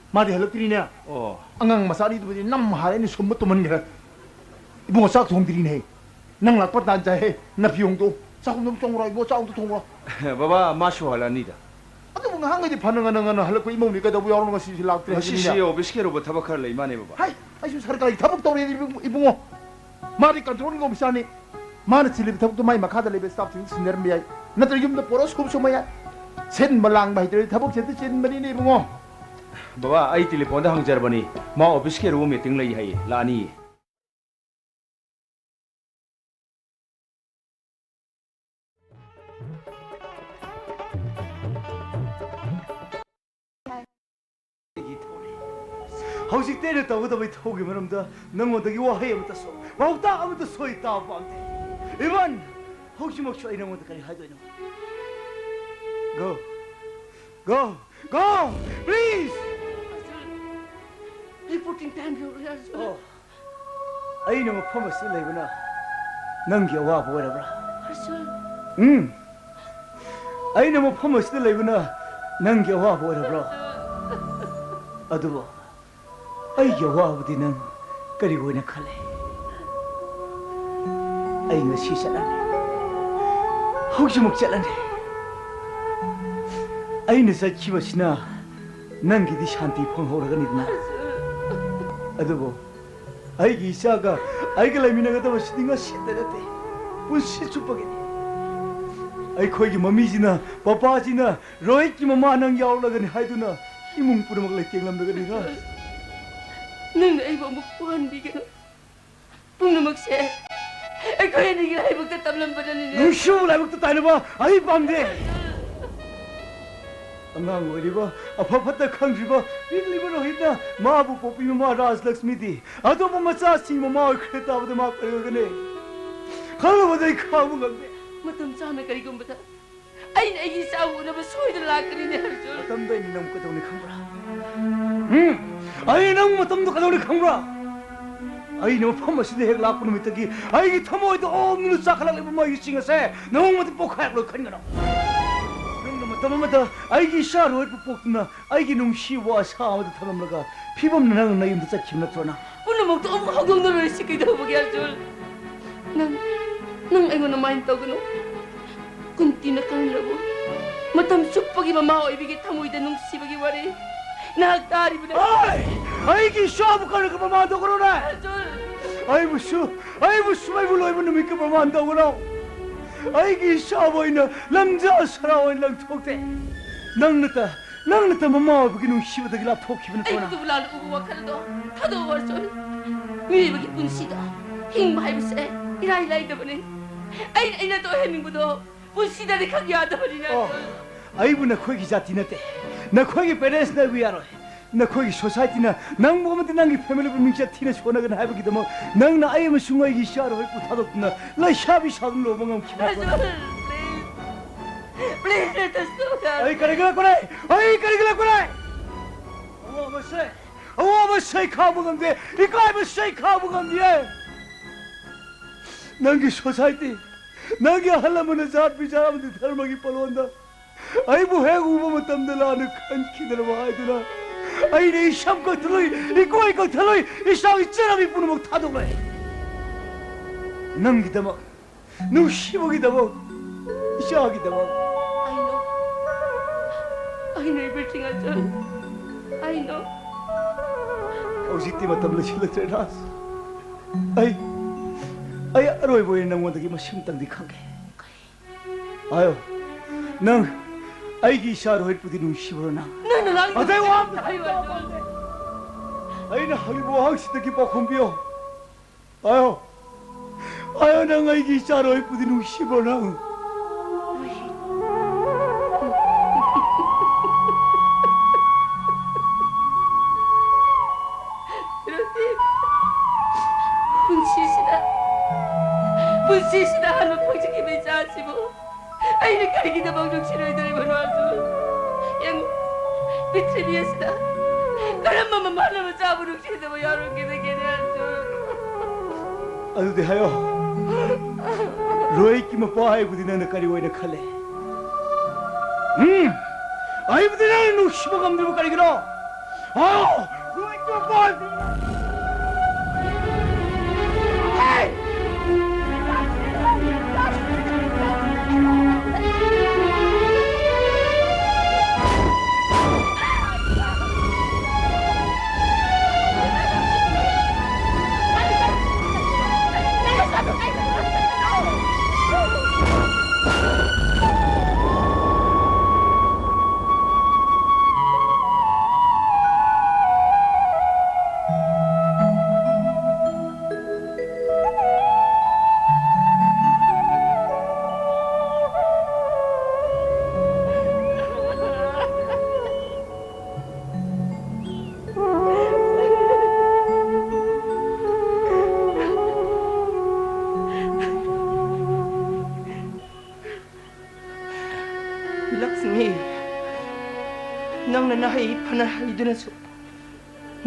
Ma di halak tri ne. Oh. Angang masari tu nam hare ni sum tu man gira. Ibu sak thong tri ne. Nang lak pat dan jai he. Na phiong tu. Sak num tong rai bo sak tu thong ro. Baba ma shu hala ni da. Adu mo hang di phanang nang halak ko imong ni ka da bu yaron ngasi lak tri. Ngasi si office ke ro bo thabak khar lai ma ne baba. Hai. Ai su sarkari thabak to re ibu ngo. Ma di control ngo bisani. Mana silip thabuk to mai makha da lebe staff thing siner mi ai. Natra yum da poros khum so mai. Sen malang bai tre thabuk chen chen mani ne ibu ngo. Baba ai telephone da hangjar bani ma office ke ro meeting lai hai la ni. Howsik te ta bu da bai thogi maram da nango da gi wa hai amta so. Wa ta amta soi ta ba. Ivan howsi mak so ai nango da kari ha do no. Go. Go. Go. Please. Reporting time you. Oh. Ai na mafam se lai bana. Nang gi wa bo ra bra. Ai na mafam se lai bana. Nang gi wa bo ra bra. Adu ai gi wa bu di nang kari go na khale. Ai ngasi chalane. Howsi mak chalane. Ai na sa chi basina nang gi di shanti phang ho ra ga ni na. Adu bo ai gi sa ga ai ga lai mi na ga da bastinga sit da te. Pun si chu pa ge. Ai khoi gi mami ji na papa ji na Rohit ki mama nang yaw la ga ni hai du na imung pura mak lai keng lam da ga ni ra. Nang ai ba muk puan bi ga. Pung na mak se. Ai khoi ni gi lai buk ta tam lam pa ni. Nu shu lai buk ta tai na ba ai pam de. Angang wariba apha phatta khangriba bigli ba rohit na ma bu popi ma Raj Lakshmi di ado ma macha sing ma kheta ba ma kare ga ne khalu ba dai khabu ga Matam cha me kari gum bata. ꯑꯩꯒꯤ ꯏꯆꯥ ꯎꯅꯕ ꯁꯣꯏꯗꯅ ꯂꯥꯛꯀꯅꯤꯅꯦ ꯑꯔꯖꯨꯟ ꯃꯇꯝꯗ ꯑꯩꯅ ꯅꯪ ꯀꯩꯗꯧꯅꯤ ꯈꯪꯕ꯭ꯔꯥ ꯑꯩ ꯅꯪ ꯃꯇꯝꯗ ꯀꯩꯗꯧꯅꯤ ꯈꯪꯕ꯭ꯔꯥ ꯑꯩꯅ ꯃꯐꯝ ꯑꯁꯤꯗ ꯍꯦꯛ ꯂꯥꯛꯄ ꯅꯨꯃꯤꯠꯇꯒꯤ ꯑꯩꯒꯤ ꯊꯃꯣꯏꯗ ꯑꯣꯝꯗꯨꯅ ꯆꯥꯈꯠꯂꯛꯂꯤꯕ ꯃꯣꯏꯒꯤ ꯆꯤꯡ ꯑꯁꯦ ꯅꯣꯡꯃꯗꯤ ꯄꯣꯛꯈꯥꯏꯔꯛꯂꯣꯏ ꯈꯟꯒꯅꯣ ꯅꯪꯅ ꯃꯇꯝ ꯑꯃꯗ ꯑꯩꯒꯤ ꯏꯆꯥ ꯂꯣꯏꯕ ꯄꯣꯛꯇꯨꯅ ꯑꯩꯒꯤ ꯅꯨꯡꯁꯤꯕ ꯑꯁꯥ ꯑꯃꯗ ꯊꯝꯂꯝꯂꯒ ꯐꯤꯕꯝꯅ ꯅꯪ ꯅꯌꯨꯝꯗ ꯆꯠꯈꯤꯕ ꯅꯠꯇ꯭ꯔꯣ ꯅꯪ ꯄꯨꯝꯅꯃꯛꯇꯣ ꯑꯃꯨꯛ ꯍꯧꯗꯣꯛꯅꯔꯣꯏꯁꯤ ꯀꯩꯗꯧꯕꯒꯤ ꯑꯔꯖꯨꯟ ꯅꯪ ꯑꯩꯉꯣꯟꯗ ꯃꯥꯏꯟ ꯇꯧꯒꯅꯨ ꯀꯨꯟꯇꯤꯅ ꯀꯔꯝꯂꯕꯨ ꯃꯇꯝ ꯆꯨꯞꯄꯒꯤ ꯃꯃꯥ ꯑꯣꯏꯕꯒꯤ ꯊꯃꯣꯏꯗ ꯅꯨꯡꯁꯤꯕꯒꯤ ꯋꯥꯔꯤ ꯅꯍꯥꯛ ꯇꯥꯔꯤꯕꯅꯦ ꯑꯩꯒꯤ ꯏꯆꯥꯕꯨ ꯀꯔꯤꯒ ꯃꯃꯥꯟ ꯇꯧꯒꯅꯨꯅꯦ ꯑꯩꯕꯨꯁꯨ ꯑꯩꯕꯨ ꯂꯣꯏꯕ ꯅꯨꯃꯤꯠꯀ ꯃꯃꯥꯟ ꯇꯧꯒꯅꯨ ꯑꯩꯒꯤ ꯏꯆꯥꯕꯨ ꯑꯣꯏꯅ ꯂꯝꯖꯥ ꯁꯔꯥ ꯑꯣꯏꯅ ꯂꯪꯊꯣꯛꯇꯦ ꯅꯪꯅ ꯃꯃꯥ ꯑꯣꯏꯕꯒꯤ ꯅꯨꯡꯁꯤꯕꯗꯒꯤ ꯂꯥꯞꯊꯣꯛꯈꯤꯕ ꯅꯠꯇ꯭ꯔꯣ ꯑꯩ ꯂꯥꯟꯅ ꯎꯕ ꯋꯥꯈꯜꯗꯣ ꯊꯥꯗꯣꯛꯑꯣ ꯑꯔꯖꯨꯟ ꯃꯤꯑꯣꯏꯕꯒꯤ ꯄꯨꯟꯁꯤꯗ ꯍꯤꯡꯕ ꯍꯥꯏꯕꯁꯦ ꯏꯔꯥꯏ ꯂꯥꯏꯗꯕꯅꯤ ꯑꯩꯅ ꯇꯣꯏꯍꯟꯅꯤꯡꯕꯗꯣ ꯄꯨꯟꯁꯤꯗꯗꯤ ꯈꯛ ꯌꯥꯗꯕꯅꯤꯅ ꯑꯩꯕꯨ ꯅꯈꯣꯏꯒꯤ ꯖꯥꯇꯤ ꯅꯠꯇꯦ ꯅꯈꯣꯏꯒꯤ ꯄꯦꯔꯦꯟꯁꯅ ꯑꯩꯕꯨ ꯌꯥꯔꯣꯏ ꯅꯈꯣꯏꯒꯤ ꯁꯣꯁꯥꯏꯇꯤꯅ ꯅꯪꯕꯨ ꯑꯃꯗꯤ ꯅꯪꯒꯤ ꯐꯦꯃꯤꯂꯤꯕꯨ ꯃꯤꯡꯆꯠ ꯊꯤꯅ ꯁꯣꯟꯅꯒꯅꯤ ꯍꯥꯏꯕꯒꯤꯗꯃꯛ ꯅꯪꯅ ꯑꯩ ꯑꯃꯁꯨꯡ ꯑꯩꯒꯤ ꯏꯆꯥꯔꯣꯏꯕꯨ ꯊꯥꯗꯣꯛꯇꯨꯅ ꯂꯩꯁꯥꯕꯤ ꯁꯥꯗꯨꯅ ꯂꯧꯕ ꯉꯝꯈꯤꯕ ꯑꯩ ꯀꯔꯤꯒꯤ ꯂꯥꯛꯄꯅꯦ ꯑꯋꯥꯕ ꯁꯩ ꯈꯥꯡꯕ ꯉꯝꯗꯦ ꯏꯀꯥꯏꯕ ꯁꯩ ꯈꯥꯡꯕ ꯉꯝꯗꯦ ꯅꯪꯒꯤ ꯁꯣꯁꯥꯏꯇꯤ ꯅꯪꯒꯤ ꯑꯍꯜ ꯂꯃꯟꯅ ꯖꯥꯠ ꯕꯤꯖꯥꯠ ꯑꯃꯗꯤ ꯙꯔꯃꯒꯤ ꯄꯂꯣꯟꯗ ꯑꯩꯕꯨ ꯍꯦꯛ ꯎꯕ ꯃꯇꯝꯗ ꯂꯥꯟꯅ ꯈꯟꯈꯤꯗꯅꯕ ꯍꯥꯏꯗꯨꯅ ꯑꯩꯅ ꯏꯁꯝ ꯀꯛꯊꯠꯂꯣꯏ ꯏꯀꯣꯏ ꯀꯛꯊꯠꯂꯣꯏ ꯏꯆꯥꯒꯤ ꯆꯦꯔꯥꯕꯤ ꯄꯨꯝꯅꯃꯛ ꯊꯥꯗꯣꯛꯂꯣꯏ ꯅꯪꯒꯤꯗꯃꯛ ꯅꯨꯡꯁꯤꯕꯒꯤꯗꯃꯛ 이샤하기다만 I know everything, Arjun. I know. Hꯧꯖꯤꯛꯇꯤ ꯃꯇꯝ ꯂꯩꯁꯤꯜꯂꯛꯇ꯭ꯔꯦ ꯔꯥꯖ ꯑꯩ ꯑꯔꯣꯏꯕ ꯑꯣꯏꯅ ꯅꯪꯉꯣꯟꯗꯒꯤ ꯃꯁꯤꯃꯇꯪꯗꯤ ꯈꯪꯒꯦ 아유 ꯅꯪ ꯑꯩꯒꯤ ꯏꯆꯥꯔꯣꯏꯠꯄꯨꯗꯤ ꯅꯨꯡꯁꯤꯕ꯭ꯔꯣ ꯅꯪ ꯑꯇꯩ ꯋꯥ ꯑꯝꯇ ꯍꯥꯏꯌꯨ ꯑꯩꯅ ꯍꯪꯉꯤꯕ ꯋꯥꯍꯪꯁꯤꯗꯒꯤ ꯄꯥꯎꯈꯨꯝ ꯄꯤꯌꯣ 아유 ꯅꯪ ꯑꯩꯒꯤ 이ꯆꯥꯔꯣ이쁘디 누시보 나 분시시다 하는 방식이 매지 않지고 아이는 가리기다 방정치를 이들이고 놔줘 양 비트리에시다 그런 맘만 말하면 잡으러 기다 뭐 여러 개다 개네 안줘 아두데 하여 로이키 뭐 빠이부디 나는 까리 오이나 칼레 아이부디 나는 누시보 감들고 까리기로 로이키 뭐 빠이부디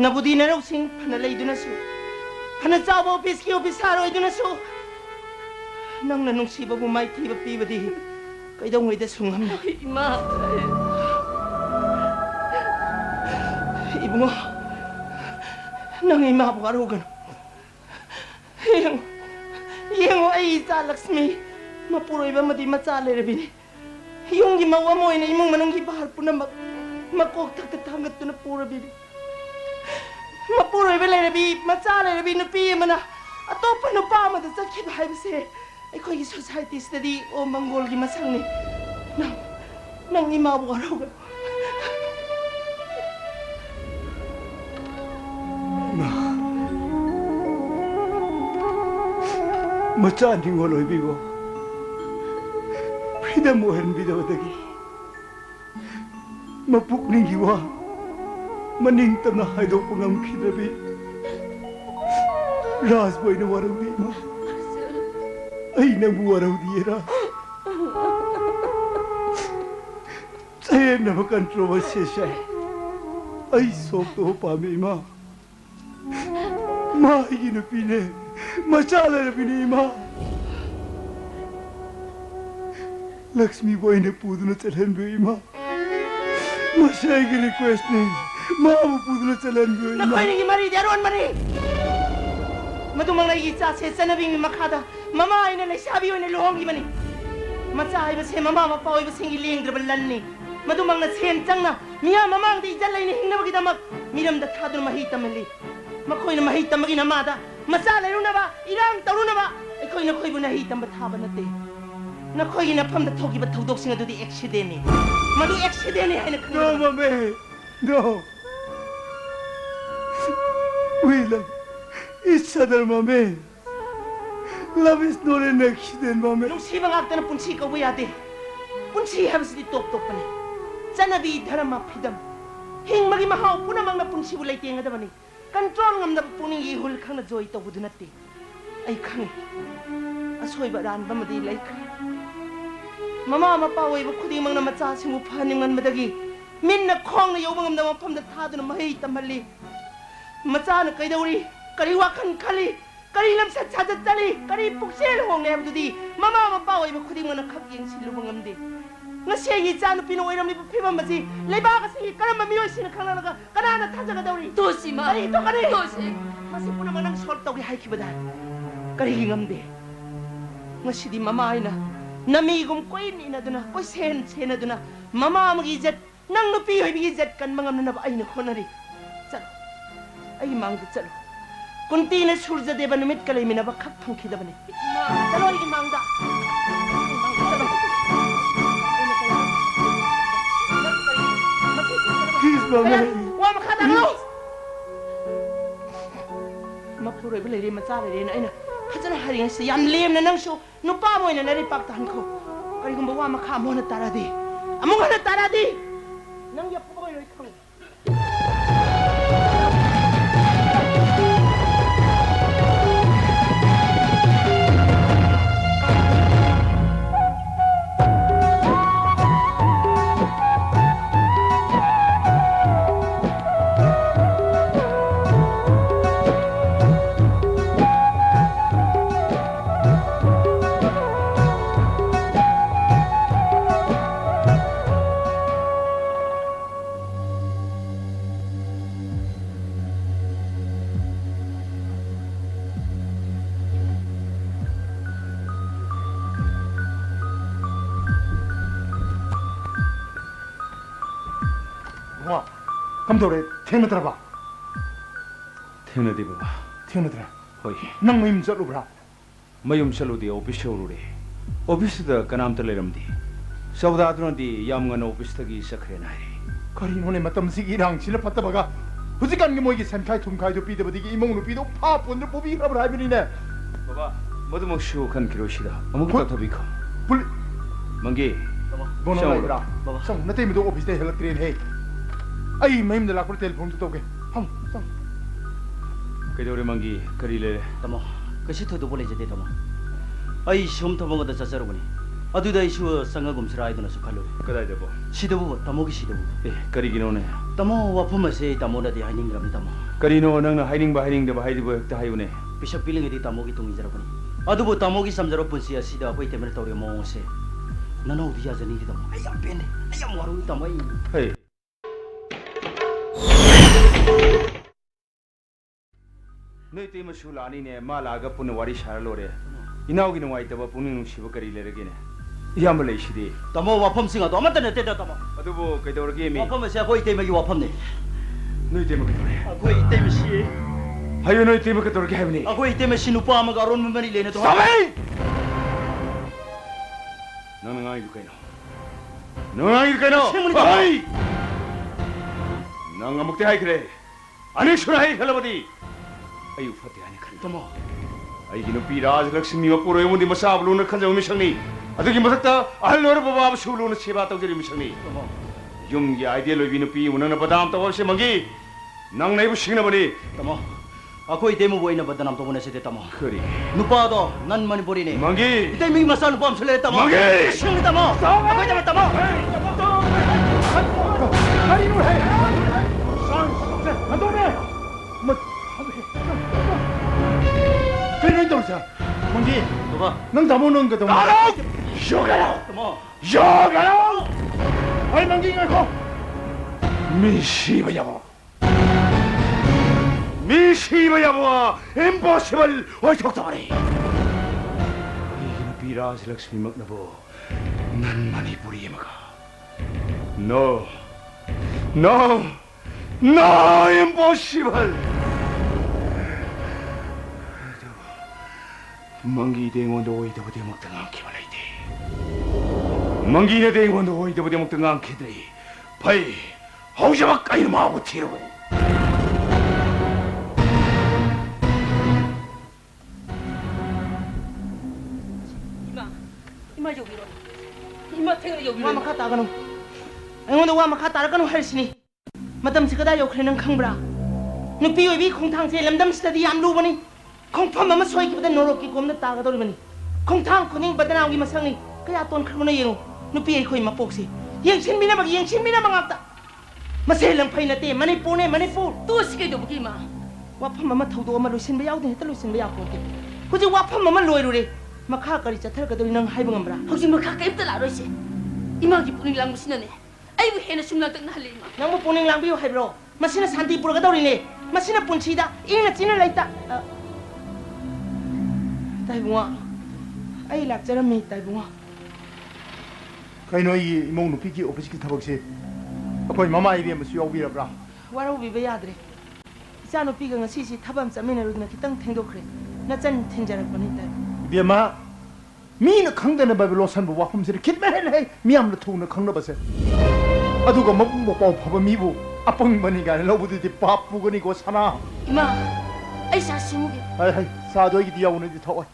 나부디 나로싱 파나 레이드나수 파나 짜보 오피스키 오피사로 이드나수 낭나 농시바부 마이티바 삐바디 까이동웨이데 숭함나 이마 이붕어 낭 이마부 가로간 yung ay sa Laksmi mapuroy ba madi matsale rebini yung gimawa mo ina imong manong gibahal po na makoktak tatangat to na pura bini mapuroy ba lay rabi matsale rabi na piye mana ato pa no pa mada sa kibay base ay ko yung society study o manggol gimasang ni nang imabu araw मचानी वालों भी वो फ्रीडम मोहन भी दबदगी मपुकनी गिवा मनिंग तना हाइदो पुंगम खिदबी राज बोई न वारों दी मा आई न बु वारों दी रा पेन न कंट्रोवर्सी से आई सोक तो पामे इमा माँ की नुपीने मचाले नुपीने इमा लक्ष्मी बॉय ने पूजना चलन भी इमा मशाई की रिक्वेस्ट ने माँ वो पूजना चलन भी इमा नकोई नहीं मरी दियारोन मरी मधु मंगलाई की चाचे चनबी में मखादा ममा इन्हें लेशाबी इन्हें लोहोंगी बनी मचा आई बस है ममा मप्पा आई बस है गिलिंग द्रबल लन्नी मधु मंगला सेन चंगना मिया ममांग दी जल लाइने हिंगना बगी दमक मिरम द थादुन मही तमली मखोई न मही तमगी न मादा मचा लेनु नबा इरांग तरुन नबा अखोई न खोई बु नहीं तम थाबा नते न खोई न फम द थोगी ब थौदोक सिंग दुदी एक्सीडेंट ने मधु एक्सीडेंट ने है न नो ममे no we love each other mame love is not an accident mame नुंग सी बंगाक तना पुंसी का वो यादे पुंसी है बस दी टॉप टॉप पने चनबी धर्म फिदम हिंग मगी महाव पुना मंगना पुंसी बुलाई तेंगा दबनी control ngam da puning gi hul khang na joy to budu natti ai khang asoi ba ran ba madi lai mama ma pa oi ba khudi mangna macha singu phani ngan madagi min na khong na yobangam da mafam da thaduna mahi tamali macha na kaidawri kari wakhan khali kari lam sa cha chali kari puksel hong ne abdudi mama ma pa oi ba khudi mangna khak yeng silu bangam de ngasiagi chanu pino oiram ni phibam basi leiba ka si karam mi oi sin khangna na kana na thaja ga dawri 도시 마 kari to kari 도시 masi puna manang sol tawri hai khibada kari ngam de ngasidi mama ina nami gum koi ni na duna koi sen sen duna mama magi jet nang no pi hoi bi jet kan mangam na ba ai na khonari chal ai mang de chal kunti na surja deba numit kalai mina ba khap phang khida bane chalo ai mang da please mame wa ma khada no ma puroi ba lere ma cha lere na aina khajana hari ngai se yam lem na nang so no pa moi na nari pak tan ko kari gum ba wa ma kha mo na taradi among na taradi nang ya poi roi khang कम दौड़े थेंग नत्रबा थेंग दे बाबा थेंग नत्र होय नंग मयम चलुब्रा मयम चलुदे ऑफिस शोरुरे ऑफिस द कनाम त लेरमदी सौदा दुनदी याम गन ऑफिस तगी सखरे नाय करी नोने मतम सिगी रांग सिल फतबगा हुजिकान गे मोगी संखाय थुमखाय जो पीदे बदिगी इमंग नु पीदो फा पोन पोबी खबर हाबिनीने बाबा मदुमक शो खन किरोशिदा अमुक तथबी ख पुल मंगे बोनो लाइब्रा बाबा संग नते मिदो ऑफिस दे हेलक ट्रेन है आई महिम द लाकुर टेलीफोन तो तोगे हम संग कइदोरे मंगी करी ले तमो कसी थोदो बोले जते तमो आई सोम थमो द चचरबनी अदुदा इसु संगगुमसरा आइदना सुखालो कदाय देबो सिदबो तमोगी सिदबो ए करी गिनोने तमो वाफम से तमो ददि हाइनिंग्राम तमो करीनो नंगना हाइनिंग बा हाइनिंग दे बा हाइदिबो हक्ता हायुने पिसक पिलिंगदि तमोगी तुंगी जरबनी अदुबो तमोगी समजरो पुंसी असिदा अखोइ तेमर तौरे मोसे ननो दिया जनी दि तमो आई याम पेने आई याम वारु तमो हे नोई तेम सुलानी ने मालागा पुन वारी सार लोरे इनाउगी नवाई तब पुनि नुसिबो करी लेरगेने याम लेसिदि तमो वाफम सिंग अदो अमत नते तमो अदुबो कइदोरगे मी वाफम से अखोइ तेमगी वाफम ने नोई तेम कइदोरे अखोइ तेम सि हायो नोई तेम कइदोरगे हाबनी अखोइ तेम सि नुपा अमगा अरोन ममनी लेने तो साबै नंग ngai du kaino ngai du kaino hai nang amuk te hai kre ani shura hai khalabadi ayu fate ani khan तमो ai gi nupi raj lakshmi wa puroi mundi masa blu na khanjau mi sangni adugi mathakta ahal lor baba sulu na seba tawjeri mi sangni तमो yum gi idea loibi nupi unana badam taw se mangi nang nai bu singna bani तमो अखोइ तेमु बोइना बदनाम तो बने से तमो खरी नुपा दो नन मणिपुरी ने mangi तेमि मसा नुपा हम सुले तमो mangi सिंग तमो अखोइ तमो 넌 다모는 거다. 알아. 쇼가요. 쇼가요. 아이 망기가 거. 미시바야보. 미시바야보. 임포시블. 어이 적당하네. 이기는 비라스 럭스미 먹나보. 난 많이 뿌리에 먹어. No. No. No. Impossible. Mangi dengon도 오이더부터 먹던 안기만 하이데. 망기네 dengon도 오이더부터 먹던 안기들이 바이 하우샤바 까이르 마고 티로. 이마 여기로. 이마 탱을 여기로. 와 마카 따가노. 앵원도 와 마카 따가노 할시니. 마담 지가다 요크레는 캉브라. 누피 오이비 콩탕세 람담 스타디 얌 루버니. 콩팜 아마 소이기보다 노롭기 곰나 따가도리버니. 콩탕 코닝 바다나오기 마상니. 그야 돈 크구나 예요. 누피 에코이 마폭시. 영신미나 막 영신미나 망악다. 마셀랑 파이나테 마니푸네 마니푸. 또 시계도 보기 마. 와팜 아마 타우도 아마 로신바 야우데 했다 로신바 야포게. 그지 와팜 아마 로이루레. 마카까리 짜탈가도리 능 하이브 감브라. 혹시 뭐 가까이 입들 알아시. 이마기 뿌링 랑무 신나네. 아이고 해나 숨랑 떡나 할래 이마. 낭무 뿌링 랑비요 하이브로. 마시나 산티 뿌르가도리네. 마시나 pun치다. 이나 찌나 라이다. ताइबुआ आई लाक्चरमी ताइबुआ कहीं ये इमों नुपी की ऑफिस की थबक से अकोई मामा इबे मसु याउबिरब्रा वारो बिबे याद्रे इचा नुपी गा ngasi थबम चमिनरुदना खितंग थेंदोखरे नचन थेंजरकपनि ताइ बेमा मीन खंगदन बाबे लोसन बु वाफम से खितमेन है मियाम ल थुन खंगनबसे अदुगा मबुंग बो पाव फब मीबु अपंग बनि गा लबुदि पाप पुगनि को सना इमा आई सासिमुगे हाय हाय सादोइ दी याउन दि थोय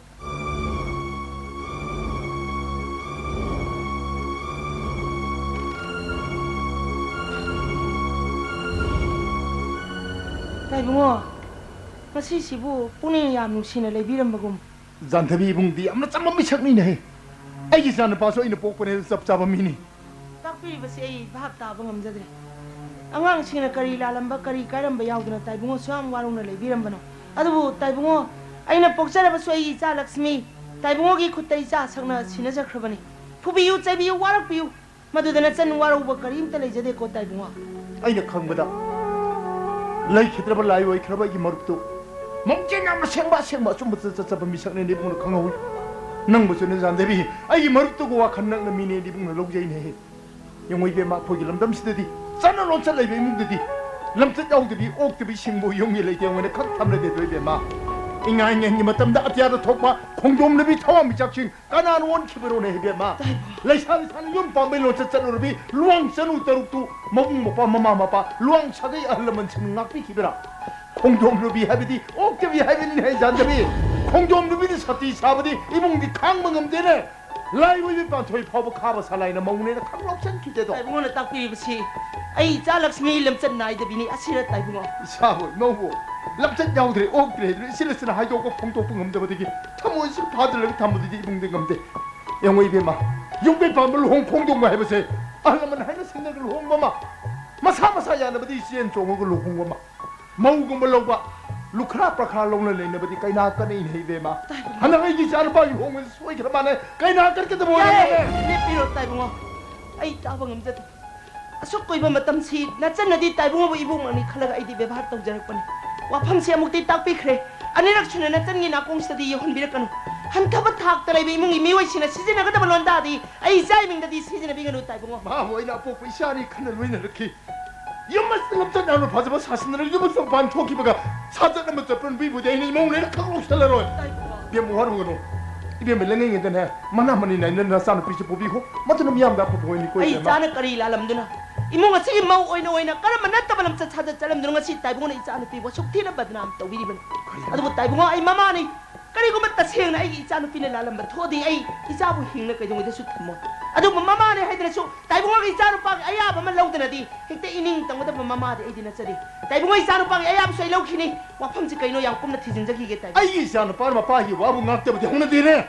ताइबुआ ngasi sibu puning yam nusina leibiram bagum जानथबी Bundi amna changma मिसकनी नहीं आई की जान पासो इन पोकने सब चाबा मिनी ताकपी बसे आई भाग ताब ngamjadre angang sina kari lalamba kari karamba yaudna taibungo swam warungna leibiram bano adubu taibungo aina pokchara ba soi cha lakshmi taibungo gi khutai cha sakna sina jakhrabani fubiyu chaibiyu warakpiyu madudana chan waru ba karim ta leijade ko taibungo aina khangbada lai khitraba lai oi khraba gi marupto 멍쟁이 아마 생바 좀 붙잡아 미상네 니붕을 강하고 능 무슨 잔데비 아이 머리도 와 간낭나 미네 니붕을 로제이네 영어이베 막 보기 람담시더디 짠을 온찰레 베뭉드디 람뜻 야우드비 옥드비 싱보 용일레 대원에 각 탐레데 되베 마 잉아잉이 니마담다 아티아도 톡바 공dom르비 타와 미작싱 까나는 원 키브로네 헤베 마 레이산 산 윤밤벨 노차차르비 루앙선 우터룩투 먹응 못바 마마마바 루앙 차게 알르먼 칭낙비 키베라 공dom루비 하비디 옥드비 하비니 해잔드비 공dom루비디 사티 사버디 이봉디 강멍음데네 라이브비 반토이 파버 카바 살라이나 먹네나 강럽선 기대도 taibungo takpi bisi ai cha lakshmi lemchan nai dabini asira taibungo 사고 너무 람짠 야우드레 옥드레 실레스나 하이도고 봉도풍 음데버디기 타모시 파들르기 타모디디 이봉디 감데 영어 이베마 용배 밤을 홍콩동마 해보세 알라만 하이나 생각을 홍마마 마사마사야나버디 시엔 종옥을 홍마마 मौगुम लोबा लुखरा प्रखरा लोंने लेने बदी कई ना करने नहीं दे मा हना कई की चार बार होंगे सोई कर माने कई ना करके तो बोले ने पिरो ताइबुंगो आई ताबंग हमजत असुक कोइबा मतम सी नचन नदी ताइबुंगो इबुंग मनी खलग आइदि व्यवहार तौ जरकपनि वाफम से मुक्ति ताकपि खरे अनिरक छुने नचन गी नाकोंग सदी यहन बिरकनु हंथब थाक तलैबे इमुंग इमिवै सिना सिजनगदब लोंदादी आई जाइमिंग ददी सिजन बिगनु ताइबुंगो मा होइना पो पैसानी खन लोइना रखी यमस्त lamtan 나로 봐서 사신을 여보서 반토기가 사자는 뭐 저런 비부대 이니 몽네 강록살로 비에 뭐하는 거노 이게 melengeng 인데네 만나만이 나는 나산 피치 보비고 맞는 미암다 보이니 거기 ai chana kari lalamduna imunga sigi mau oina karam nattabalam cha chada chalam dunga si taibunga i chana pi bo sukthina badnam tawiri ban adu taibunga ai mama ni kari ko matta sengna ai chana pi ne lalam ba thodi ai isabu hingna kai dungde su thammo adu mama ne haidra su taibunga i chana pa aya ba man laudana di hekte ining tangda mama de ai dina chari taibunga i chana pa aya ba sai laukhini wafam si kaino yang kumna thijin jagi ge tai ai chana pa ma pa hi wa bu ngak te bde hona dine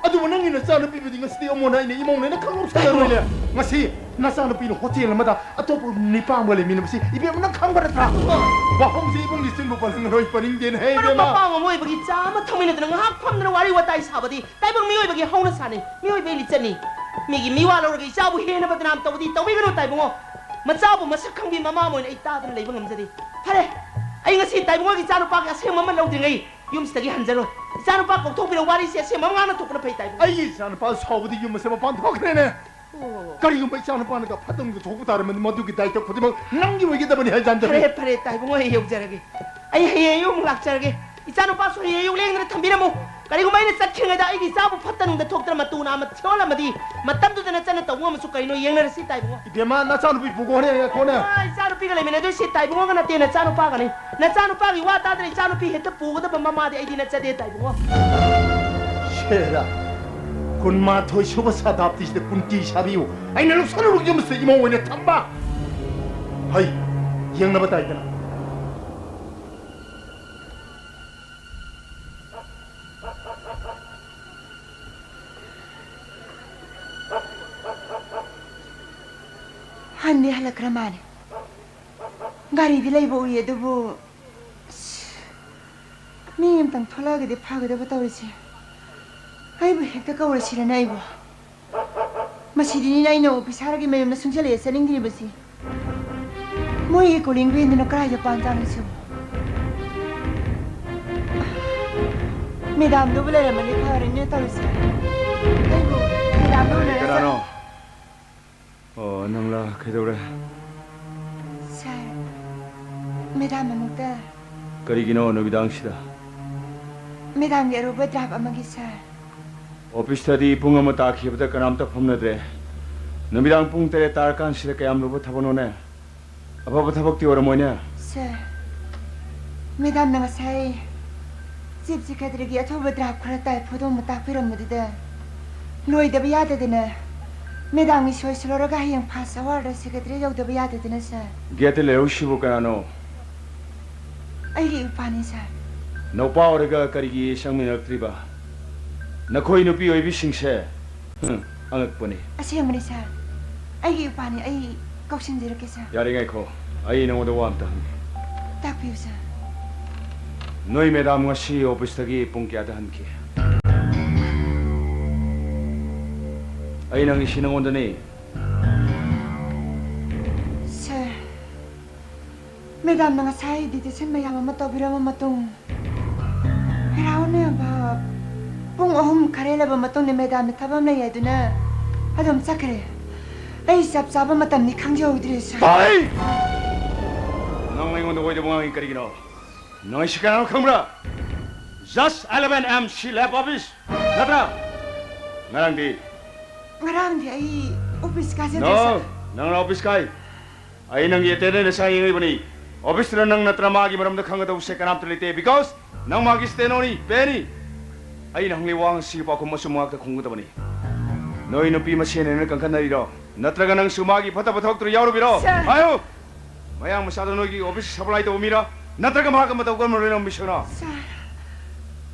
ꯑꯗꯨꯕꯨ ꯅꯪꯒꯤ ꯅꯆꯥꯅꯨꯄꯤꯕꯨꯗꯤ ꯉꯁꯤꯗꯤ ꯑꯃꯣꯟ ꯑꯩꯅ ꯏꯃꯧꯅꯦꯅ ꯈꯪꯂꯧꯁꯜꯂꯔꯣꯏꯅꯦ ꯉꯁꯤ ꯅꯆꯥꯅꯨꯄꯤꯅ ꯍꯣꯇꯦꯜ ꯑꯃꯗ ꯑꯇꯣꯞꯄ ꯅꯤꯄꯥꯡꯒ ꯂꯩꯃꯤꯟꯅꯕꯁꯤ ꯏꯕꯦꯝꯃ ꯅꯪ ꯈꯪꯕ ꯅꯠꯇ꯭ꯔꯥ ꯋꯥꯐꯝꯁꯤ ꯏꯕꯨꯡꯒꯤ ꯆꯤꯟꯕꯨ ꯄꯜꯂꯔꯣꯏ ꯄꯟꯅꯤꯡꯗꯦꯅ ꯍꯦ ꯃꯔꯨꯞ ꯏꯕꯦꯝꯃ ꯃꯄꯥꯡ ꯑꯃ ꯑꯣꯏꯕꯒꯤ ꯆꯥ ꯑꯃ ꯊꯛꯃꯤꯟꯅꯗꯅ ꯉꯥꯏꯍꯥꯛ ꯐꯝꯗꯅ ꯋꯥꯔꯤ ꯋꯥꯇꯥꯏ ꯁꯥꯕꯗꯤ ꯇꯥꯏꯕꯪ ꯃꯤꯑꯣꯏꯕꯒꯤ ꯍꯧꯅ ꯁꯥꯅꯤ ꯃꯤꯑꯣꯏꯕꯒꯤ ꯂꯤꯆꯠꯅꯤ ꯃꯤꯒꯤ ꯃꯤꯋꯥ ꯂꯧꯔꯒ ꯏꯆꯥꯕꯨ ꯍꯦꯟꯅ ꯕꯗꯅꯥꯝ ꯇꯧꯕꯗꯤ ꯇꯧꯕꯤꯒꯅꯨ ꯇꯥꯏꯕꯨꯡꯉꯣ ꯃꯆꯥꯕꯨ ꯃꯁꯛ ꯈꯪꯕꯤ ꯃꯃꯥ ꯑꯃ ꯑꯣꯏꯅ ꯑꯩ ꯇꯥꯗꯅ ꯂꯩꯕ ꯉꯝꯖꯗꯦ ꯐꯔꯦ ꯑꯩ ꯉꯁꯤ ꯇꯥꯏꯕꯨꯡꯉꯣꯒꯤ ꯏꯆꯥꯅꯨꯄꯥꯒꯤ ꯑꯁꯦꯡꯕ ꯑꯃ ꯂꯧꯗ꯭ꯔꯤꯉꯩ ꯌꯨꯝꯁꯤꯗꯒꯤ ꯍꯟꯖꯔꯣꯏ ꯏꯆꯥꯅꯨꯄꯥ ꯀꯧꯊꯣꯛꯄꯤꯔ ꯋꯥꯔꯤꯁꯦ ꯑꯁꯦꯡꯕ ꯉꯥꯡꯅ ꯊꯣꯛꯄꯅ ꯐꯩ ꯇꯥꯏꯕꯨꯡꯉꯣ ꯑꯩꯒꯤ ꯏꯆꯥꯅꯨꯄꯥ ꯁꯥꯎꯕꯗꯤ ꯌꯨꯝ ꯑꯁꯦ ꯃꯄꯥꯟ ꯊꯣꯛꯈ꯭ꯔꯦꯅꯦ ꯀꯔꯤꯒꯨꯝꯕ ꯏꯆꯥꯅꯨꯄꯥꯅꯒ ꯐꯠꯇꯅꯒ ꯊꯣꯛꯄ ꯇꯥꯔꯕꯗꯤ ꯃꯗꯨꯒꯤ ꯗꯥꯏꯇ ꯈꯨꯗꯤꯡꯃꯛ ꯅꯪꯒꯤ ꯑꯣꯏꯒꯗꯕꯅꯤ ꯍꯥꯏꯖꯥꯟꯗꯕꯤ ꯐꯔꯦ ꯐꯔꯦ ꯇꯥꯏꯕꯨꯡꯉꯣ ꯑꯩ ꯌꯧꯖꯔꯒꯦ ꯑꯩ ꯍꯌꯦꯡ ꯑꯌꯨꯛ ꯂꯥꯛꯆꯔꯒꯦ ꯏꯆꯥꯅꯨꯄꯥꯁꯨ ꯍꯌꯦꯡ ꯑꯌꯨꯛ ꯂꯦꯡꯗꯅ ꯊꯝꯕꯤꯔꯝꯃꯨ ꯀꯔꯤꯒꯨꯝꯕ ꯑꯩꯅ ꯆꯠꯈꯤꯉꯩꯗ ꯑꯩꯒꯤ ꯏꯆꯥꯕꯨ ꯐꯠꯇꯅꯨꯡꯗ ꯊꯣꯛꯇꯅ ꯃꯇꯨꯅ ꯑꯃ ꯊꯤꯑꯣꯜꯂꯝꯃꯗꯤ ꯃꯇꯝꯗꯨꯗ ꯅꯆꯟꯅ ꯇꯧꯕ ꯑꯃꯁꯨ ꯀꯩꯅꯣ ꯌꯦꯡꯅꯔꯁꯤ ꯇꯥꯏꯕꯨꯡꯉꯣ 이게마 나चानु피 보고네 코네 이चानु피가 레미네도시 타이붕어가 나때 나짜누파가니 나짜누파기 와따들 이짜누피 헤트 보고도 범마마디 아이디 나짜데 타이붕어 쉐라 군마 토쇼바 사답티시데 군티 샤비우 아이 나로 선으로 좀스 이모원에 탐바 하이 이양나바다 있잖아 한디 할라크라마네 가리디 레이보 우리에 두부 미임땅 털라게디 파게데부 떠오르지 아이고 헥다 까오르시라나 아이고 마시디니 나이노 비사라기 매음나 숭절에 서닝디리버시 모이 콜링그인드노 크라이저 판자는수 메담도 불레라마니 파르니 떠오르시 아이고 메담도 그라노 낭라 그래도래 살 메담 아무다 그리기노 너비당시다 메담 여러분 드랍 아마기 살 오피스타디 붕어머 따키부터 그남다 폼너드레 너비당 뿡때에 따르간 시대 까얌로부 타보노네 아바부 타복디 오르모냐 살 메담 나가 사이 집지카드르기 아토브 드랍 크라타이 포도 못다 피럼무디데 로이데브 야데드네 메당이 소이슬로라가 하양 파사와르 시가드레 여우데브 야데드네 살 게테 레우시부 까나노 아이기 우파니 살 노파오르가 까리기 샹미너트리바 나코이 누피 오이비 싱세 앙악보니 아시엠무니 살 아이기 우파니 아이 걱신지르게 살 야링아이코 아이 너모도 와암다 딱비우 살 너희 메담과 시 오피스타기 뿡기하다 한키 아이 낭이 신앙 온다니 살 메담 나가 사이 디디 셈마 야마마 떠비라마 마tung 헤라오네 바 뿡 어흠 카레라바 마tung 네 메담 타밤나 야두나 아좀 사크레 에이 쌉싸바 마tam니 강제 오드레 살 아이 낭이 온다 고이데 붕앙이 까리기노 너희 시간을 컴라 Just 11 am she left office 나트라 나랑디 ngaramdi ai office ka No, nang office kai. Ay nang yete na sa ingay bani. Office na nang natrama gi maram da khanga da use kanam tlite because nang magi stenoni peni. Ay nang liwang si pa ko masumag da khungu da bani. Noi no pi masene na kangkan na ro. Natraga nang sumagi phata phathok tru yauro biro. Ayo. Mayang masada noi gi office supply da umira. Natraga maga mata ko mo ro misona. Sir.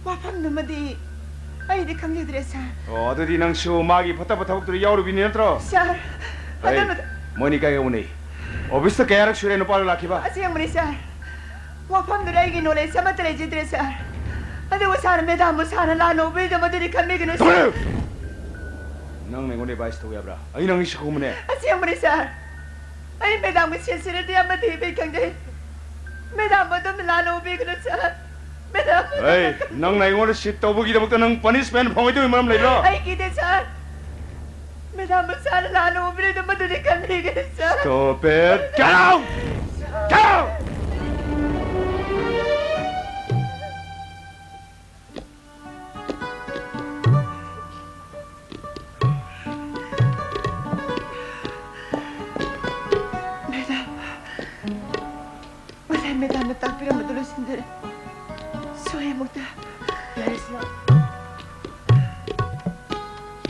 Wapam namadi 아이디 강제드레사. 어디 낭 수마기 퍼타퍼타복들이 야우르비니 엔트로. 사. 아이, 모니카가 오니. 오비스 계약 수레는 빨리 라키바. 아시양 무리사. 와팜들 아이기 노래 사마트레 지드레사. 아데 와사는 메다 무사는 라노 베자 마드리 칸메기노. 낭 맹고네 바이스 토야브라. 아이 낭 이시 고문에. 아시양 무리사. 아이 메다 무시스레 디아마디 베강데. 메다 마도 라노 베기노사. Hey, nang nai ngor sit to bugi dabak nang punishment phongoi tu maram lai ro. Ai ki de sir. Madam sir la no bre de madu de kan ge sir. Stop it. Get out. Get out. Madam tak pira madulu sindire. Soalnya muda. Laris lo.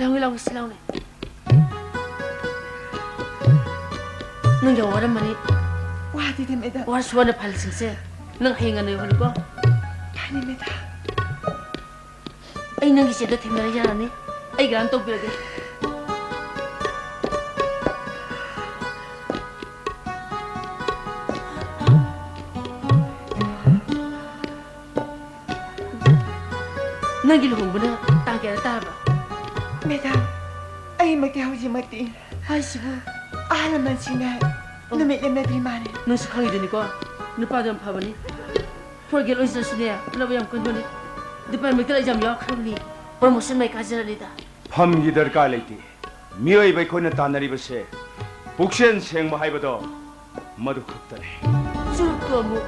Langi silang ni. Nung jauh orang mana? Wah, di meda. Wah, suara paling singse. Nung hengan ni hulu ko. Pani meda. Ay nang isi do timari jana ni. ai gan to bilage nang gil hong bana ta kya ta ba Madam, ay magkahawin mati. Ay, sibo. Alaman sina. Numit na madrimane. Nang sa kangin din ko, napadang pa ba ni? Forget oy sa siya, wala ba yung kundo ni? Di pa magkala jam yak kami. Promotion may kajara nita. 팜기 दरकार लेती मियोई बैको न तानरी बसे पुक्षेन सेंग महाई बदो मधु खप्तने Surut to mo.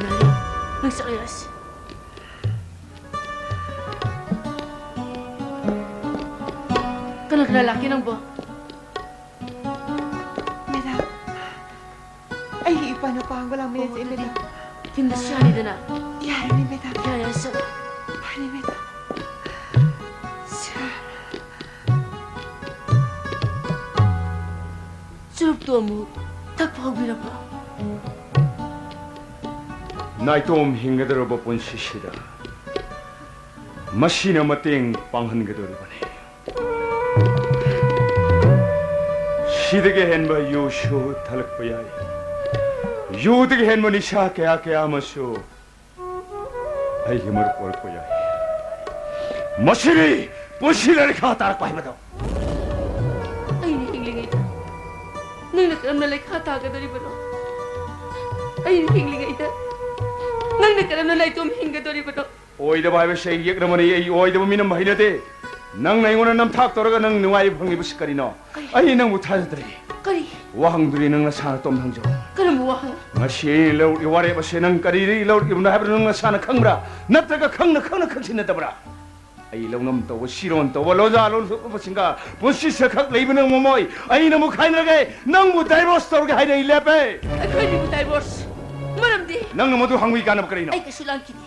Nalo, nagsakayas. Kanak lalaki nang ba? Madam, ay ipa na pa ang walang minutes in madam. Tinda siya ni Dana. Yara ni madam. Yara sa. Pani madam. Sir. Surut to mo. Tagpahagwira pa. 나이톰 힝가더러버 본시시다 마시나 마땡 빵한가더러버네 시드게 헨바 요쇼 탈락바야이 요드게 헨바 니샤 깨야 마쇼 아이게 머르 꼴바야이 마시리 본시나리 가 따락바이마도 Ay, hingling ita. Nang nakaram na like hataga dari ba no? Ay, hingling ita. Nang nakaram na like hinga dari ba no? 오이다 바이베 쉐이기 그러머니 이 오이다 보미는 마이너데 낭 나이고는 남탁 돌아가 낭 누와이 방이 부스까리노 아이 낭 못하더리 Kari, 와항들이 낭나 사나 똠탕죠 karam mo wahang. 마시 로 이와레 바시 낭 까리리 로 이브나 하브르 낭나 사나 캉브라 납다가 캉나 캉신나다브라 아이 롱놈 또 시론 또 로자 론 버신가 본시서 각 레이브는 뭐뭐이 아이 너무 카이나게 낭무 다이버스 돌게 하이나 일레베 Ay, di mo divorce. Maram di. 낭 모두 항위 가나 버리노 Ay, kasulang kini.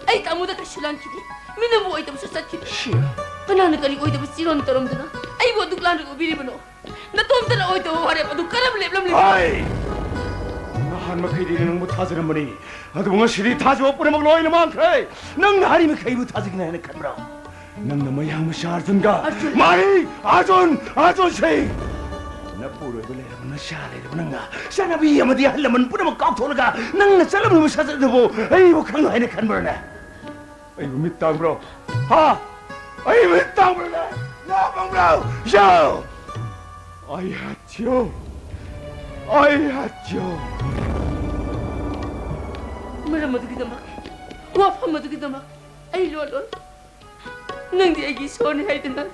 Ay, kamu da kasulang kini. Minabuhay tamo sa sakit. 시야 Kanana kali oy tamo siron tarom dana. Ay, bo duklan ko biri bano. Natom tana oy tamo wari pa dukaram leblam leblam. 아이 나한 마케이리는 못 하지는 머니 아도 뭔가 실이 타지 못 보내 먹는 어이는 많게 낭 나리면 케이브 타지긴 해는 카메라 낭 너무 양무시 아준가 마리 아존 나 뿌려 돌려면 나 샤레를 보는가 샤나비 야마디 할려면 뿌려면 깎토르가 낭나 살려면 사자도 아이고 강나 해는 카메라네 아이고 밑땅 브로 아이 밑땅 브로네 나 방브로 야 아이하죠 Maram madu kita mak. Wafam madu kita mak. Ay, lolo. Nang di agi soni hay dana.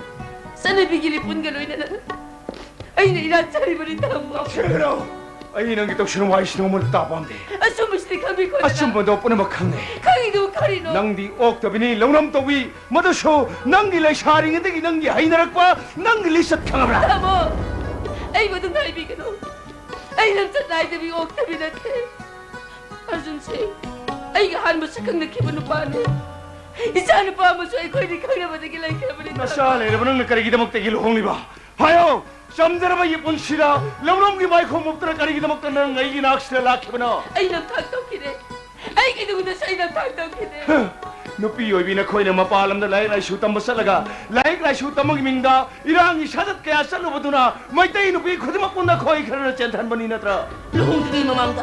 Sana bigili pun galoy na na. Ay, nainatari ba rin tamo? Pero, ay nang ito sinuwais na mo tapamde. Asumasti kami ko na. Asumado po na makangne. Kami do karino. Nang di oktabi ni launam tawi, madasyo, nang gilay sharing ito, nang di hay narakpa, nang gilisat kangabra. Tamo. Ay, madung naibigan o. Ay, nansat na ito yung oktabi natin. Asun say, ay gahan mo sa kang nakibano pa ni. Isa na pa mo so ay ko hindi kang namatagilay ka naman ito. Nasala, ito nang nakarigita magtagilong liba. Hayo, samdara ba ipon sila, launam di ba ko muptra karigita magtanang ngay ginakasila laki ba na? Ay, nagtagtaw kini. Ay, kinugunan siya ay nagtagtaw kini. Nupiyoy binakoy na mapalam na laik syutam masalaga. Laik syutam magimingda, irang isadat kaya sa lubado na, may tayo nupi ko di makunda koy karana tiyentahan manina tra. Luhong tigay mamangda.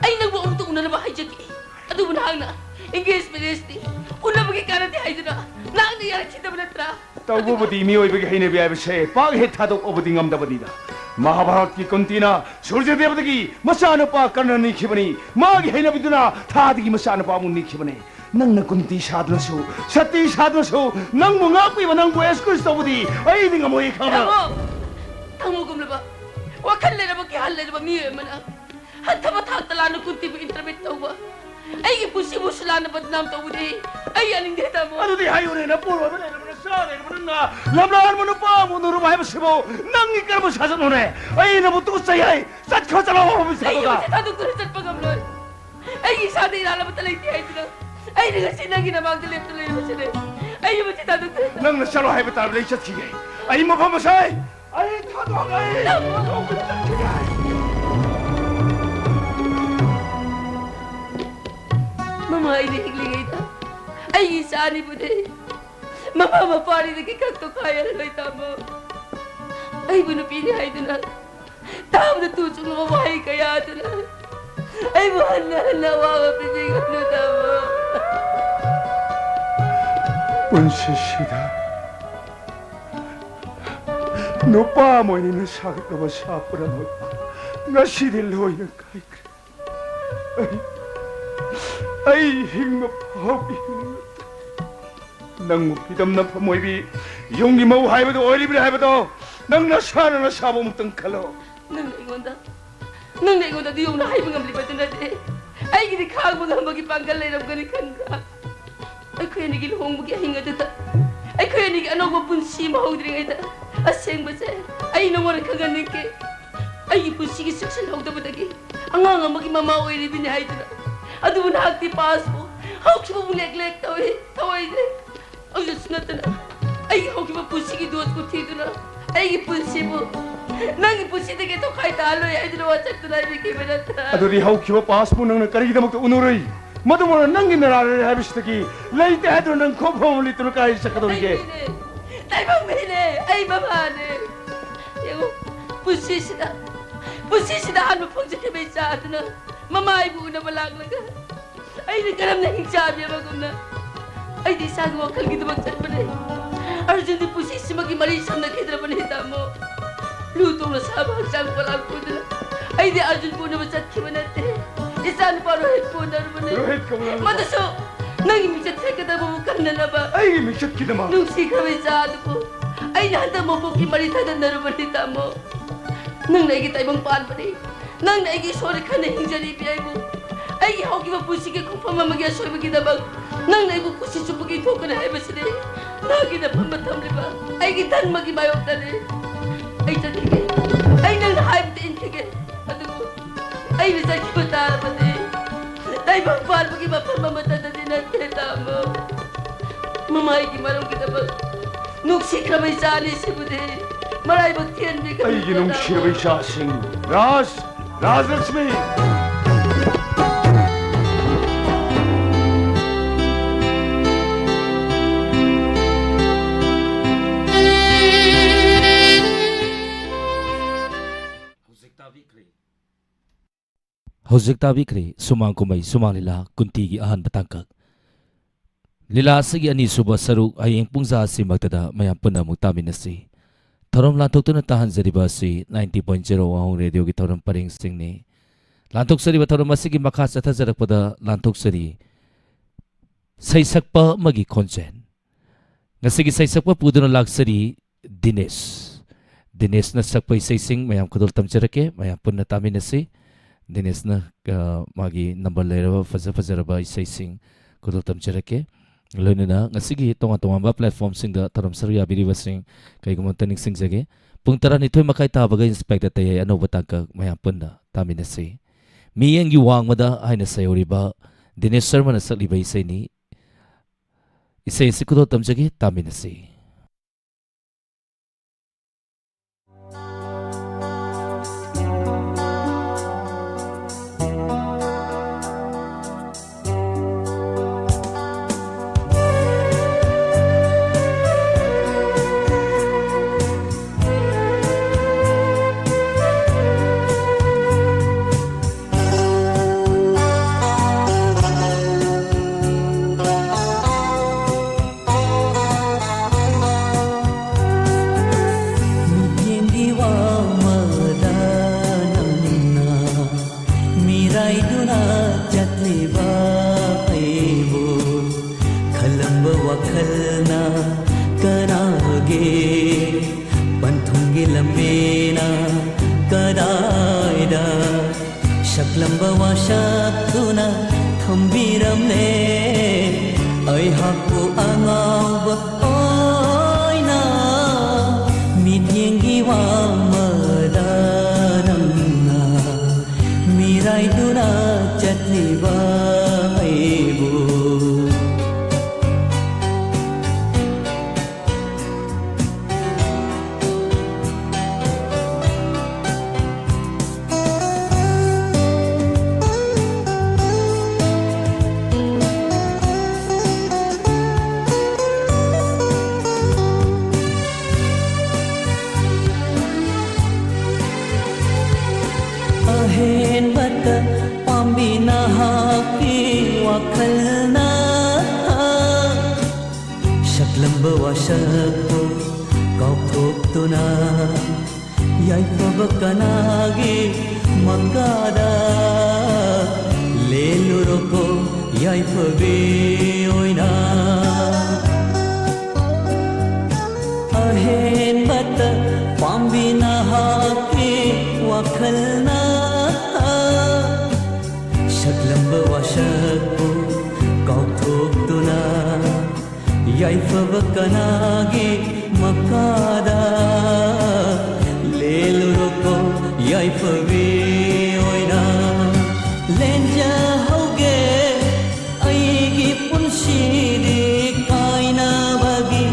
Ay, nagbuong to una na bahay dyan ki. At umunahang na, ingges pinesti. Una magkikaran ti hay doon na. Naang niyari kita mo na tra. Tawo ba di miyoy bigay na biyay bise, paghet hadok o bading amda badida. Mahabharat की कुंती ना सूर्य देवता की मसान पा करना नहीं खिबनी माँ की है ना बिदुना थाद की मसान पा मुन्नी खिबने नंग न कुंती साधन सो सती साधन सो नंग मुंगा कोई बनंग को एस्कुस तो बुदी आई दिंग मोई खाना तमो गुमले बा वकल ले ना बकी हाल ले ना मिये मना हत्था बथा तला न कुंती भी इंटरनेट तो हुआ आई की पुसी मुसला न बदनाम तो बुदी आई अनिंग देता मो अरे दी हाई उन्हें न पूर्व में न सारे मनना लबलान मनुपा मुनुरु भाई बसिबो नंगी कर्म शासन होने आई न बुतु सही है सच खो चला हो बिसा आई मुझे तादुक तुरे चट पगम लो आई की शादी नाला बतलाई थी आई तुरा आई ने गसी नंगी न मांग ले तुले बचने आई मुझे तादुक तुरे नंग न चलो है बता ले चट की गई आई मफा मसाई आई थादो गई ममा आई ने हिगली गई था आई की शादी बुदे mama mapari de ki kak to kaya loi tamo ai bu nupi ni hai duna tam de tu chung ma wai kaya duna ai bu hanna wa pi bi gnu tamo bunshishida nupa mo ni na sakit na masapura mo ngasi di loy na kai ai hing ma phawi nang mo pidam na phamoy bi yung gi mau hai ba do oi bi hai ba do nang na sabo mo tang khalo nang nei ngonda di yung na hai bangam li ba tun de ai gi di khang bangam ba gi pangkal lai ram gani khan ka ai khoi ni gi hong bu gi hinga de ta ai khoi ni gi anok ba pun si ma hog dring ai da aseng ba se ai no mor khagan ni ke ai gi pun si gi success hog da ba gi angang ma gi mama oi ri bi ni hai da adu na hakti pass bo hok ki bu neglect tawai de ai sunat na ai gi hok ki bu si gi dot ko thi du na ai gi pun si bu nang gi pun si de ke to khai ta lo ai du wa chak tu dai bi ki ba ta adu ri hok ki bu pass bu nang na kari gi da mak unurei madu mo nang gi na ra re ha bi staki lai te ha do nang khop hom li tu kai sakado ri ke ai bang me ne ai ba ba ne yo pun si da han bu phong ke be cha tu na mama ai bu na balang laga ai ni karam na hing cha bi ba gum na ai di sa go khal gi dubak chat bane arjun di pusi si magi mari sam na khedra bane ta mo lu tu na sa ba sang pala ku na ai di arjun bu na chat ki bane te isan pa rohit bu na bane rohit ka bane mata so nang mi chat ka da bu kan na ba ai mi chat ki da ma lu si ka be cha du ko ai na ta mo bu ki mari ta da na bane ta mo nang nei gi tai bang pan bane nang nei gi sore khane hing jari bi ai bu ai gi hoki ba pusi ke ku phama ma gi soi ba gi da bang nang nei bu pusi chu bu gi thok na hai ba se na gi da phama tham le ba ai gi tan ma gi mai ok da ne ai ta ki ai nang hai ba in ki ke adu ai bi sa ki ba ta ba ne dai bang pal ba gi ba phama ma ta da ne te ta mo mama ai gi marom gi da ba nuk si kha bai sa ne se bu de marai ba thien bi ka ai gi nung shi bai sha sing Rajlakshmi Hojik tabikri sumang kumai sumang lila kunti gi ahan batangkak lila sigi ani suba saruk ayeng pungza si magtada mayam punna muktamin si thorom lantok tuna tahan jariba si 90.0 wahong radio gi thorom paring sing ni lantok sari ba thorom asigi makha satha jarak pada lantok sari saisakpa magi konchen ngasigi saisakpa puduna laksari Dinesh na sakpai saising mayam kudul tamjarake mayam punna tamin si Dinesh na magi number leraba fajaraba saising kudul tamjarake loinana ngasigi tonga ba platform sing da thorom sari abiri sing kai gumon taning sing jage pung tara ni thoi makai ta baga inspector tay ano bataka mayam punna tamin si mi yengi wang mada aina sayori ba Dinesh Sharma na sakli ba isai ni isai sikudul tamjage tamin si wakalna Shaklamba washakpo kauptuna Yaipabakanagi magada Leluroko yaipabe oina Ahen bata pambina haki wakalna Shaklamba washakpo kauptuna Yaipabakanagi magada Leluroko yaipabe oina Lenja hoge aigi punsidi kaina bagi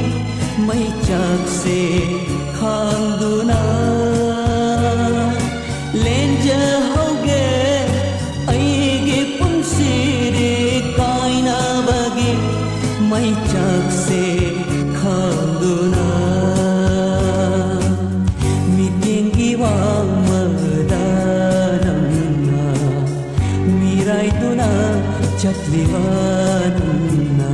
mai chakse khangduna Lenja hoge aigi punsidi kaina bagi mai chakse khangduna Chatlivanna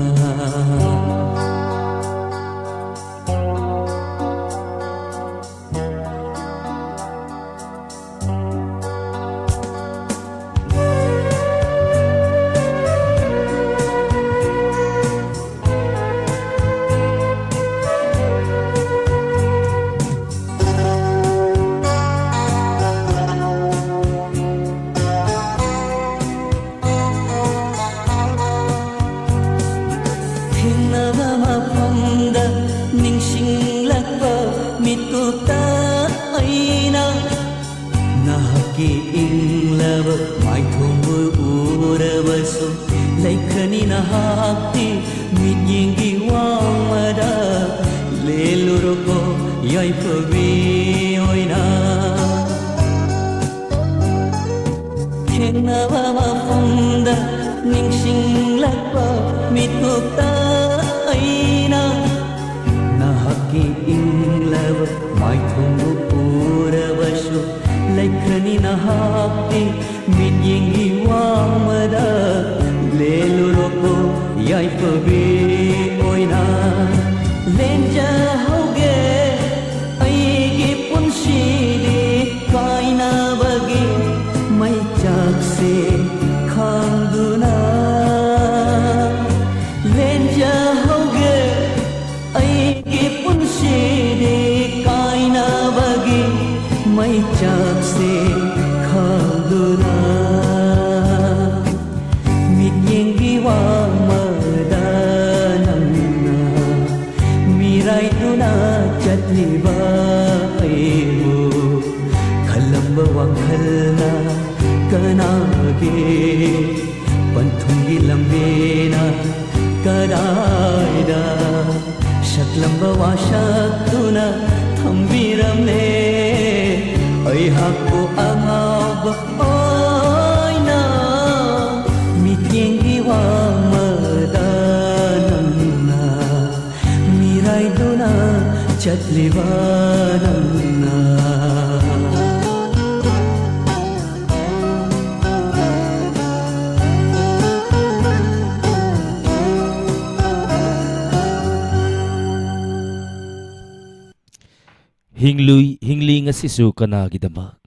Hingli nga sisu kanagidama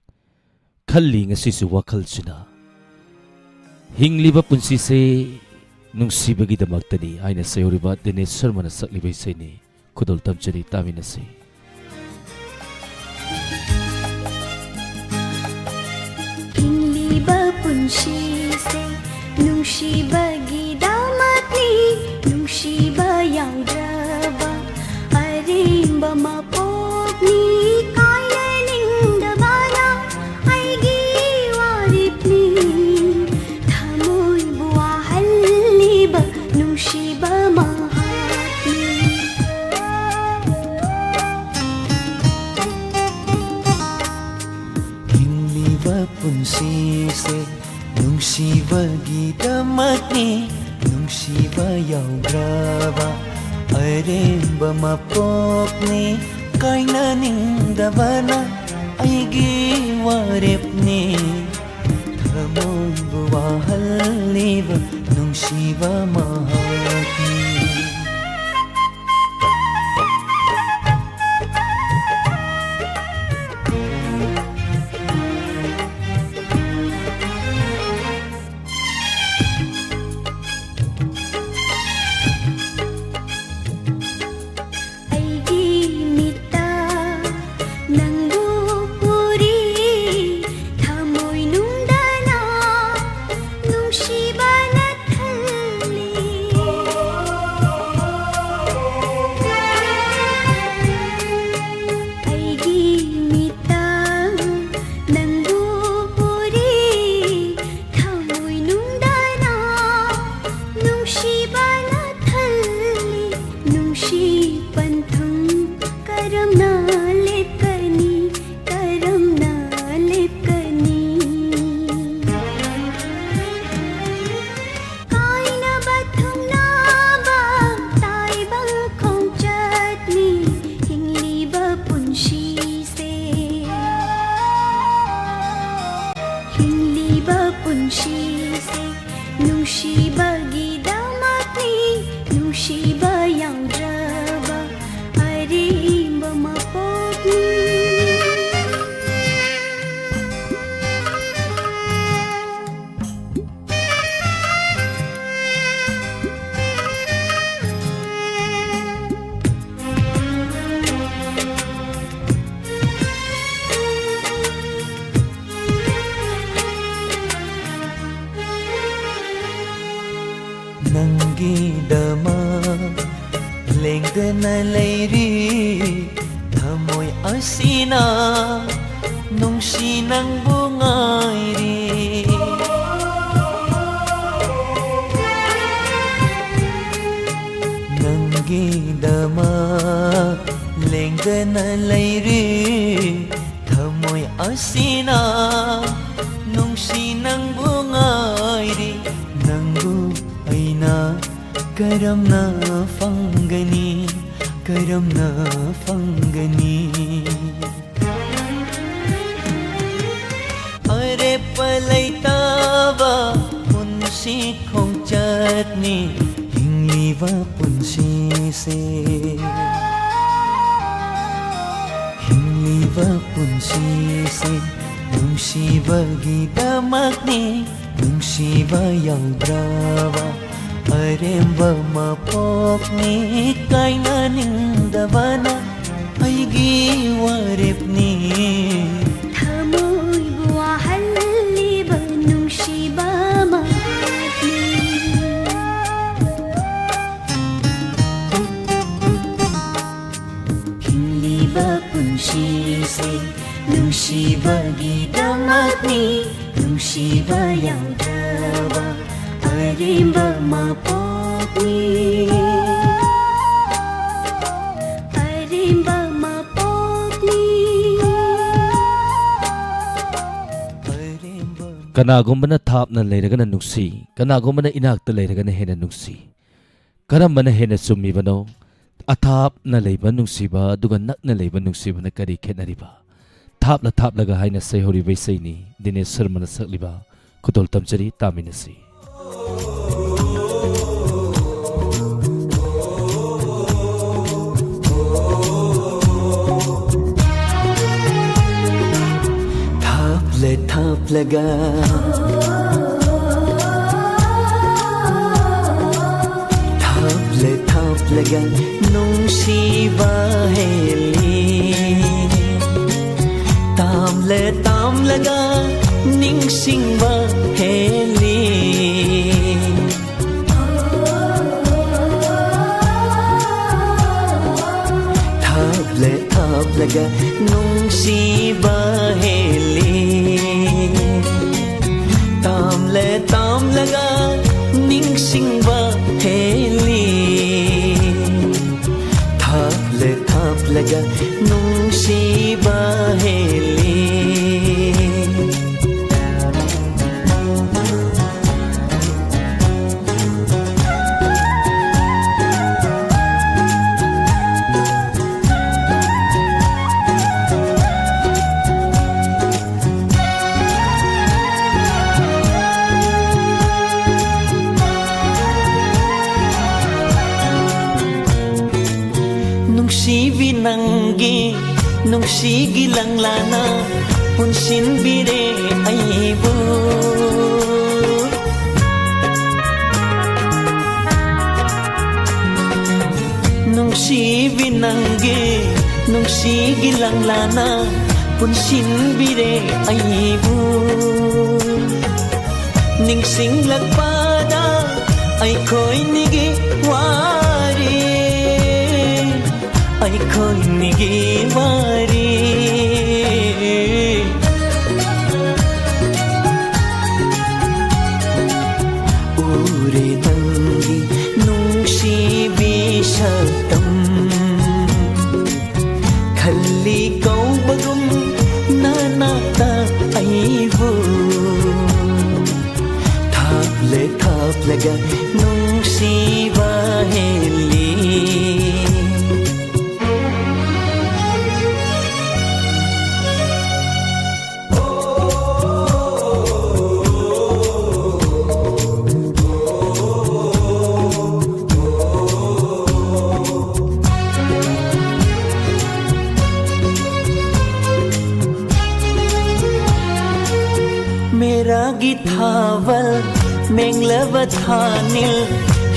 Khalli nga sisu wakal suna Hingli ba punsi se nung sibagidamag tani ay na sayo riba Dinesh Sharma na saklibay sa ni Kudol tamchani tami na si Hingli ba punsi se nung sibagidamag ni nung siba yang draba aring ba mapo ni kaya ning dabana ay giwarip ni thamoy buwahal ni ba nung shiba mahat ni Hingli ba punsi se nung shiba gidamat ni nung shiba yaw graba aring ba mapok ni Kaina ning dabana ay giwarip ni Thamoy buwahal ni ba nung ꯅꯨꯡꯁꯤꯕ ꯃꯍꯥꯛꯅꯤ ꯅꯪꯒꯤꯗꯃꯛ ꯂꯦꯡꯗꯅ ꯂꯩꯔꯤ ꯊꯃꯣꯏ ꯑꯁꯤꯅ ꯅꯨꯡꯁꯤ ꯅꯪꯕꯨ ꯉꯥꯏꯔꯤ ꯅꯪꯒꯤꯗꯃꯛ ꯂꯦꯡꯗꯅ ꯂꯩꯔꯤ ꯊꯃꯣꯏ ꯑꯁꯤꯅ ꯅꯨꯡꯁꯤ ꯅꯪꯕꯨ ꯉꯥꯏꯔꯤ ꯅꯪꯕꯨ karamna fangani are palaitaba punsi khongchatni hingliwa punsi se nungsibagidamakni nungsiba yaudраwa aremba mapokni kainanindabana aigi warepni thamoy buwahalliba nungsiba mahatni hingliba punsi nungsibagidamakni nungsiba yaudраwa aremba mapokni Kanagumana thapna leiragana nuksi kanagumana inakta leiragana hena nuksi karambana hena sumibano athapna leiba nuksiba duga nakna leiba nuksibana kari khenariba thapla haina sehori beisaini Dinesh Sharmana sakliba kutol tamchari taminasi thaplaga thaplaga nungsiba heli tamlaga ningsingba heli thaplaga nungsiba heli tamlaga ningsingba heli thaplaga nungsiba heli nangi nungsigi langlana punsin bire aibu nungsibi nangi nungsigi langlana punsin bire aibu ningsing lagpada ay ko'y nigi wari ay ko'y nigi wari ure tangi nungsibi saktam khalli kau bagum nanata aibu thap laga nungsiba heli mera githaval Menglavatanil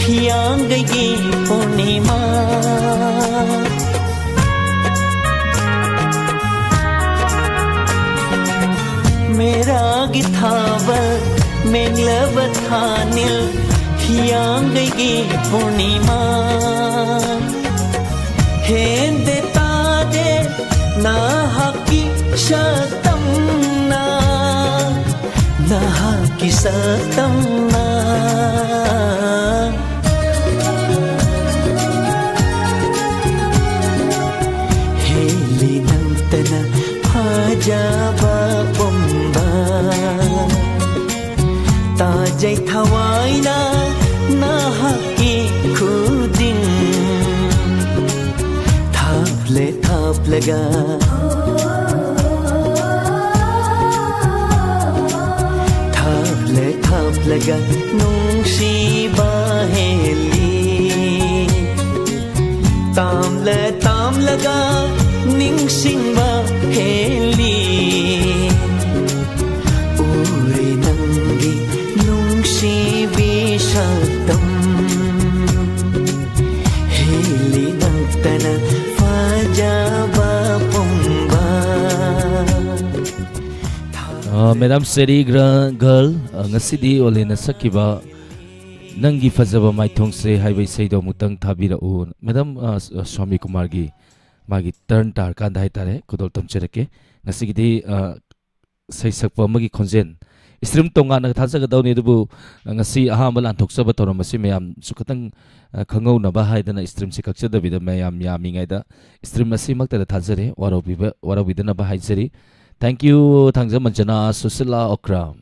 hiyangagi purnima Mera githaval Menglavatanil hiyangagi purnima Hende tade na haki shatamna Naha kisatamna Heli nantana hajaba bomba Tajay thawaina naha ki khudin Thap laga thap laga nungsiba heli tam laga ningsingba heli uri nangi nungsibi saktam heli nantana fajaba pomba Madam Seri Girl ngasidi olena sakiba nangi fazaba maithongse haibai seido mutang thabira un Madam Swami Kumar gi magi turn tar kan dai tare kudol tamchereke ngasigidi seisakpa magi khonjen stream tonga na thasaga dawni dubu ngasi ahambal anthoksa batoram masi mayam sukatang khangau na ba haidana stream se kakcha da bida mayam yami ngai da stream masi makta da thajare warobidana ba haijari Thank you Thangja Manjana Susila Okram.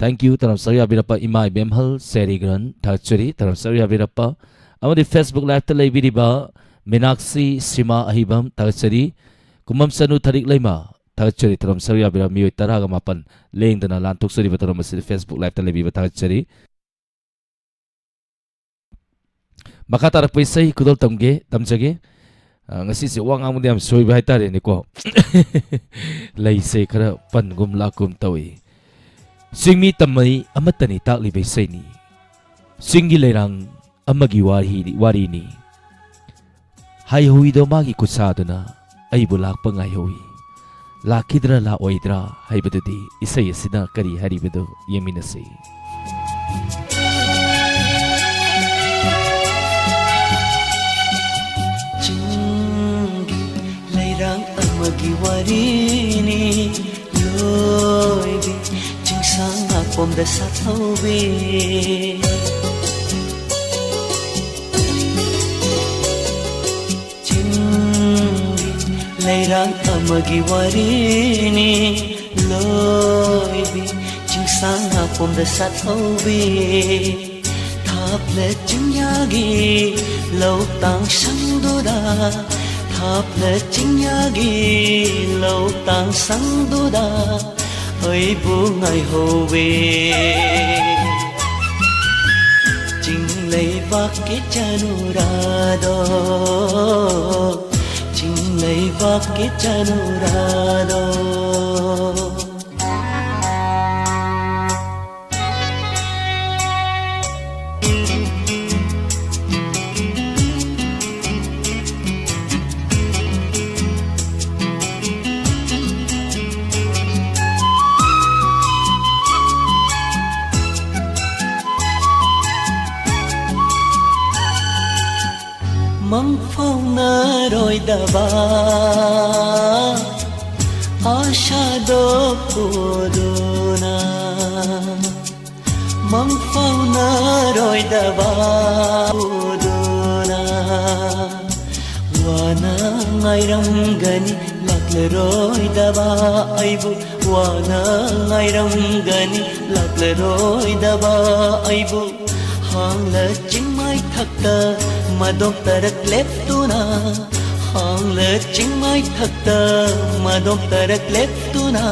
Thank you Taram Sarya Birapa Imai Bemhal Serigran Thachuri Taram Sarya Birapa. Amadi Facebook Live ta leibiriba Meenakshi Sima Ahibam Thachuri Kumam Sanu Tharik Leima Thachuri Taram Sarya Birapa Mioi Taraga Mapan Lengdana Lantuk Suri Bataram Masiri Facebook Live ta leibiba Thachuri Makatarak Paisai Kudol Tamge Tamjage ngasi se wang amudi am soi bai tare ni ko lai se khara pan gum la kum tawi singmi tamai amatani takli bai sai ni singi leirang amagi wari ni hai hui do magi kusaduna ai bulak pangai hui lakidra la oidra hai badudi isai asida kari hari badu yeminasi Magi warini loibi jingsang apom da sathobi jingi leirang amagi warini loibi jingsang apom da sathobi thapla jingyagi lau tang sangdoda Thapla jingyagi lau tang sangdoda oi bu ngai howe jinglei bak ke chanurado jing leibakki chanurado mong phong nở rồi đaba asha do puduna mong phong nở rồi đaba puduna wana ngai ram gani lakle rồi đaba aibu wana ngai ram gani lakle rồi đaba aibu hang le ching mai thakta madom tarak leptuna hang le ching mai thakta madom tarak leptuna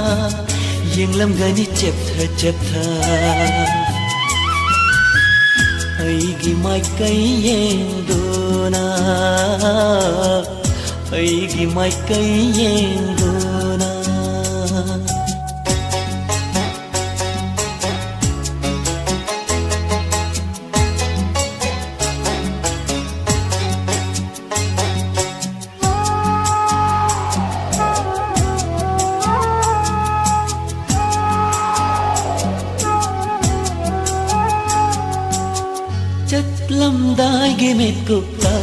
yenglam gani chep tha aigi mai kai yengduna aigi mai kai yengduna dai gi met gupta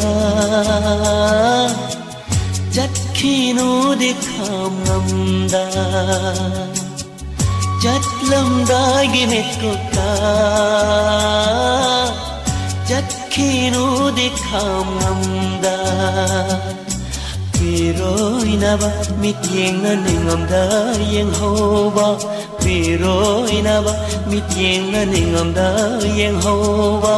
chat khinu dikham ngamda chat lam dai gi met gupta chat khinu dikham ngamda piroi na ba mit yeng na ngamda yeng hoba piroi na ba mit yeng na ngamda yeng hoba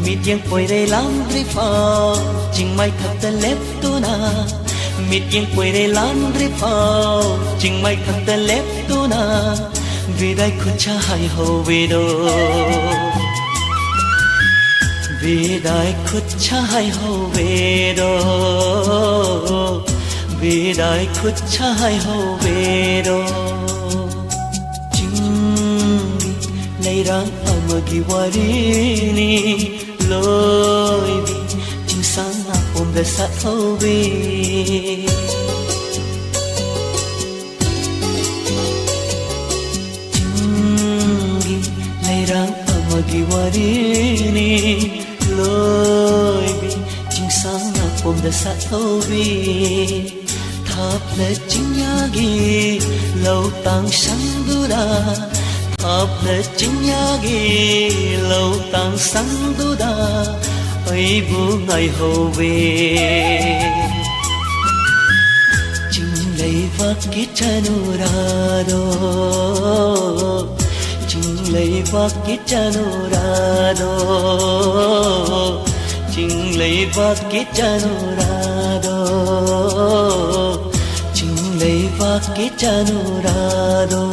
mít yang quay đây lắm rì phò chinh mai thật ta lép tu na mít yang quay đây lắm rì phò chinh mai thật ta lép tu na vì đây khut cha hay hầu vì đồ vì đây khut cha hay hầu vì đồ vì đây khut cha hay hầu vì đồ chinh lấy răng amagi warini lối đi chinh sáng ôm về sát thâu bi chinh lấy răng amagi warini lối đi chinh sáng ôm về sát thâu bi tháp lệ chinh yagi lâu tang sang dura tháp lệ chinh yagi lâu tang sang duda ai bu ngày hầu về chinh lấy vác kít chanurado chinh lấy vác kít chanurado chinh lấy vác kít chanurado chinh lấy vác kít chanurado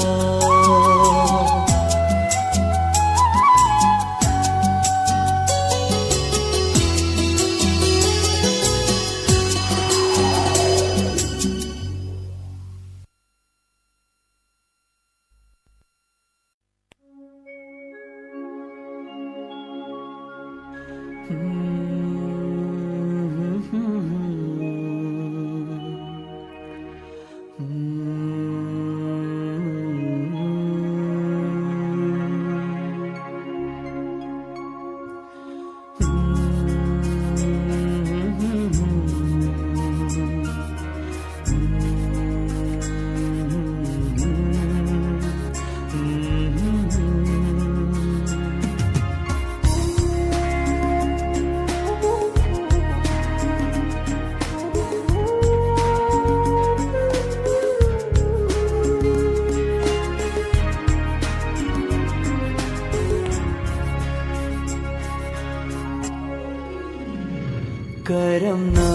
karamna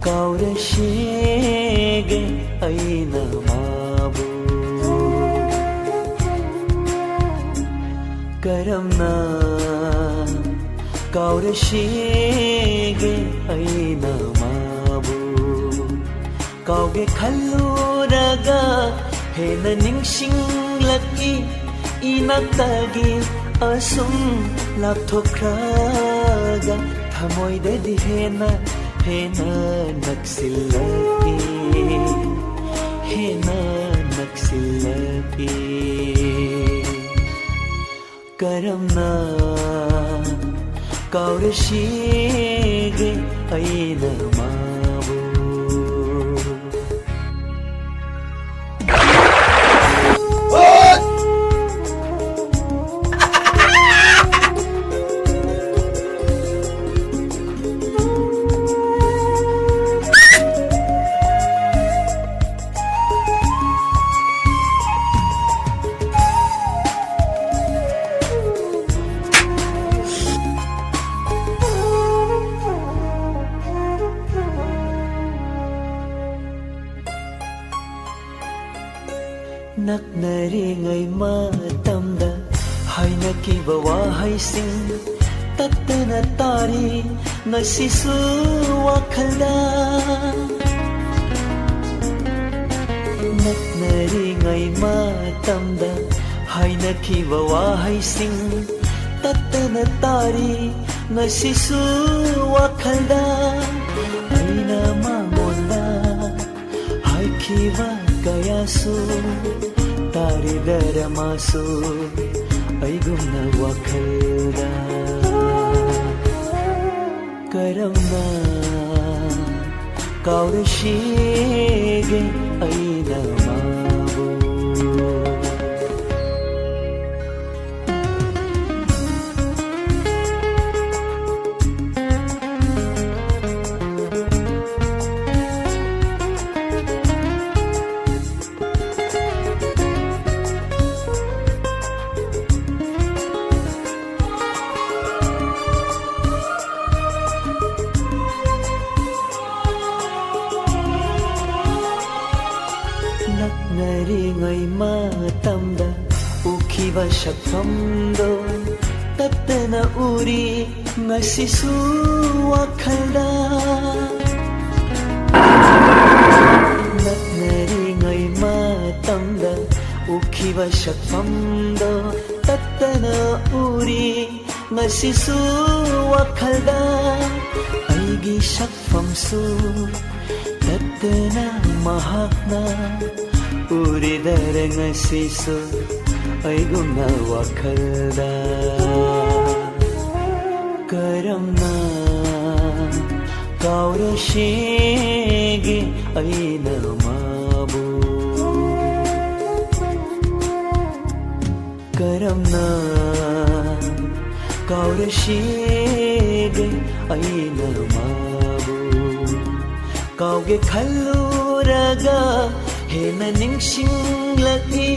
kaurashege aina mabu karamna kaurashege aina mabu काउगे खल्लुरगा Hena निंगसिंglaki inakagi asum lapthokraga thamoidadi hena naksilaki hena naksilaki karamna kaurashige aina mabu naknaringai matamda hainakiba wahaising tattana tari ngasisu wakhalda naknaringai matamda hainakiba wahaising tattana tari ngasisu wakhalda aina mamonda haikiba kayasu tari daramasu aigumna wakhalda karamna kaurashige aina mabu naknaringai matamda ukhiba shakhamdo tattana uri ngasisu wakhalda naknaringai matamda ukhiba shakhamdo tattana uri ngasisu wakhalda aigi shakfamsu tattana mahakna uridara ngasisu aigumna wakhalda karamna kaurashige aina mabu karamna kaurashige aina mabu kauge khalluraga hena ningsinglaki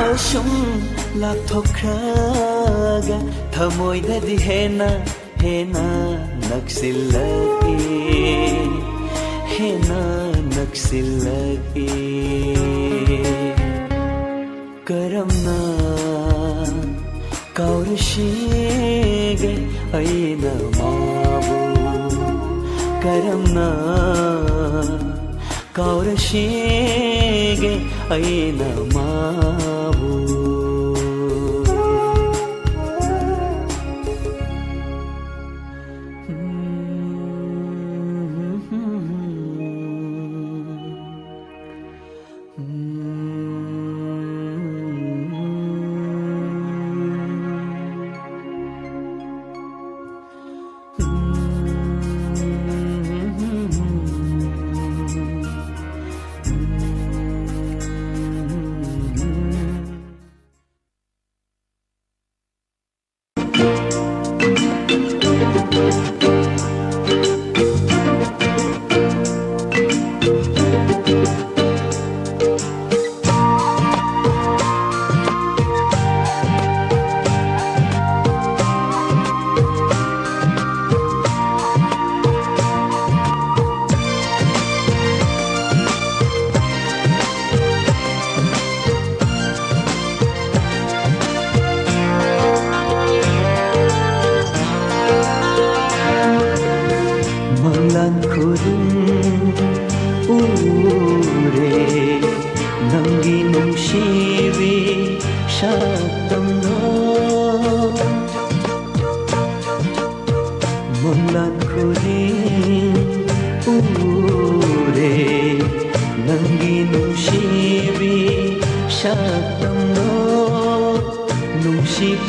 asum lapthokraga thamoidadi hena naksilaki hena naksilaki karamna kaurashige aina mabu karamna kaurashige aina mabu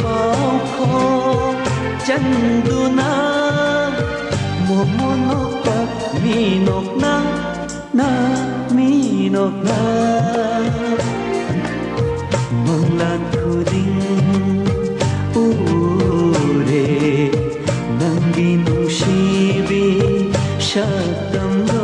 पाखो चंदुना मोमोनोका मीनोकना ना मीनोकना मंगलान खुदिंग उरे नंगी नुशीबी शब्दंदो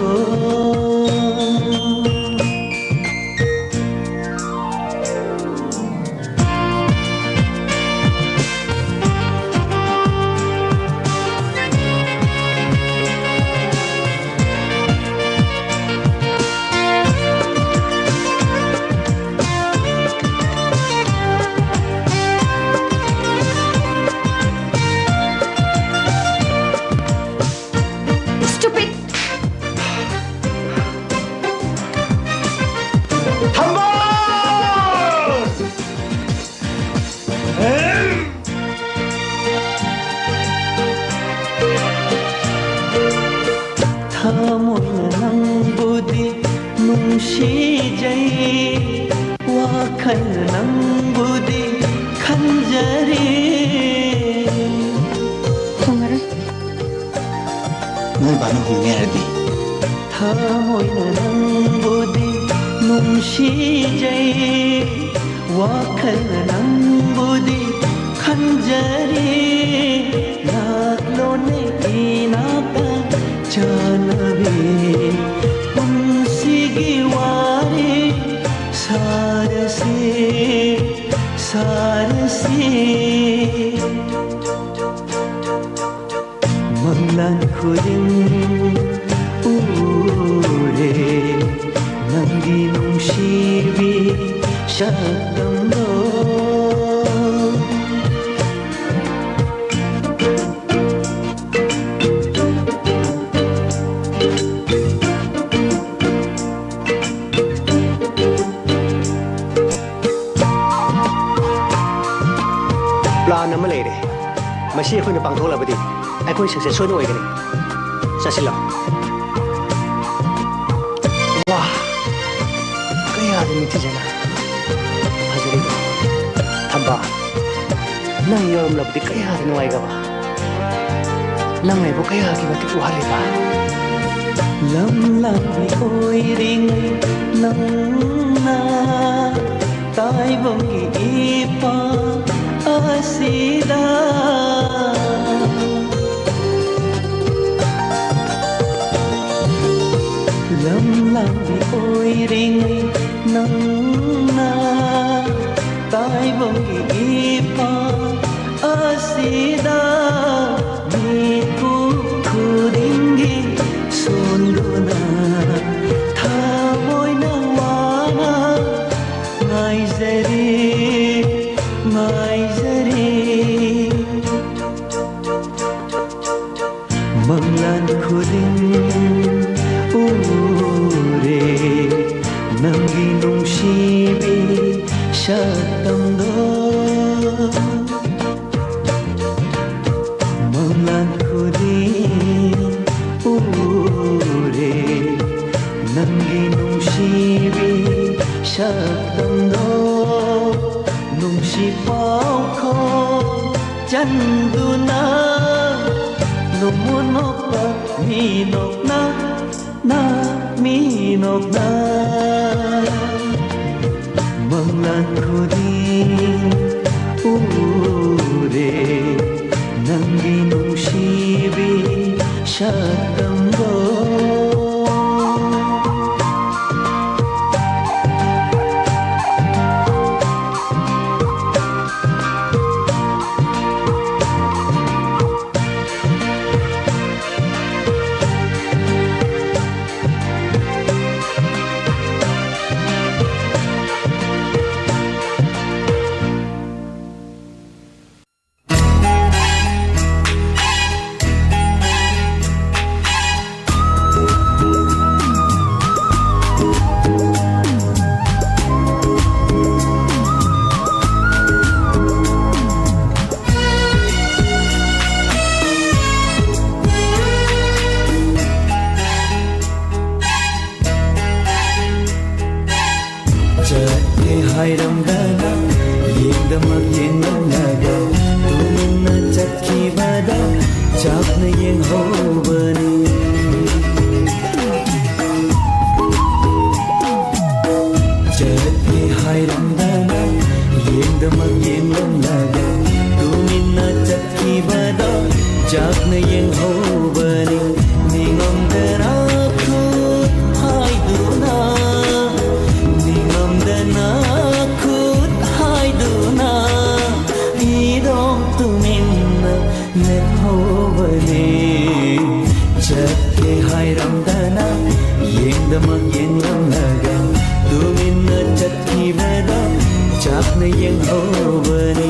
प्लान अमा लेरे मसी अखोइना पांथोलाबदि अखोइ सक्सेस सोइन ओइगनि ससिलो वाह कया दि मिथिजना हजरी थंबा नंग योरम लबदि कया दि नुवाइगबा नंग आइबो कया कि मति पुहालेबा लम लमी ओइरिङ नंगना ताइबंगी इपा asida lam lam di oiring nangna tai bongi ipa asida mi ku kudingi sondona thamoi na wana ngai zeri Manglan khuding ure nangi nungsibi shatangdo Manglan khuding ure nangi nungsibi shatangdo nungsi pauko chanduna Numunokpa minokna na minokna Manglan khuding ure nangi nungsibi shatangdo तुमिन्ना लेहौबने चक्के हायरमदना येंगदमक येंगलमलगा तुमिन्ना चक्कीबदा चाकना येंगौबने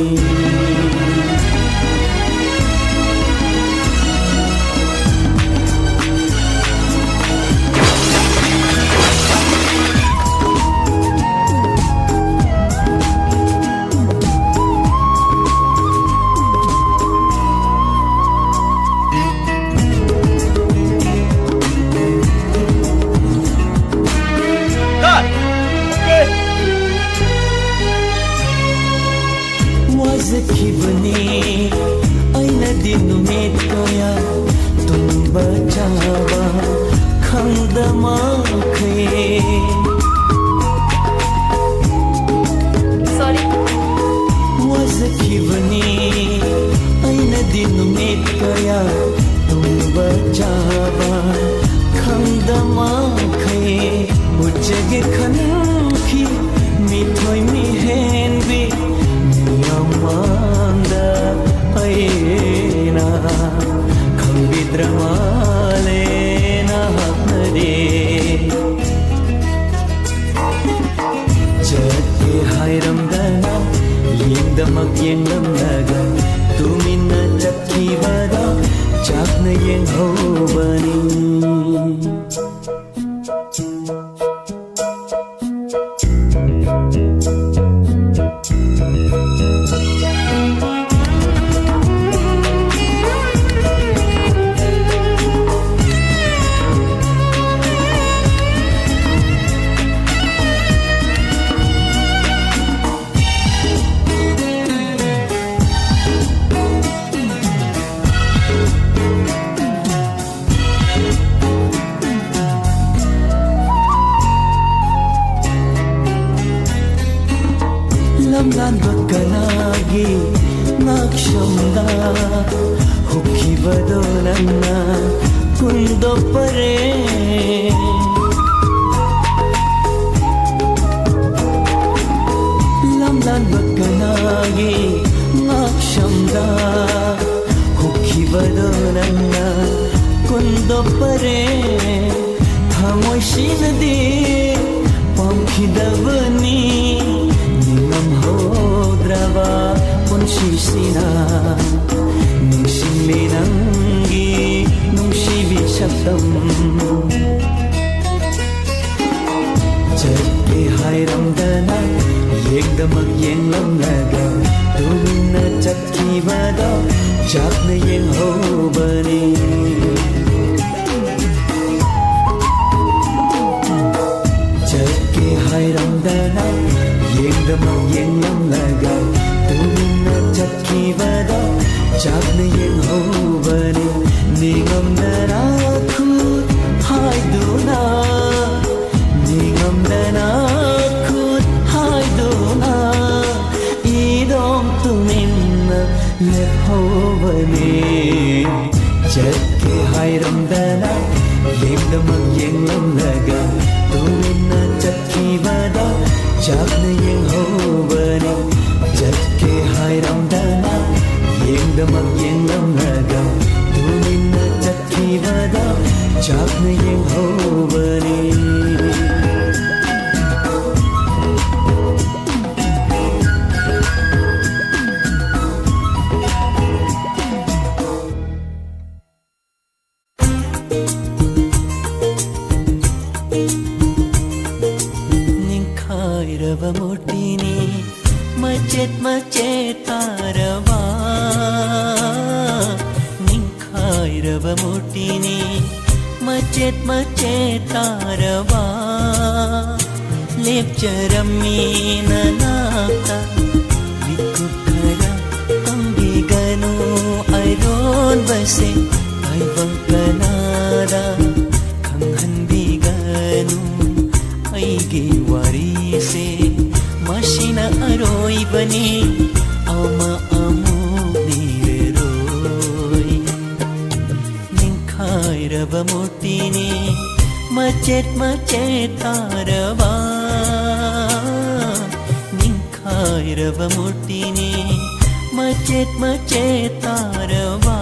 macet tarawa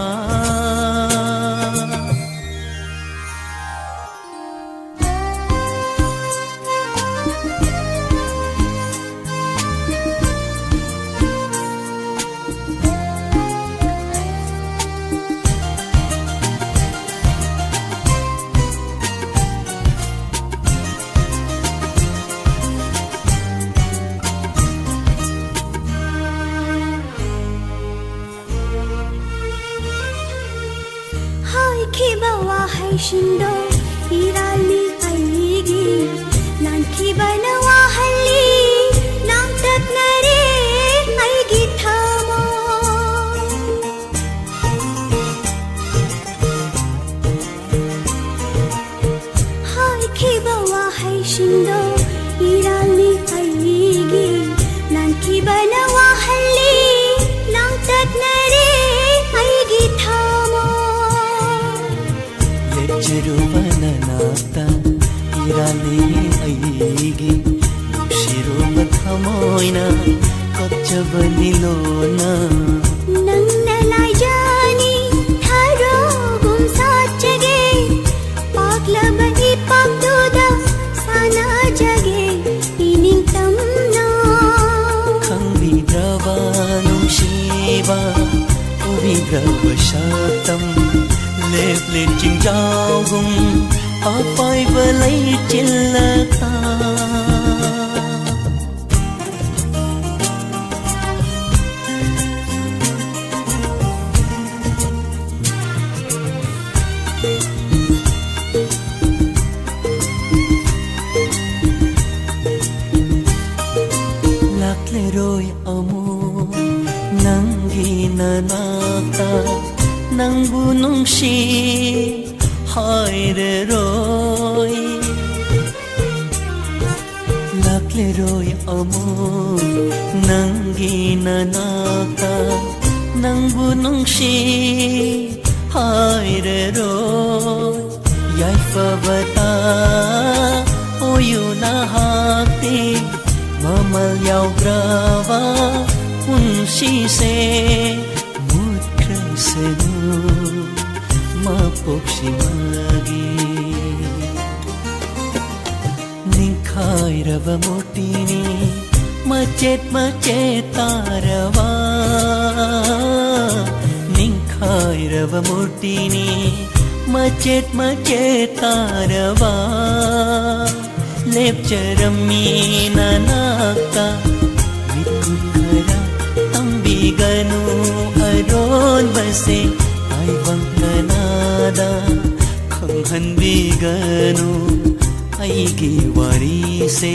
Shindo irali aigi lanki banawa halli lang tat nare aigi thamo hai ki bawa hai shindo irali aigi lanki banawa halli lang tat nare aigi thamo Jerubana nata irali aigi Nushiruma thamoina kapchabani lona Nang nalayani tharo gum sachage Paglaba ipagduda sana jage ining tamna Khangbi drava nungshiba ubi drava shatam Lep lên chinh trao gum Apai và lấy chillata Lạc lệ rồi amu Nangi nanata nang bunong si hai rồi lạc lệ rồi amo nang gina nata nang bunong si hai rồi yai fa bata oyu na hati mamal yau grava un si se senu mapokshimagi ninkhai rava motini macet tarawa ninkhai rava motini macet tarawa lep charami nanaka mikukhara tambiganu aron base ai bang kanada khanghan biganu ai gi wari se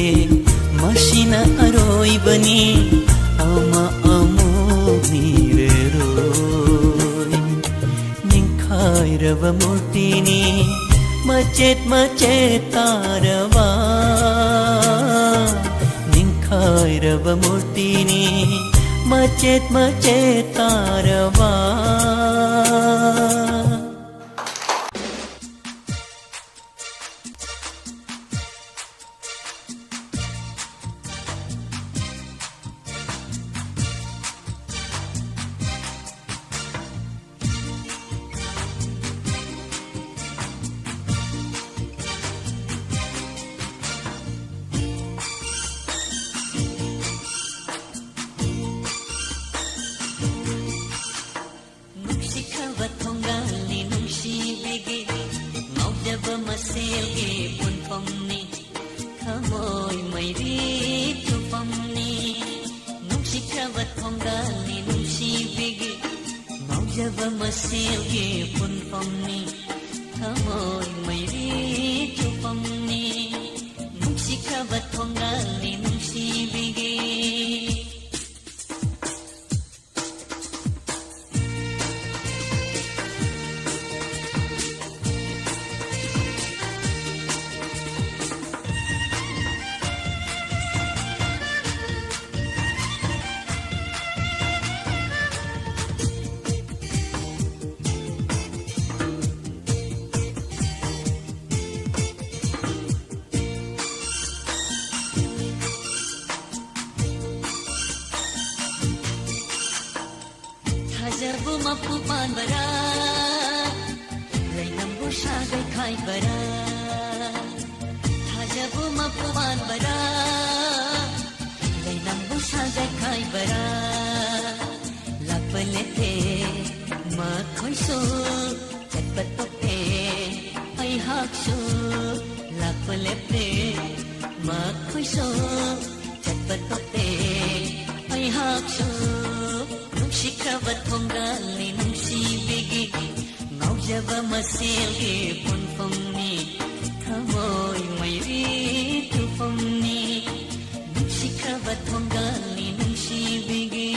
mashina aroi bani ama amo nire roi ninkhai rava murtini macet tarawa ninkhai rava murtini macet tarawa mapu pan bara lai nambu shagai khai bara thajabu mapu pan bara lai nambu shagai khai bara lakpalete ma khoi so chatpat pe ai hak so lakpalete ma khoi so chatpat pe ai hak so Shikavat pongali nungsi bigi Ngaujaba masilgi pun pumni Thamoy mayri tu pumni Shikavat pongali nungsi bigi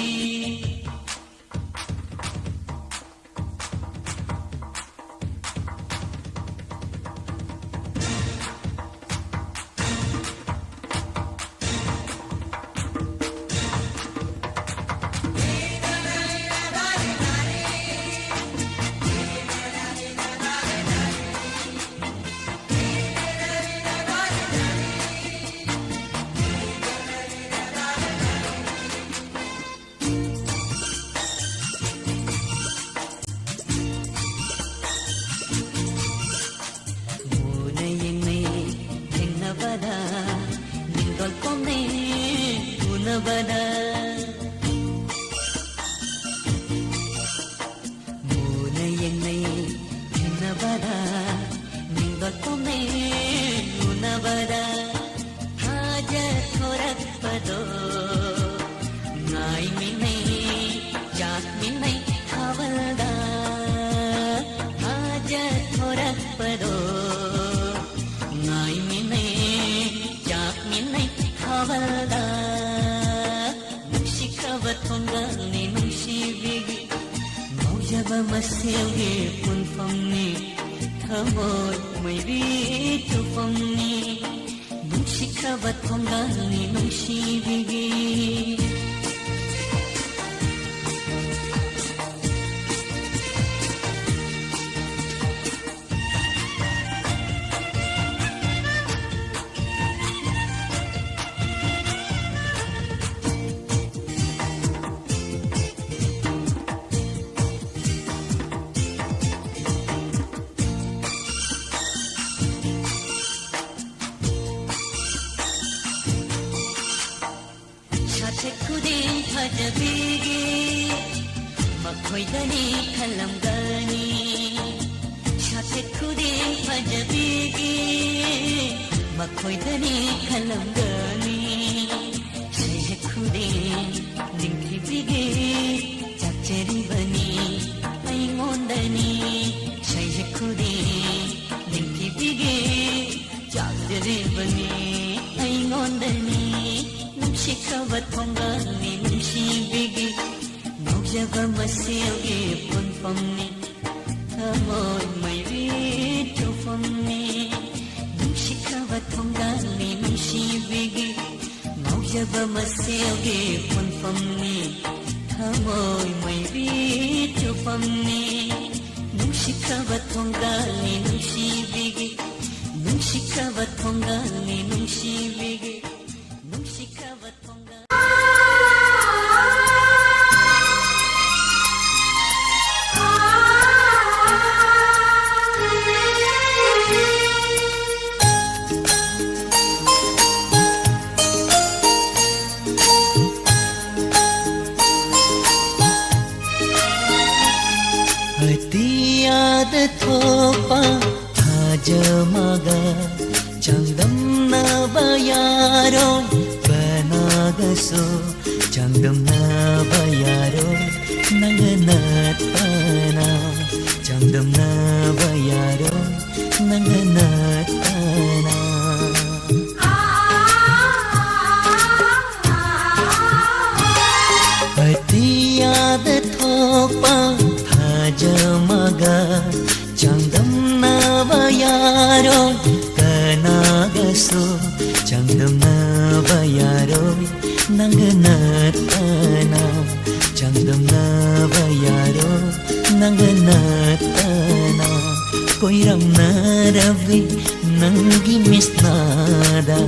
Nangi misnada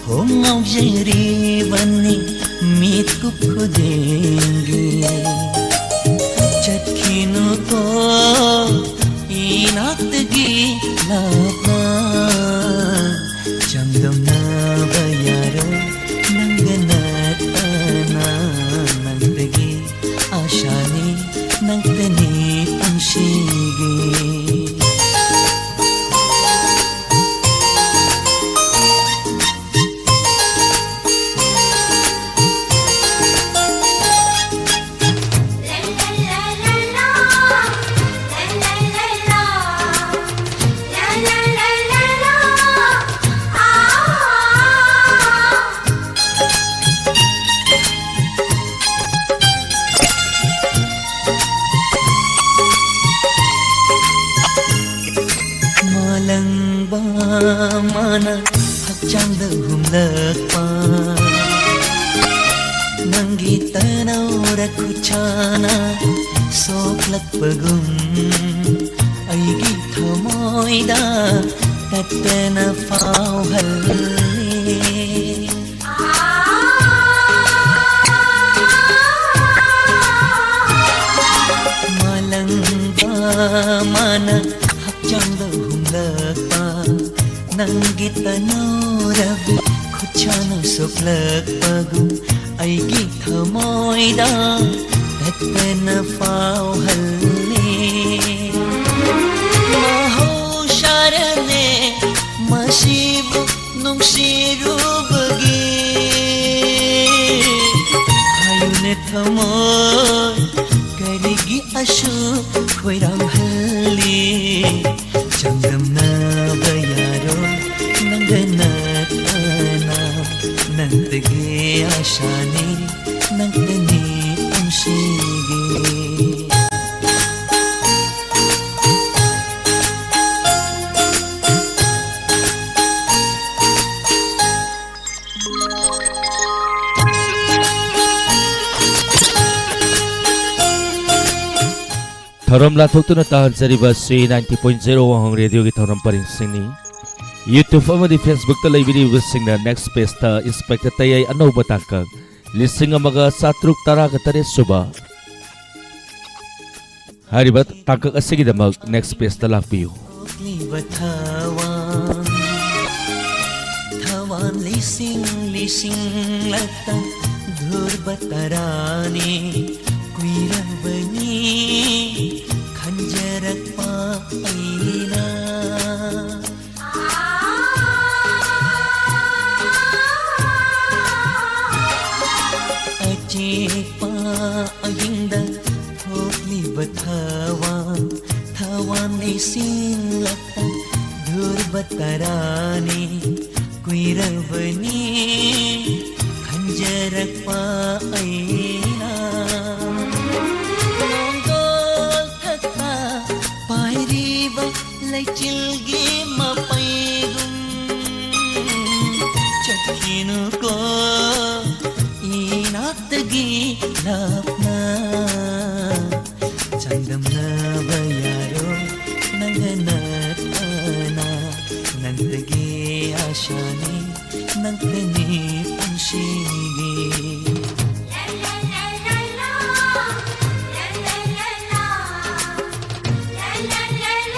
Hongau jeribani mitku kudenggi Chat चखिनु को इनाक्तगी लापना चंदमना बयारो नंगनतना नंतगी आशानी नंतनी पंशीगी mana hakchangda humlakpa nangi tanaura kuchana soklakpagum aigi thamoida tatna fauhalle malangba mana hakchangda humlakpa nangi tanaurabi kuchana soklakpagum aigi thamoida tatna fauhalle mahosharane masibu nungsirubagi hayune thamoy karigi asu khoiramhalli chandamna bayaro nanganatana nantage ashani nantani amshige Thorom la thok tu na tahan sariba si 90.0 wahang radio ki thorom paring singni YouTube amadi Facebook ta laibiri singna next page ta inspector tayay ano batakag lising amaga satruk tara katare suba haribat takak asigi damag next page ta lakpiyo thawan lising lising lata dhur batarani kuirabani khanjarak pa aina pa ayinda thokli bathawan thawan lising lata dhur batarani kuirabani khanjarak pa aina nongol thakta pairiba laichilgi mapaigum chakhinu ko inatgi lapna chandamna bayaro nanganatana nantagi ashani nantani panshige